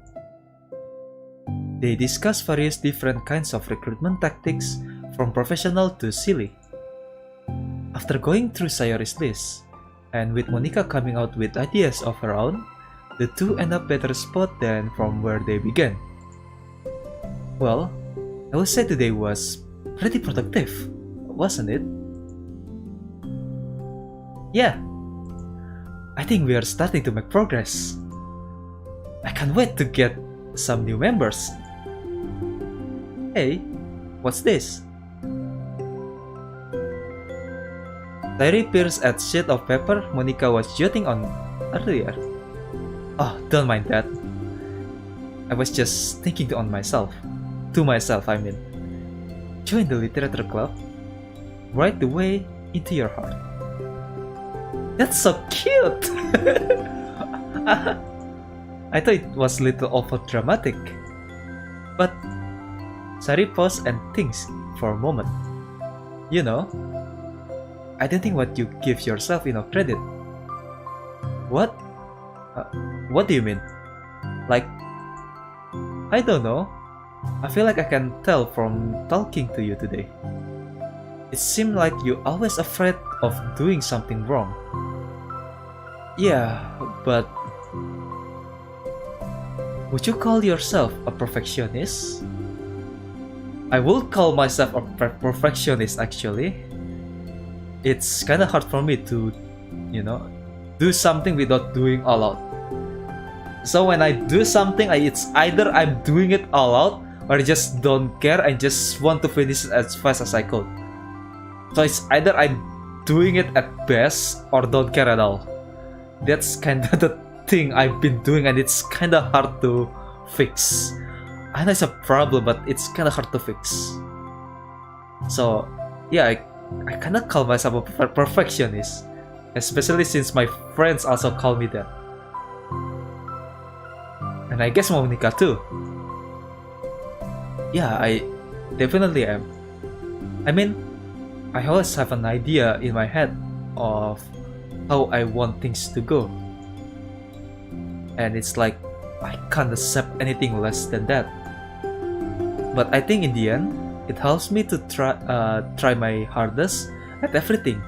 They discuss various different kinds of recruitment tactics from professional to silly. After going through Sayuri's list, and with Monica coming out with ideas of her own, the two end up better spot than from where they began. Well, I would say today was pretty productive, wasn't it? Yeah, I think we are starting to make progress. I can't wait to get some new members. Hey, what's this? Sayuri peers at sheet of paper Monica was jotting on earlier. Oh, don't mind that. I was just thinking to myself, I mean. Join the literature club. Right the way into your heart. That's so cute! I thought it was a little over dramatic. But Sayuri paused and thinks for a moment. You know, I don't think what you give yourself enough credit. What? What do you mean? Like, I don't know. I feel like I can tell from talking to you today. It seemed like you're always afraid of doing something wrong. Yeah, but would you call yourself a perfectionist? I would call myself a perfectionist actually. It's kinda hard for me to, do something without doing all out. So when I do something, it's either I'm doing it all out or I just don't care and just want to finish it as fast as I could. So it's either I'm doing it at best or don't care at all. That's kinda the thing I've been doing and it's kinda hard to fix. I know it's a problem, but it's kinda hard to fix. So yeah, I kinda call myself a perfectionist, especially since my friends also call me that. And I guess Monica too. Yeah, I definitely am. I mean, I always have an idea in my head of how I want things to go. And it's like, I can't accept anything less than that. But I think in the end, it helps me to try my hardest at everything.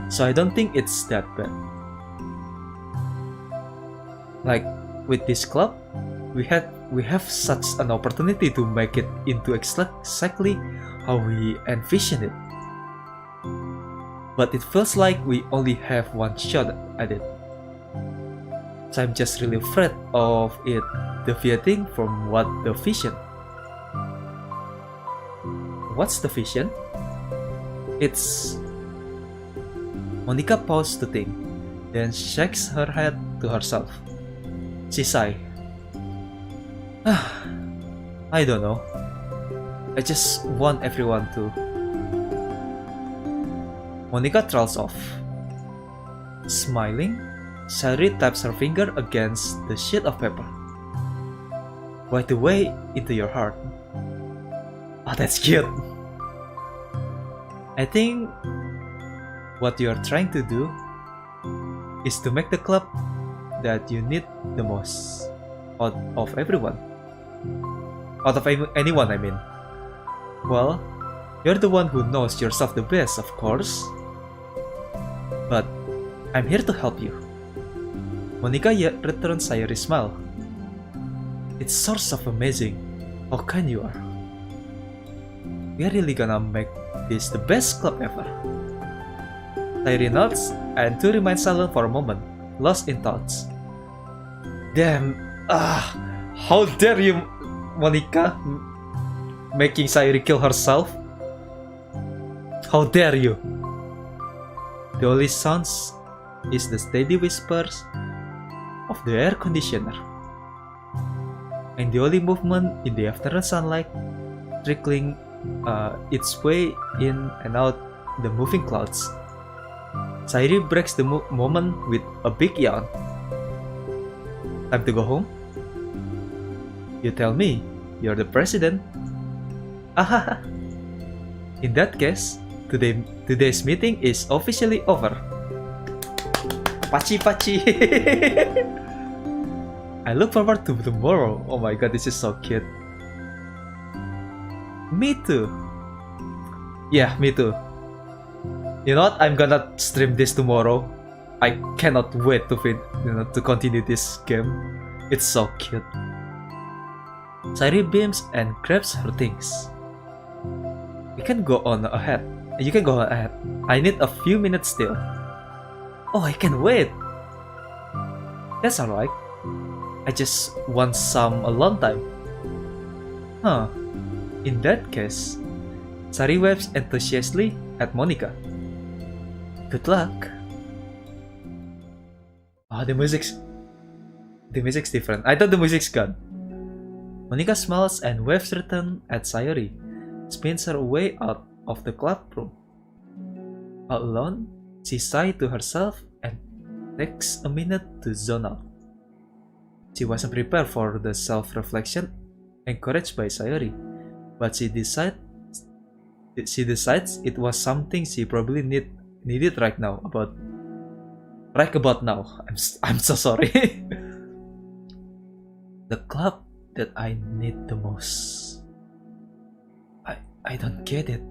So I don't think it's that bad. Like with this club, we have such an opportunity to make it into exactly how we envision it. But it feels like we only have one shot at it. So I'm just really afraid of it deviating from what the vision. What's the vision? It's... Monica paused to think, then shakes her head to herself. She sighed. I don't know. I just want everyone to... Monica trails off. Smiling, Sayuri taps her finger against the sheet of paper. Right away into your heart. Oh, that's cute. I think what you are trying to do is to make the club that you need the most out of everyone. Out of anyone, I mean. Well, you're the one who knows yourself the best, of course. But I'm here to help you. Monica returns Sayuri's smile. It's sort of amazing how kind you are. We're really gonna make this the best club ever. Sayuri nods and two remain silent for a moment, lost in thoughts. Damn, how dare you, Monica, making Sayuri kill herself? How dare you? The only sounds is the steady whispers of the air conditioner, and the only movement in the afternoon sunlight trickling its way in and out the moving clouds. Sayuri breaks the moment with a big yawn. Time to go home? You tell me, you're the president. Ahaha. In that case, today's meeting is officially over. Pachi pachi. I look forward to tomorrow. Oh my god, this is so cute. Me too. Yeah, me too. You know what? I'm gonna stream this tomorrow. I cannot wait to to continue this game. It's so cute. Sayuri beams and grabs her things. You can go on ahead. You can go ahead. I need a few minutes still. Oh, I can wait. That's alright. I just want some alone time. Huh. In that case, Sayuri waves enthusiastically at Monica. Good luck. Oh, the music's different. I thought the music's gone. Monica smiles and waves return at Sayuri, spins her way out of the club room. All alone, she sighs to herself and takes a minute to zone out. She wasn't prepared for the self-reflection encouraged by Sayuri, but she decides it was something she probably needed right about now. I'm so sorry. The club that I need the most. I don't get it.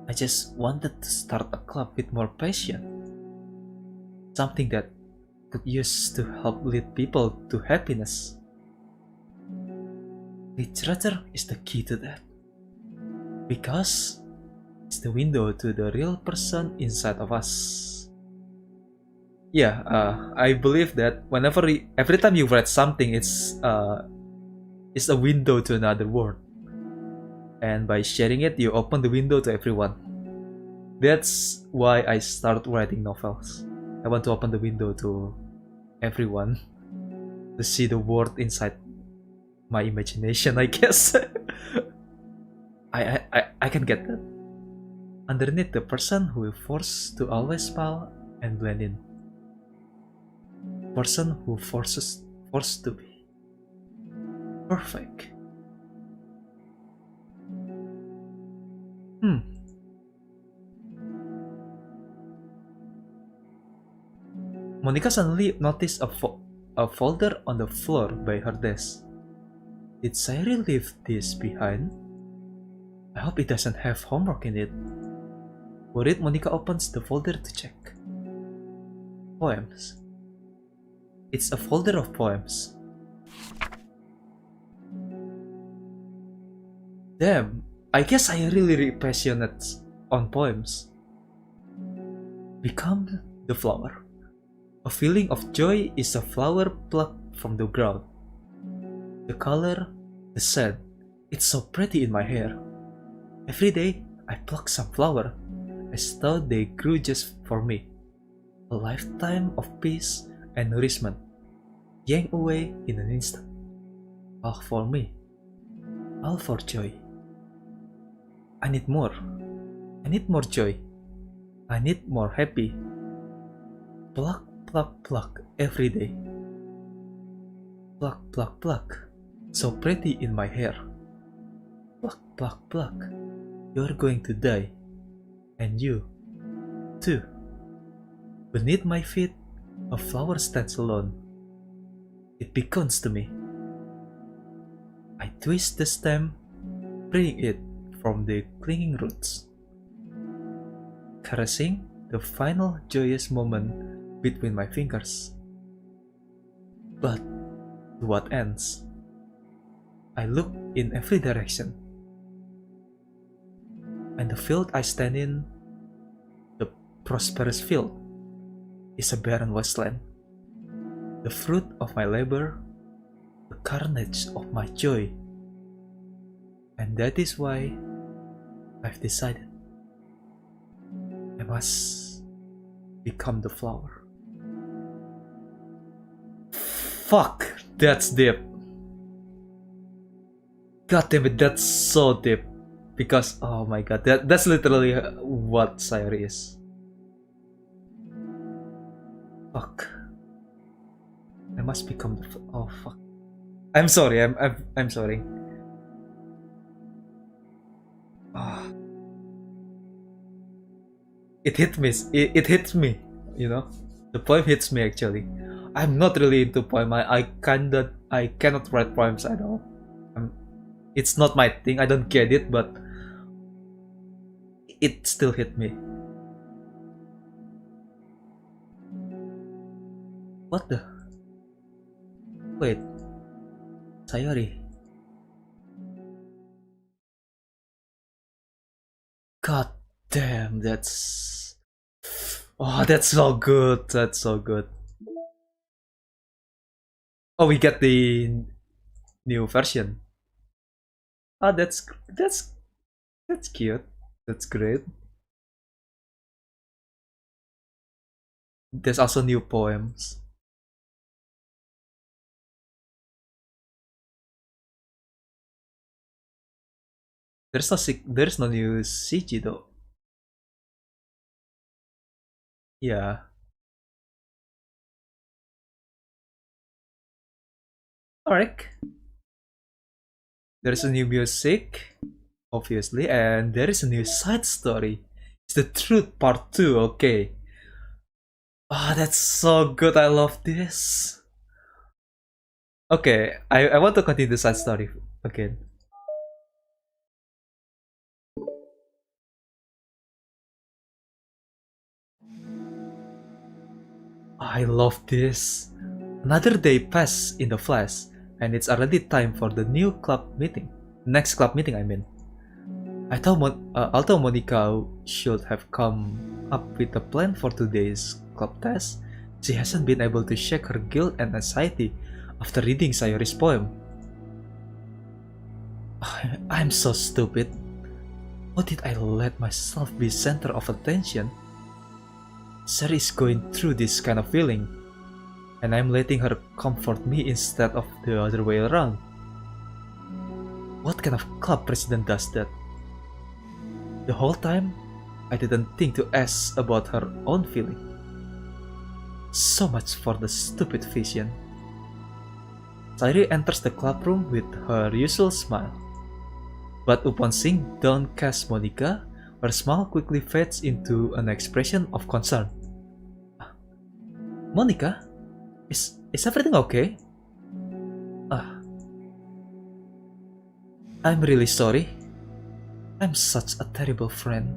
I just wanted to start a club with more passion. Something that could use to help lead people to happiness. Literature is the key to that. Because it's the window to the real person inside of us. Yeah, I believe that every time you read something, it's a window to another world, and by sharing it, you open the window to everyone. That's why I start writing novels. I want to open the window to everyone to see the world inside my imagination, I guess. I can get that. Underneath the person who is forced to always smile and blend in. Person who forced to be perfect. Monica suddenly noticed a folder on the floor by her desk. Did Sayuri leave this behind? I hope it doesn't have homework in it. Worried, Monica opens the folder to check. Poems. It's a folder of poems. Damn, I guess I really passionate on poems. Become the flower. A feeling of joy is a flower plucked from the ground. The color, the scent, it's so pretty in my hair. Every day, I pluck some flower, as though they grew just for me. A lifetime of peace and nourishment, yanked away in an instant. All for me, all for joy. I need more. I need more joy. I need more happy. Pluck, pluck, pluck every day. Pluck, pluck, pluck. So pretty in my hair. Pluck, pluck, pluck. You're going to die. And you, too. Beneath my feet, a flower stands alone. It beckons to me. I twist the stem, freeing it from the clinging roots, caressing the final joyous moment between my fingers. But to what ends? I look in every direction, and the field I stand in, the prosperous field, is a barren wasteland. The fruit of my labor, the carnage of my joy. And that is why I've decided I must become the flower. Fuck, that's deep. God damn it, that's so deep. Because, oh my god, that's literally what Sayori is. Fuck. I must become the oh fuck. I'm sorry, I'm sorry. Oh. It hit me. It hits me. You know, the poem hits me actually. I'm not really into poem. I cannot write poems at all. It's not my thing. I don't get it, but it still hit me. What the? Wait, Sayori. God damn, that's... Oh, that's so good. That's so good. Oh, we get the new version. Oh, that's cute. That's great. There's also new poems. There's no new CG though. Yeah. Alright. There's a new music, obviously, and there is a new side story. It's the truth part 2, okay. Ah, that's so good, I love this. Okay, I want to continue the side story again. I love this. Another day passed in the flash, and it's already time for the new club meeting. Next club meeting, I mean. Although Monica should have come up with a plan for today's club test, she hasn't been able to shake her guilt and anxiety after reading Sayori's poem. I'm so stupid. How did I let myself be center of attention? Sayori is going through this kind of feeling, and I'm letting her comfort me instead of the other way around. What kind of club president does that? The whole time, I didn't think to ask about her own feeling. So much for the stupid vision. Sayori enters the club room with her usual smile. But upon seeing downcast Monica, her smile quickly fades into an expression of concern. Monica? Is everything okay? I'm really sorry. I'm such a terrible friend.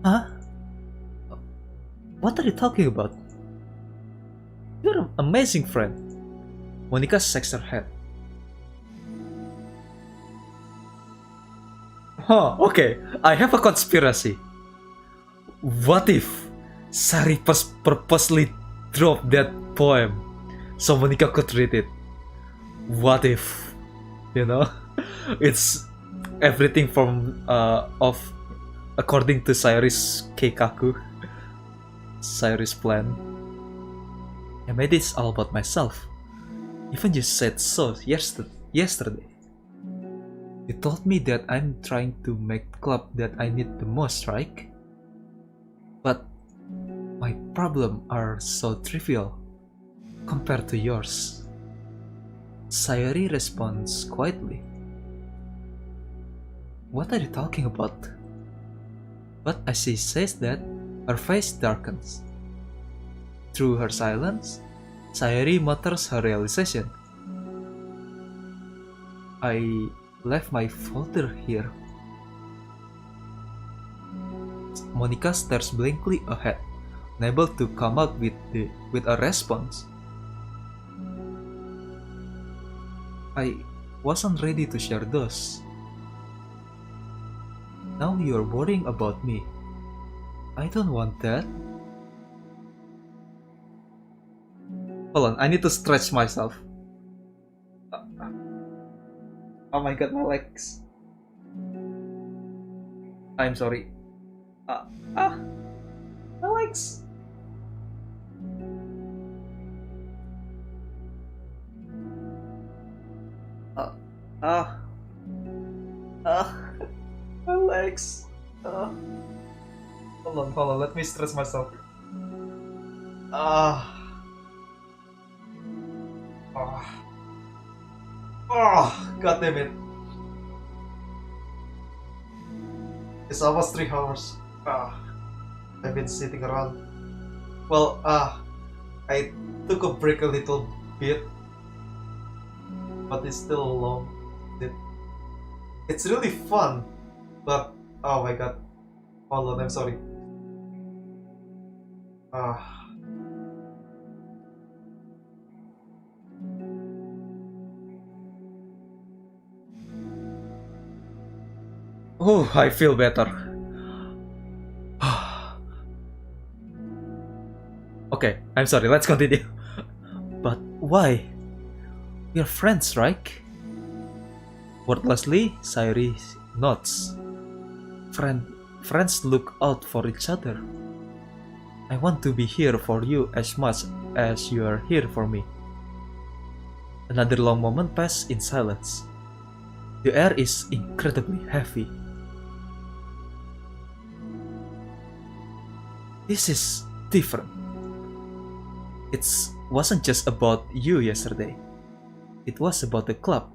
Huh? What are you talking about? You're an amazing friend. Monica shakes her head. Oh, okay. I have a conspiracy. What if Sari purposely dropped that poem so Monica could read it? What if? You know? everything from of according to Sayori's Keikaku, Sayori's plan. I made this all about myself. Even you said so yesterday. You told me that I'm trying to make the club that I need the most, right? But my problems are so trivial compared to yours. Sayori responds quietly. What are you talking about? But as she says that, her face darkens. Through her silence, Sayori mutters her realization. I left my folder here. Monica stares blankly ahead, unable to come up with a response. I wasn't ready to share those. Now you're worrying about me. I don't want that. Hold on, I need to stretch myself. Oh my god, my legs. I'm sorry. My legs. My legs. Hold on, let me stretch myself. God damn it. It's almost 3 hours. I've been sitting around. Well, I took a break a little bit, but it's still long. It's really fun, but oh my god. Hold on, I'm sorry. Oh, I feel better. Okay, I'm sorry, let's continue. But why? We're friends, right? Wordlessly, Sayori nods. Friends look out for each other. I want to be here for you as much as you are here for me. Another long moment passes in silence. The air is incredibly heavy. This is different. It wasn't just about you yesterday. It was about the club.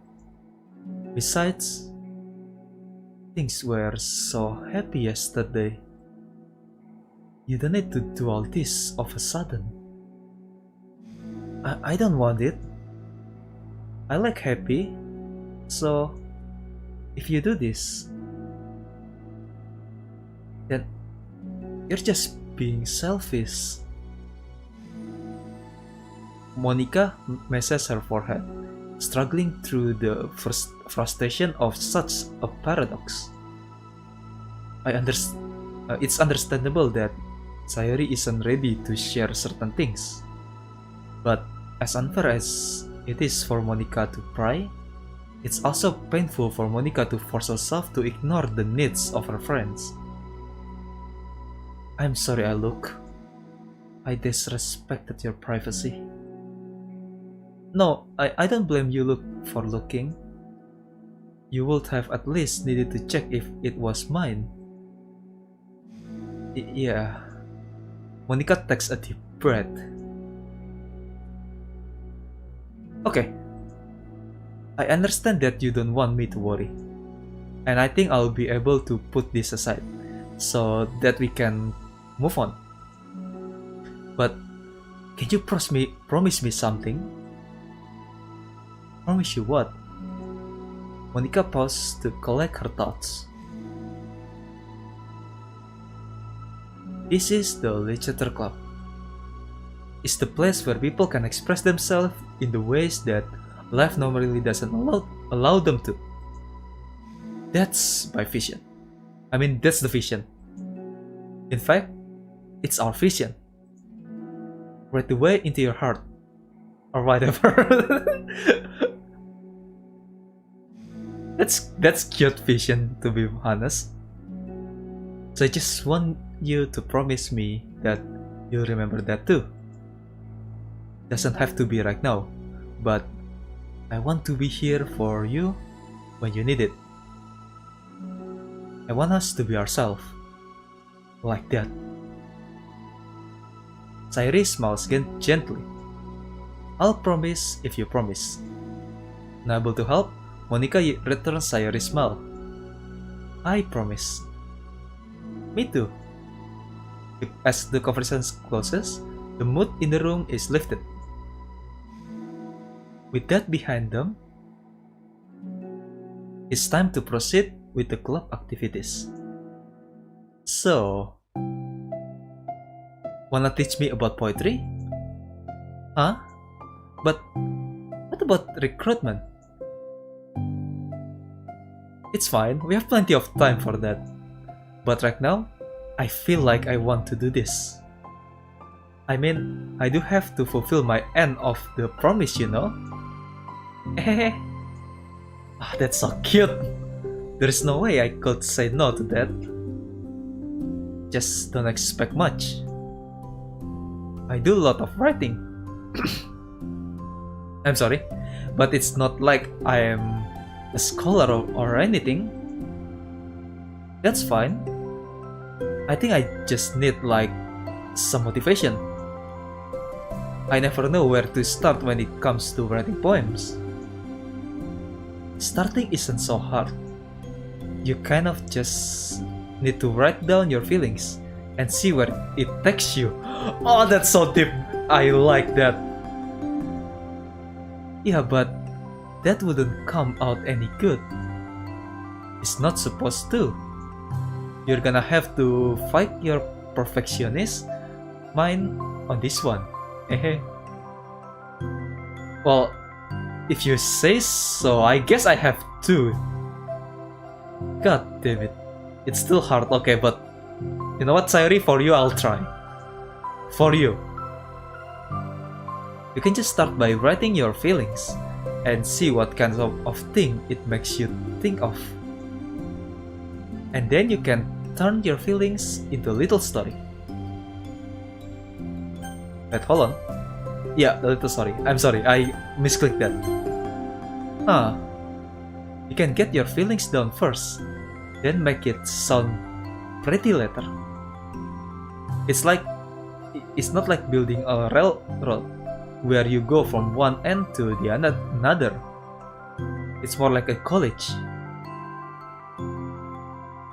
Besides, things were so happy yesterday. You don't need to do all this of a sudden. I don't want it. I like happy. So, if you do this, then you're just being selfish. Monica messes her forehead, struggling through the frustration of such a paradox. It's understandable that Sayori isn't ready to share certain things, but as unfair as it is for Monica to pry, it's also painful for Monica to force herself to ignore the needs of her friends. I'm sorry, I disrespected your privacy. No, I don't blame you for looking. You would have at least needed to check if it was mine. Yeah. Monica takes a deep breath. Okay. I understand that you don't want me to worry. And I think I'll be able to put this aside so that we can move on. But can you promise me something? Promise you what? Monica paused to collect her thoughts. This is the Literature Club. It's the place where people can express themselves in the ways that life normally doesn't allow them to. That's my vision. That's the vision. In fact, it's our vision. Right away into your heart. Or whatever. That's cute vision, to be honest. So I just want you to promise me that you'll remember that too. Doesn't have to be right now, but I want to be here for you when you need it. I want us to be ourselves. Like that. Sayuri smiles gently. I'll promise if you promise. Unable to help, Monika returns Sayuri's smile. I promise. Me too. As the conversation closes, the mood in the room is lifted. With that behind them, it's time to proceed with the club activities. So, wanna teach me about poetry? Huh? But what about recruitment? It's fine, we have plenty of time for that. But right now, I feel like I want to do this. I mean, I do have to fulfill my end of the promise, you know? That's so cute! There's no way I could say no to that. Just don't expect much. I do a lot of writing. I'm sorry, but it's not like I am a scholar or anything. That's fine. I think I just need like some motivation. I never know where to start when it comes to writing poems. Starting isn't so hard. You kind of just need to write down your feelings and see where it takes you. Oh, that's so deep. I like that. Yeah, but that wouldn't come out any good. It's not supposed to. You're gonna have to fight your perfectionist mind on this one. Well, if you say so, I guess I have to. God damn it. It's still hard, okay, but you know what, Sayuri, for you I'll try. For you. You can just start by writing your feelings and see what kind of thing it makes you think of. And then you can turn your feelings into a little story. Wait, hold on. Yeah, a little story. I'm sorry, I misclicked that. You can get your feelings down first, then make it sound pretty later. It's not like building a railroad where you go from one end to the another. It's more like a college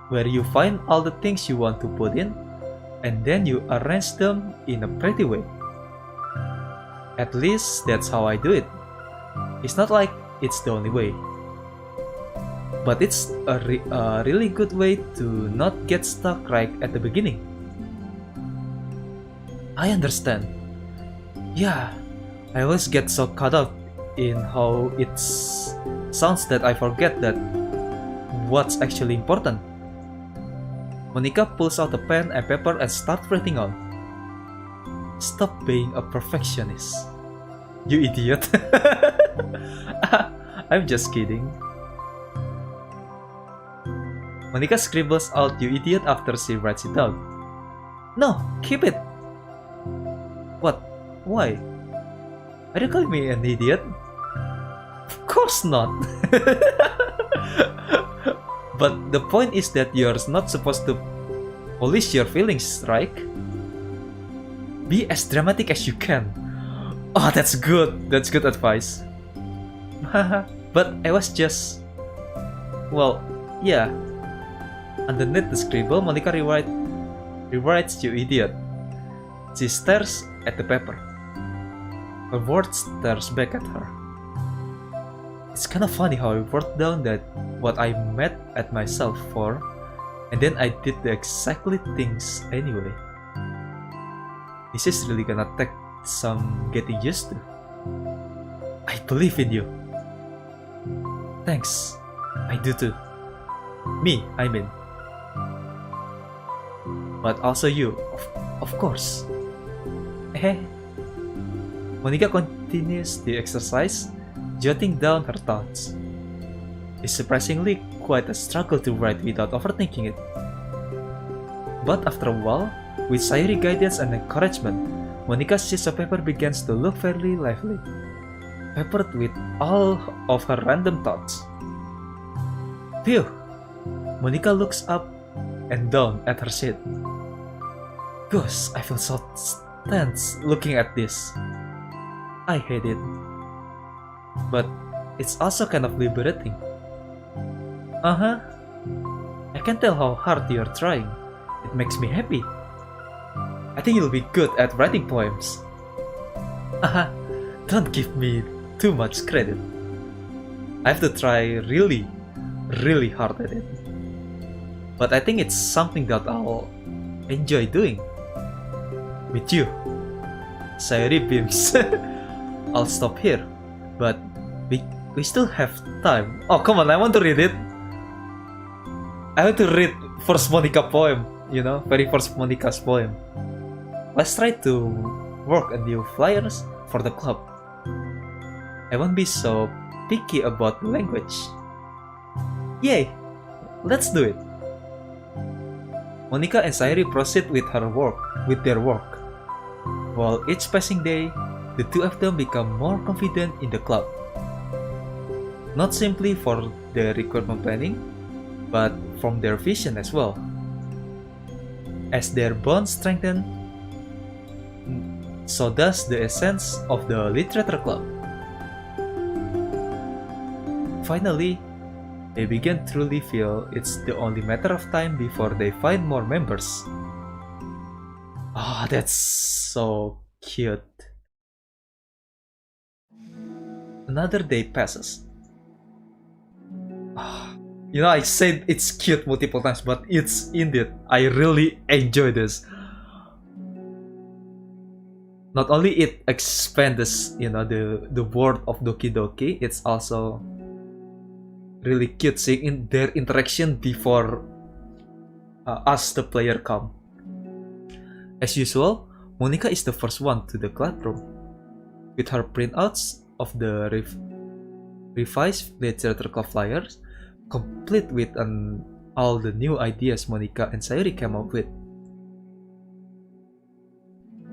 where you find all the things you want to put in and then you arrange them in a pretty way. At least that's how I do it. It's not like it's the only way, but it's a really good way to not get stuck right at the beginning. I understand. Yeah, I always get so caught up in how it sounds that I forget that what's actually important. Monika pulls out a pen and paper and starts writing on. Stop being a perfectionist. You idiot. I'm just kidding. Monika scribbles out "you idiot" after she writes it down. No, keep it. What? Why? Are you calling me an idiot? Of course not. But the point is that you're not supposed to polish your feelings, right? Be as dramatic as you can. Oh, that's good. That's good advice. But I was just... Well, yeah. Underneath the scribble, Monika rewrites "you idiot." She stares at the paper. Her words stares back at her. It's kind of funny how I wrote down that what I mad at myself for, and then I did the exactly things anyway. This is really gonna take some getting used to. I believe in you. Thanks. I do too. Me, I mean. But also you, of course. Monika continues the exercise, jotting down her thoughts. It's surprisingly quite a struggle to write without overthinking it. But after a while, with Sayuri guidance and encouragement, Monika's sheet of paper begins to look fairly lively, peppered with all of her random thoughts. Phew! Monika looks up and down at her sheet. Gosh, I feel so tense looking at this. I hate it. But it's also kind of liberating. Uh-huh. I can tell how hard you're trying. It makes me happy. I think you'll be good at writing poems. Haha, don't give me too much credit. I have to try really hard at it. But I think it's something that I'll enjoy doing. With you. Sayuri beams. I'll stop here. But we still have time. Oh, come on, I want to read it. I want to read first Monika poem, you know, very first Monika's poem. Let's try to work on new flyers for the club. I won't be so picky about the language. Yay! Let's do it. Monika and Sayuri proceed with their work. While each passing day, the two of them become more confident in the club. Not simply for their recruitment planning, but from their vision as well. As their bonds strengthen, so does the essence of the literature club. Finally, they begin truly feel it's the only matter of time before they find more members. Ah, that's so cute. Another day passes. You know, I said it's cute multiple times, but it's indeed, I really enjoy this. Not only it expands, you know, the world of Doki Doki, it's also really cute seeing in their interaction before us, the player, come. As usual, Monika is the first one to the classroom, with her printouts of the revised literature club flyers, complete with all the new ideas Monika and Sayuri came up with.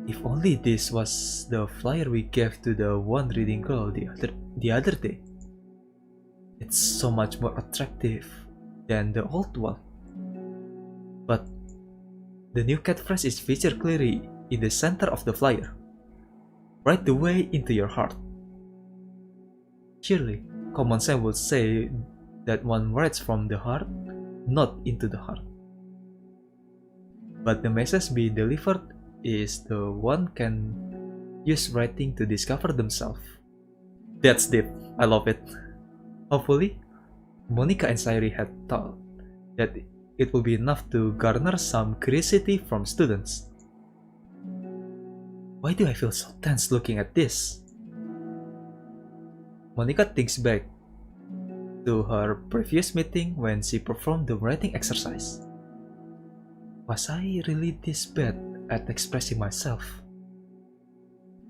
If only this was the flyer we gave to the one reading girl the other day. It's so much more attractive than the old one. But the new catchphrase is featured clearly in the center of the flyer. Right the way into your heart. Surely, common sense would say that one writes from the heart, not into the heart. But the message being delivered is the one can use writing to discover themselves. That's deep. I love it. Hopefully, Monika and Sayuri had thought that it will be enough to garner some curiosity from students. Why do I feel so tense looking at this? Monika thinks back to her previous meeting when she performed the writing exercise. Was I really this bad at expressing myself?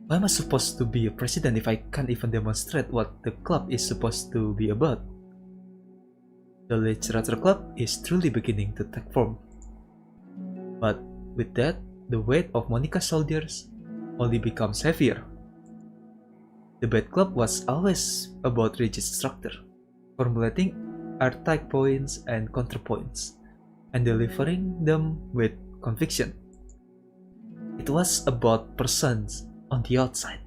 Why am I supposed to be a president if I can't even demonstrate what the club is supposed to be about? The literature club is truly beginning to take form. But with that, the weight of Monika's shoulders only becomes heavier. The bad club was always about rigid structure, formulating archetype points and counterpoints, and delivering them with conviction. It was about persons on the outside.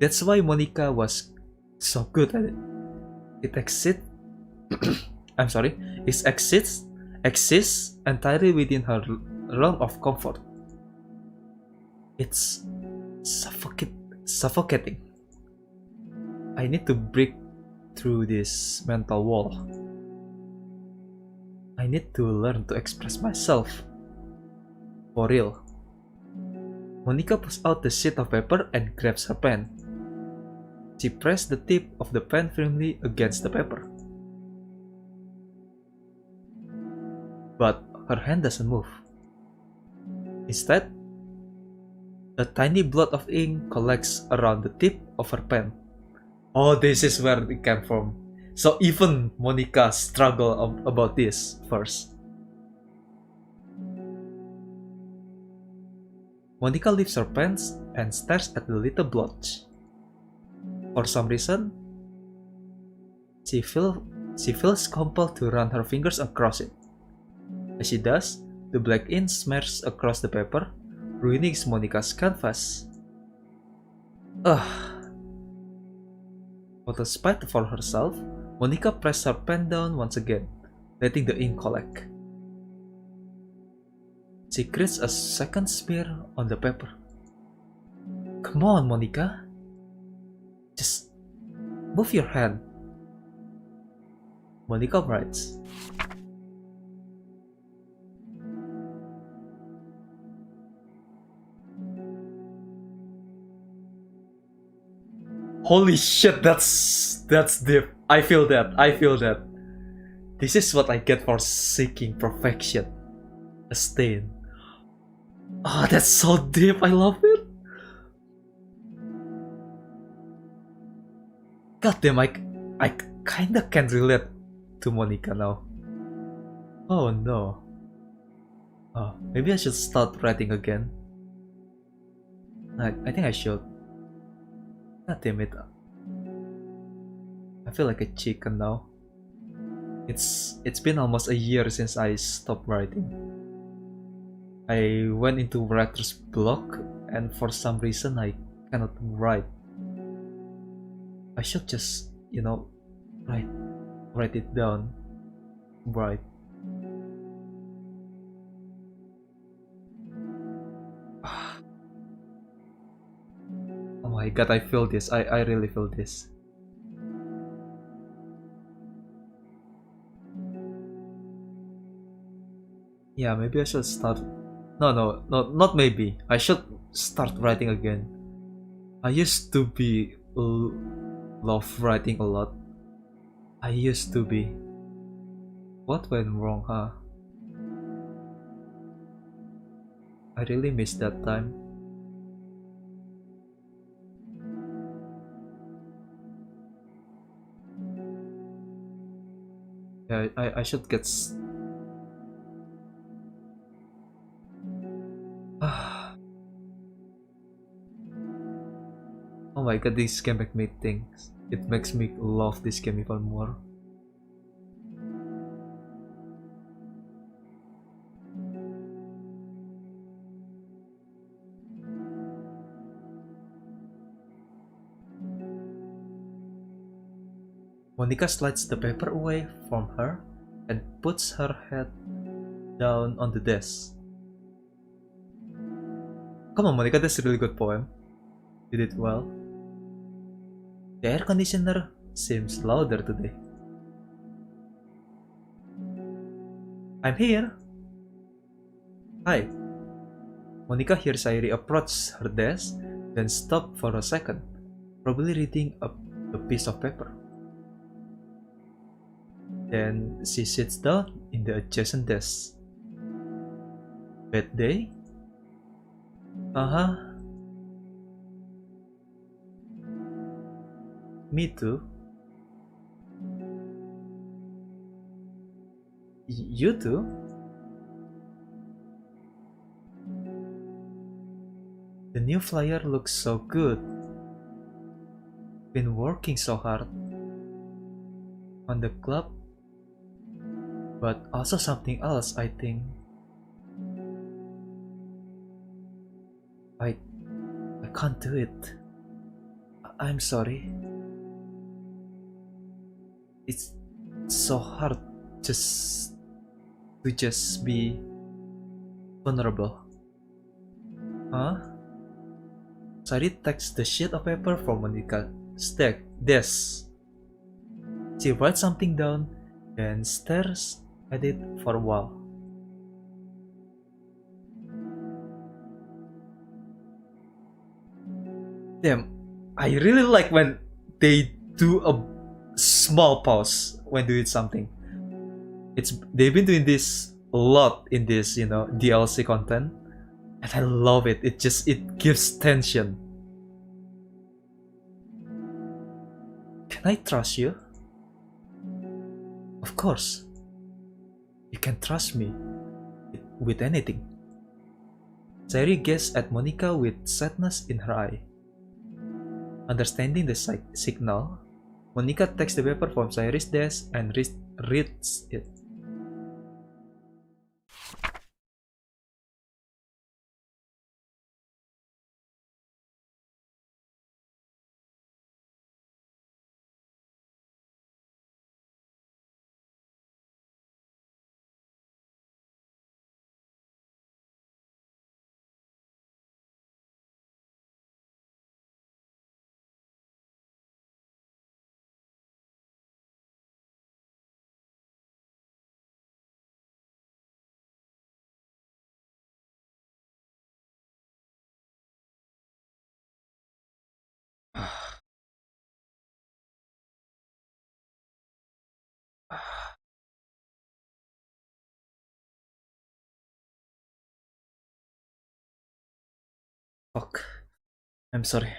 That's why Monika was so good at it. It exists entirely within her realm of comfort. It's suffocating. I need to break through this mental wall. I need to learn to express myself. For real. Monika pulls out the sheet of paper and grabs her pen. She pressed the tip of the pen firmly against the paper. But her hand doesn't move. Instead, a tiny blot of ink collects around the tip of her pen. Oh, this is where it came from. So even Monica struggled about this first. Monica lifts her pants and stares at the little blotch. For some reason, she feels compelled to run her fingers across it. As she does, the black ink smears across the paper, ruining Monica's canvas. Ugh. Out of spite for herself, Monica pressed her pen down once again, letting the ink collect. She creates a second smear on the paper. Come on, Monica. Just move your hand. Monica writes. Holy shit, that's deep. I feel that. This is what I get for seeking perfection. A stain. Oh, that's so deep. I love it. God damn, I kinda can't relate to Monica now. Oh no. Oh, maybe I should start writing again. I think I should. God damn it. I feel like a chicken now. It's been almost a year since I stopped writing. I went into writer's block and for some reason I cannot write. I should just, write it down. Write. Oh my god, I feel this. I really feel this. Yeah, maybe I should start. No, not maybe. I should start writing again. I used to be love writing a lot. I used to be. What went wrong, huh? I really miss that time. Yeah, I should get. Oh my god, this game make me think. It makes me love this game even more. Monica slides the paper away from her and puts her head down on the desk. Come on, Monica, that's a really good poem. You did well. The air conditioner seems louder today. I'm here. Hi. Monica hears Sayuri approach her desk, then stop for a second, probably reading a piece of paper. Then she sits down in the adjacent desk. Bad day? Uh-huh. Me too. You too? The new flyer looks so good. Been working so hard on the club, but also something else, I think. I can't do it. I'm sorry. It's so hard just to be vulnerable. Huh? Sari takes the sheet of paper from Monica's desk. She writes something down and stares at it for a while. Damn, I really like when they do a small pause when doing something. They've been doing this a lot in this, DLC content, and I love it. It gives tension. Can I trust you? Of course, you can trust me with anything. Sayuri gazed at Monica with sadness in her eye. Understanding the signal, Monica takes the paper from Sayuri's desk and reads it. Fuck. I'm sorry.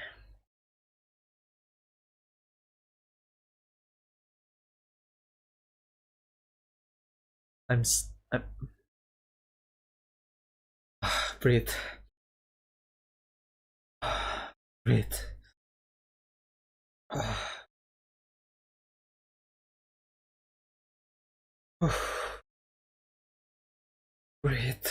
I'm breathe. Breathe. Breathe.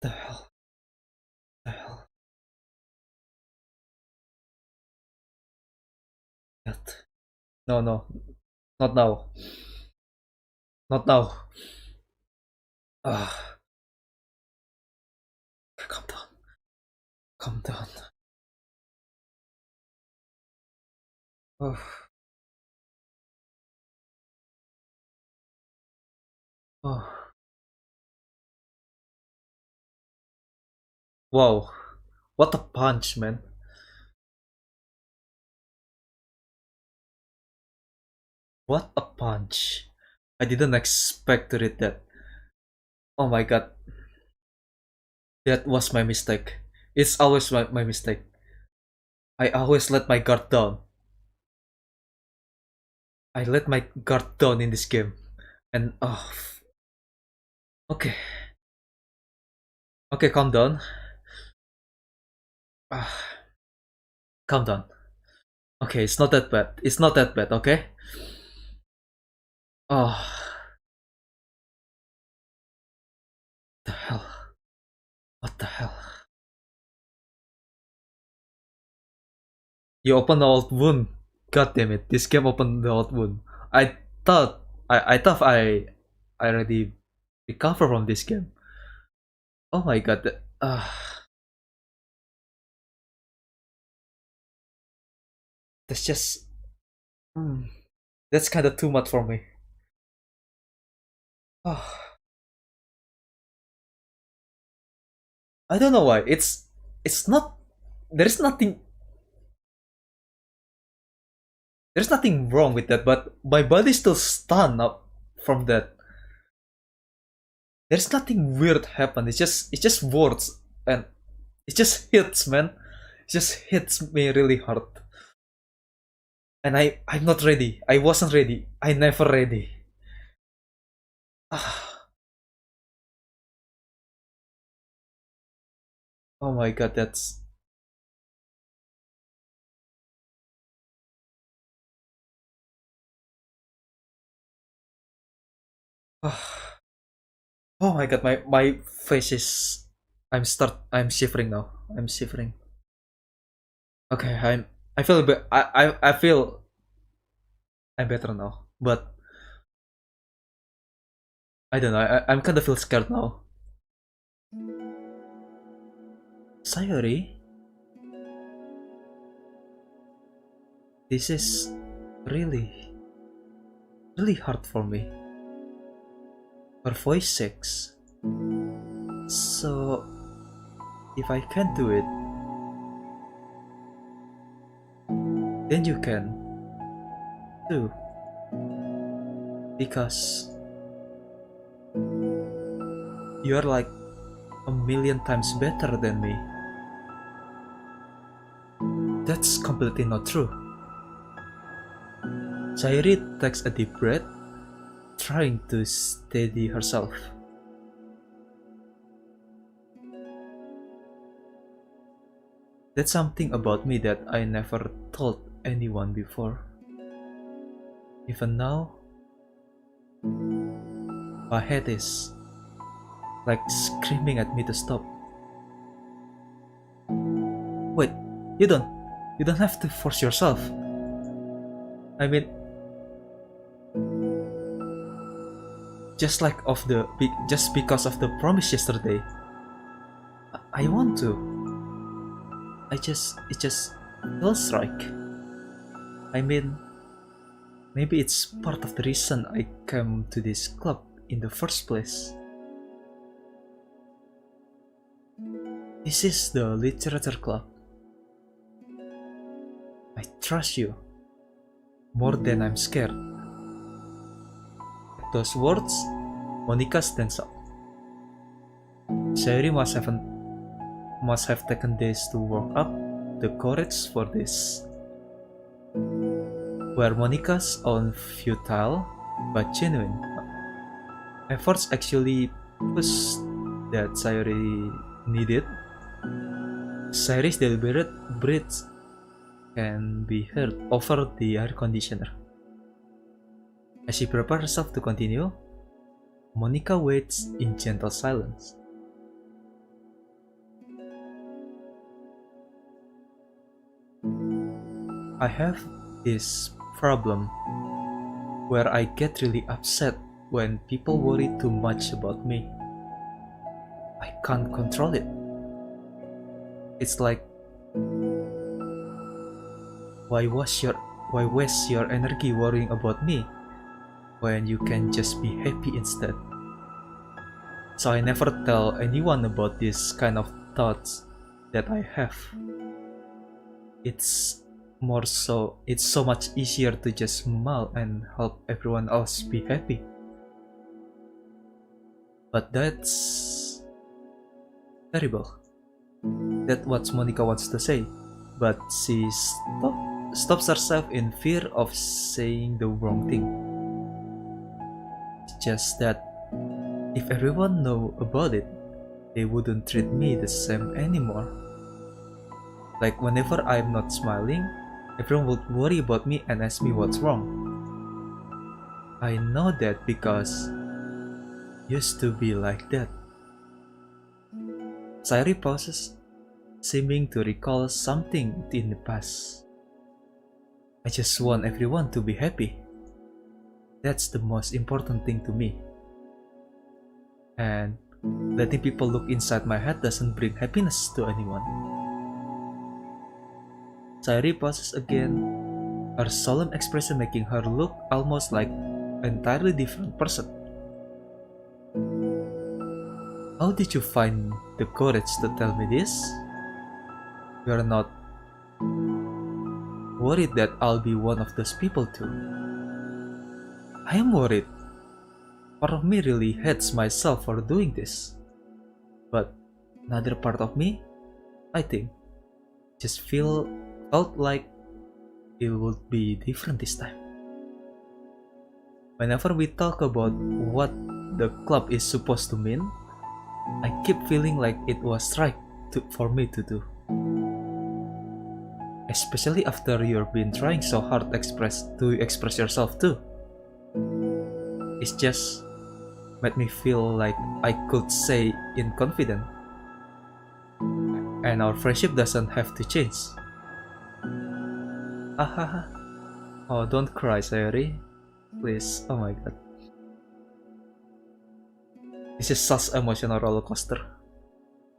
The hell? The hell? What? No, no. Not now. Not now. Ah, calm down. Calm down. Oh. Oh. Wow. What a punch, man. What a punch. I didn't expect to read that. Oh my god. That was my mistake. It's always my mistake. I always let my guard down. I let my guard down in this game. And oh. Okay. Okay, calm down. Ah, calm down. Okay, it's not that bad. It's not that bad, okay? Oh. The hell? What the hell? You open the old wound. God damn it! This game opened the old wound. I thought I already recover from this game. Oh my god! That's just that's kind of too much for me. Oh, I don't know why. It's not. There's nothing. There's nothing wrong with that, but my body's still stunned up from that. There's nothing weird happen. It's just words and it just hits, man. It just hits me really hard. And I'm not ready. I wasn't ready. I never ready. Ah, oh my god, that's ah, oh my god, my face is I'm shivering now. I'm shivering. Okay, I feel a bit I feel I'm better now. But I don't know, I'm kinda feel scared now. Sayori, this is really really hard for me. For voice sex. So if I can't do it, then you can too. Because you're like a million times better than me. That's completely not true. Sayuri takes a deep breath, trying to steady herself. That's something about me that I never told anyone before. Even now, my head is like screaming at me to stop. Wait, you don't have to force yourself. I mean, just because of the promise yesterday, I want to. It just feels right. I mean, maybe it's part of the reason I came to this club in the first place. This is the literature club. I trust you more than I'm scared. At those words, Monica stands up. Sayuri must have taken days to work up the courage for this. Were Monica's own futile but genuine efforts actually pushed that Sayuri needed? Sayuri's deliberate breaths can be heard over the air conditioner. As she prepares herself to continue, Monica waits in gentle silence. I have this problem where I get really upset when people worry too much about me. I can't control it. It's like, why waste your energy worrying about me when you can just be happy instead? So I never tell anyone about this kind of thoughts that I have. It's so much easier to just smile and help everyone else be happy. But that's terrible. That's what Monica wants to say, but she stops herself in fear of saying the wrong thing. It's just that if everyone know about it, they wouldn't treat me the same anymore. Like whenever I'm not smiling, everyone would worry about me and ask me what's wrong. I know that because used to be like that. Sayuri pauses, seeming to recall something in the past. I just want everyone to be happy. That's the most important thing to me. And letting people look inside my head doesn't bring happiness to anyone. Sayuri pauses again, her solemn expression making her look almost like an entirely different person. How did you find the courage to tell me this? You're not worried that I'll be one of those people too? I am worried. Part of me really hates myself for doing this. But another part of me, I think, just felt like it would be different this time. Whenever we talk about what the club is supposed to mean, I keep feeling like it was right for me to do. Especially after you've been trying so hard to express yourself too. It's just made me feel like I could say in confidence. And our friendship doesn't have to change. Hahaha. Oh, don't cry, Sayuri. Please. Oh my god. This is such emotional roller coaster.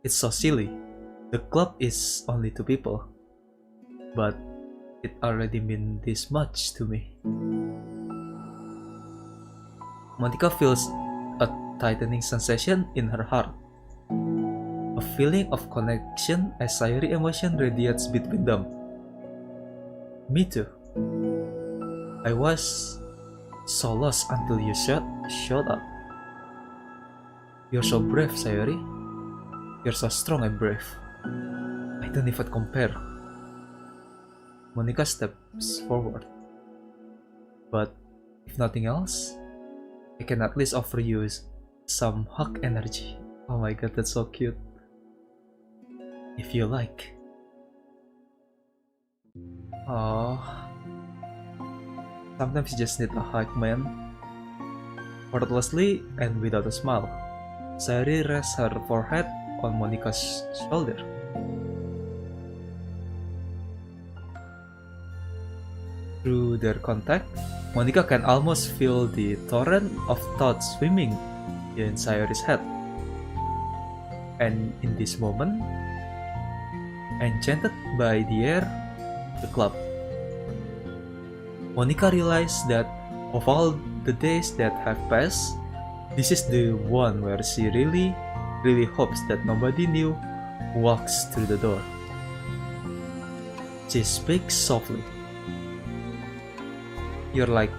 It's so silly. The club is only 2 people. But it already meant this much to me. Monica feels a tightening sensation in her heart. A feeling of connection as Sayuri emotion radiates between them. Me too. I was so lost until you showed up. You're so brave, Sayuri. You're so strong and brave. I don't even compare. Monica steps forward. But if nothing else, I can at least offer you some hug energy. Oh my god, that's so cute. If you like. Oh. Sometimes you just need a hug, man. Effortlessly and without a smile, Sayori rests her forehead on Monica's shoulder. Through their contact, Monica can almost feel the torrent of thoughts swimming in Sayori's head. And in this moment, enchanted by the air of the club, Monica realized that of all the days that have passed, this is the one where she really hopes that nobody new walks through the door. She speaks softly. You're like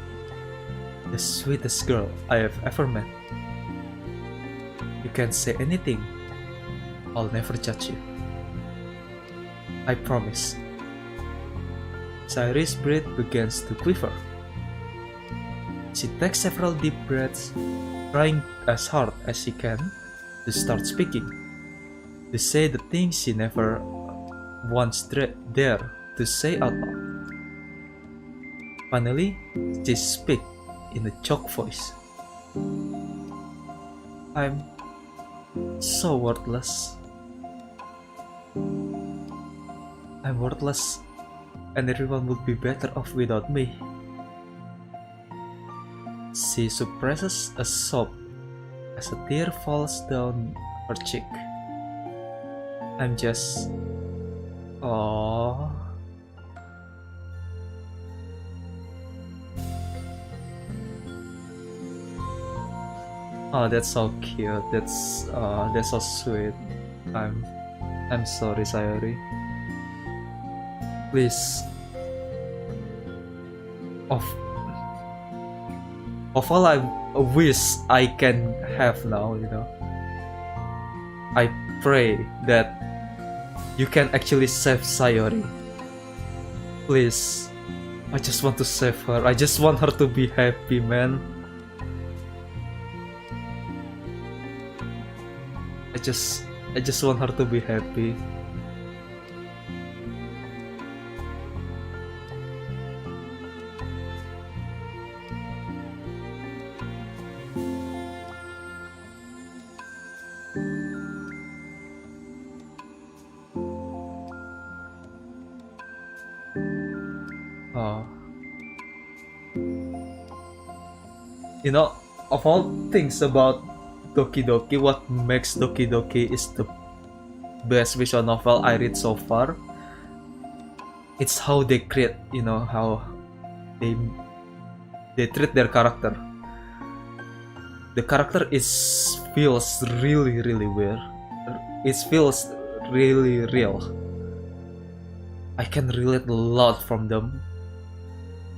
the sweetest girl I have ever met. You can say anything. I'll never judge you. I promise. Sayori's breath begins to quiver. She takes several deep breaths, trying as hard as she can to start speaking, to say the things she never once dared to say out loud. Finally, she speaks in a choked voice. I'm so worthless. I'm worthless, and everyone would be better off without me. She suppresses a sob as a tear falls down her cheek. I'm just... Aww. Oh, that's so cute. That's so sweet. I'm sorry, Sayori. Please. Of all I wish I can have now, you know. I pray that you can actually save Sayori. Please. I just want to save her. I just want her to be happy, man. I just want her to be happy. Oh. You know, of all things about Doki Doki, what makes Doki Doki is the best visual novel I read so far. It's how they create, you know, how they treat their character. The character feels really weird. It feels really real. I can relate a lot from them,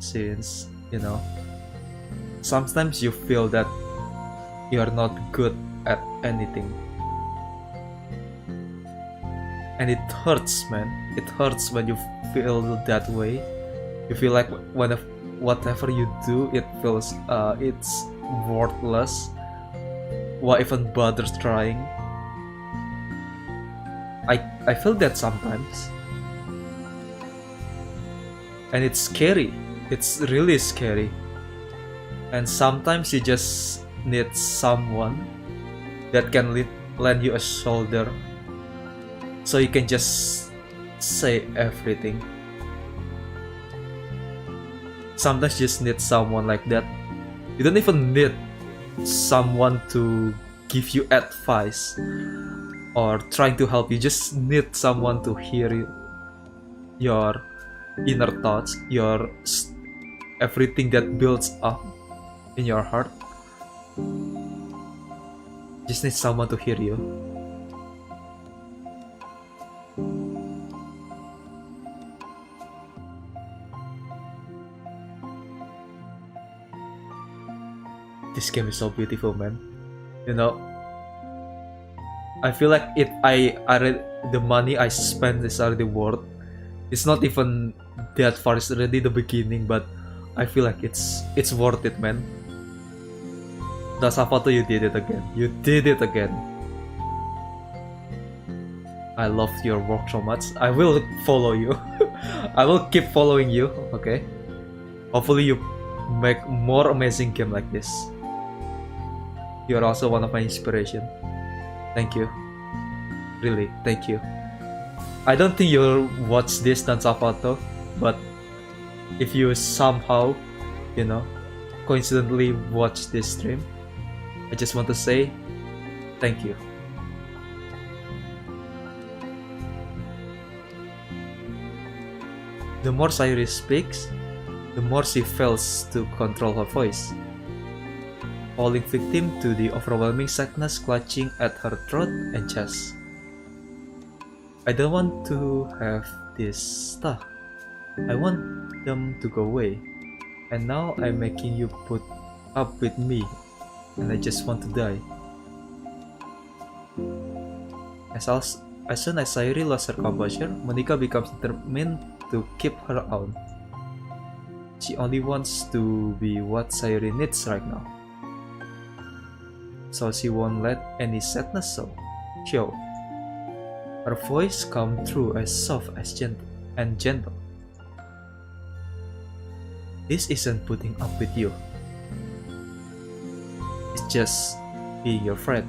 since, you know, sometimes you feel that you're not good at anything. And it hurts, man. It hurts when you feel that way. You feel like whatever you do, it feels it's worthless. Why even bother trying? I feel that sometimes. And it's scary. It's really scary. And sometimes you just need someone that can lend you a shoulder, so you can just say everything. Sometimes you just need someone like that. You don't even need someone to give you advice or trying to help you. Just need someone to hear your inner thoughts, your everything that builds up in your heart. Just need someone to hear you. This game is so beautiful, man. You know, I feel like if I read the money I spent is already worth. It's not even that far. It's already the beginning, but I feel like it's worth it, man. Dasafato, you did it again. You did it again. I love your work so much. I will follow you. I will keep following you. Okay. Hopefully you make more amazing game like this. You're also one of my inspiration. Thank you. Really, thank you. I don't think you'll watch this Dansafato, but if you somehow, coincidentally watch this stream, I just want to say thank you. The more Sayuri speaks, the more she fails to control her voice, falling victim to the overwhelming sadness clutching at her throat and chest. I don't want to have this stuff. I want them to go away. And now I'm making you put up with me, and I just want to die. As soon as Sayuri lost her composure, Monika becomes determined to keep her own. She only wants to be what Sayuri needs right now. So she won't let any sadness show. Her voice comes through as soft as gentle. This isn't putting up with you. It's just being your friend.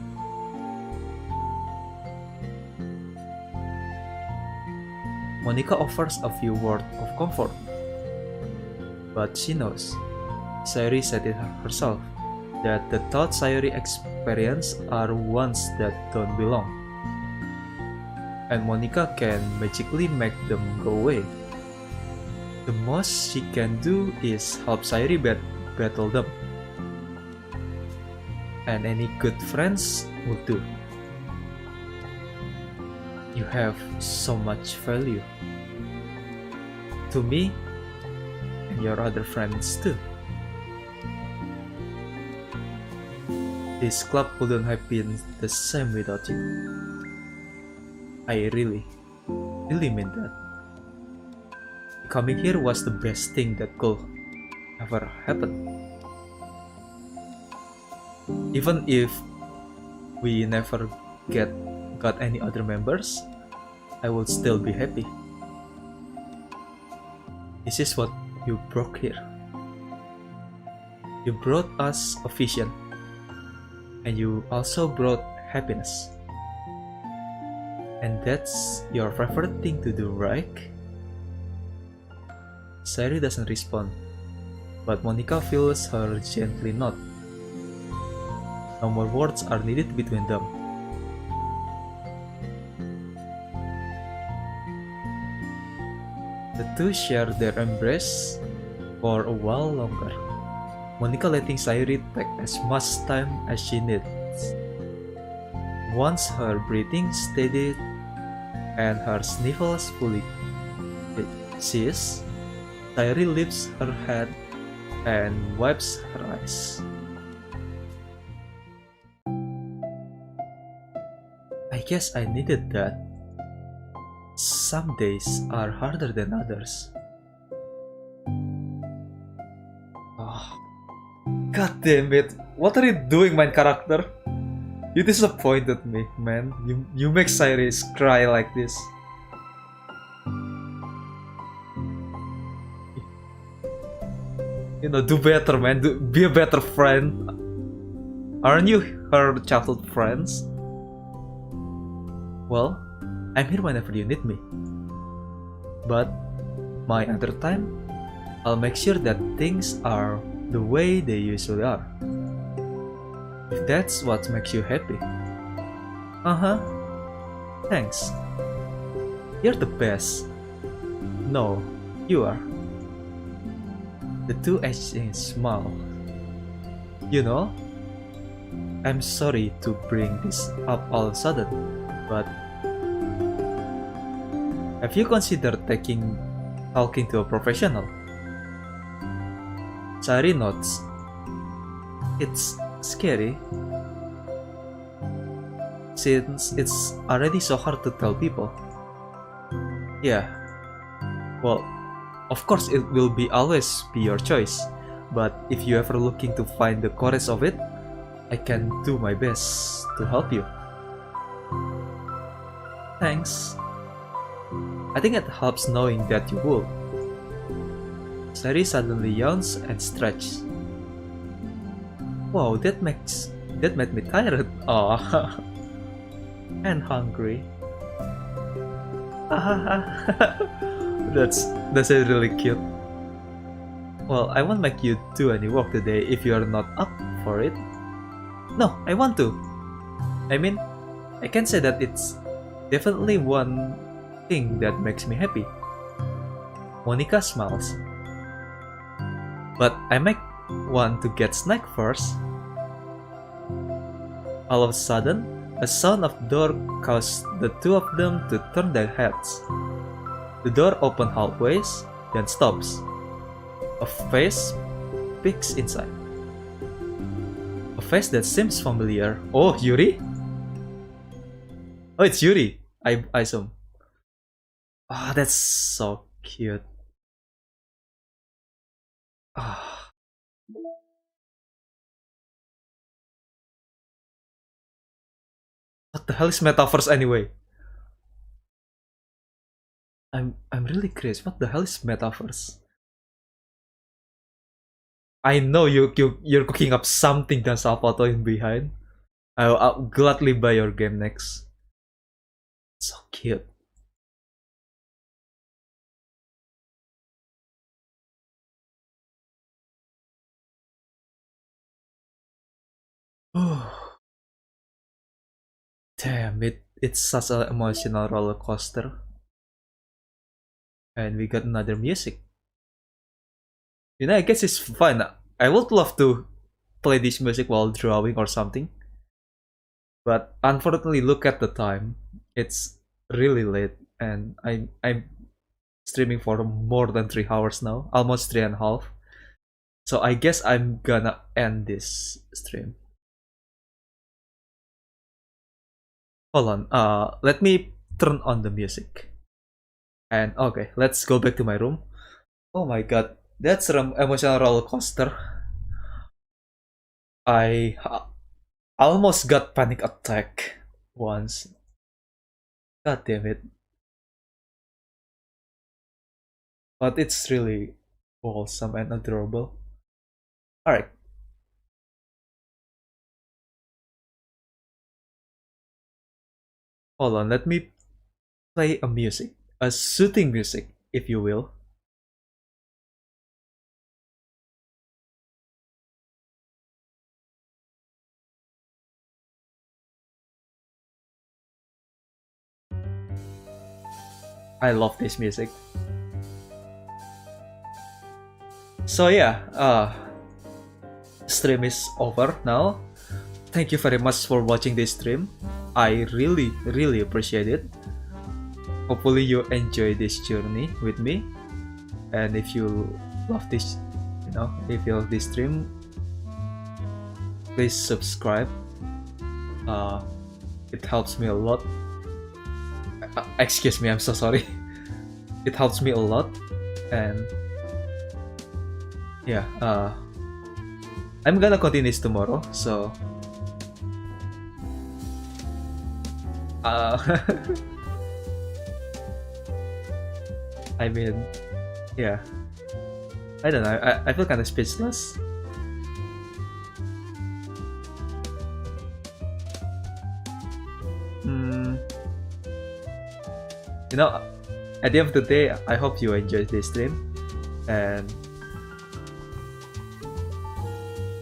Monika offers a few words of comfort, but she knows, Sayuri said it herself, that the thoughts Sayuri experienced are ones that don't belong. And Monika can magically make them go away. The most she can do is help Sayuri battle them. And any good friends will do. You have so much value to me and your other friends too. This club wouldn't have been the same without you. I really mean that. Coming here was the best thing that could ever happen. Even if we never got any other members, I would still be happy. This is what you brought here. You brought us a vision, and you also brought happiness. And that's your favorite thing to do, right? Sayuri doesn't respond, but Monika feels her gently nod. No more words are needed between them. The two share their embrace for a while longer, Monika letting Sayuri take as much time as she needs. Once her breathing steadied and her sniffles fully cease, Sayuri lifts her head and wipes her eyes. I guess I needed that. Some days are harder than others. Oh, God damn it! What are you doing, my character? You disappointed me, man. You make Sayuri cry like this. Do better, man. Be a better friend. Aren't you her childhood friends? Well, I'm here whenever you need me. But my other time, I'll make sure that things are the way they usually are. If that's what makes you happy. Thanks. You're the best. No, you are. The two exchange smile. I'm sorry to bring this up all of a sudden, but have you considered talking to a professional? Sayuri nods. It's scary, since it's already so hard to tell people. Yeah, Well, of course it will be always be your choice, but if you ever looking to find the courage of it, I can do my best to help you. Thanks. I think it helps knowing that you will. Sari suddenly yawns and stretches. Wow, that made me tired. Oh, and hungry. That's really cute. Well, I won't make you do any work today if you are not up for it. No, I want to. I mean, I can say that it's definitely one thing that makes me happy. Monica smiles. But I might want to get snack first. All of a sudden, a sound of door caused the two of them to turn their heads. The door opens halfway, then stops. A face peeks inside. A face that seems familiar. Oh, Yuri? Oh, it's Yuri. I assume. Ah, that's so cute. Ah. What the hell is metaverse anyway? I'm really curious. What the hell is metaverse? I know you're cooking up something that's Salvato in behind. I'll gladly buy your game next. So cute. Damn it's such an emotional roller coaster. And we got another music. You know, I guess it's fun. I would love to play this music while drawing or something. But unfortunately, look at the time. It's really late, and I'm streaming for more than 3 hours now, almost 3.5. So I guess I'm gonna end this stream. Hold on. Let me turn on the music. And okay, let's go back to my room. Oh my god, that's an emotional roller coaster. I almost got panic attack once. God damn it. But it's really wholesome and adorable. Alright. Hold on, let me play a music. A soothing music, if you will. I love this music. So yeah, stream is over now. Thank you very much for watching this stream. I really appreciate it. Hopefully you enjoy this journey with me. And if you love this, if you love this stream, please subscribe. It helps me a lot. Excuse me, I'm so sorry. It helps me a lot, and yeah, I'm gonna continue this tomorrow. So, I mean, yeah, I don't know. I feel kind of speechless. You know, at the end of the day, I hope you enjoyed this stream, and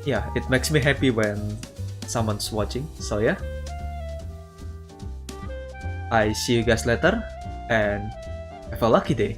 yeah, it makes me happy when someone's watching. So yeah, I see you guys later, and have a lucky day.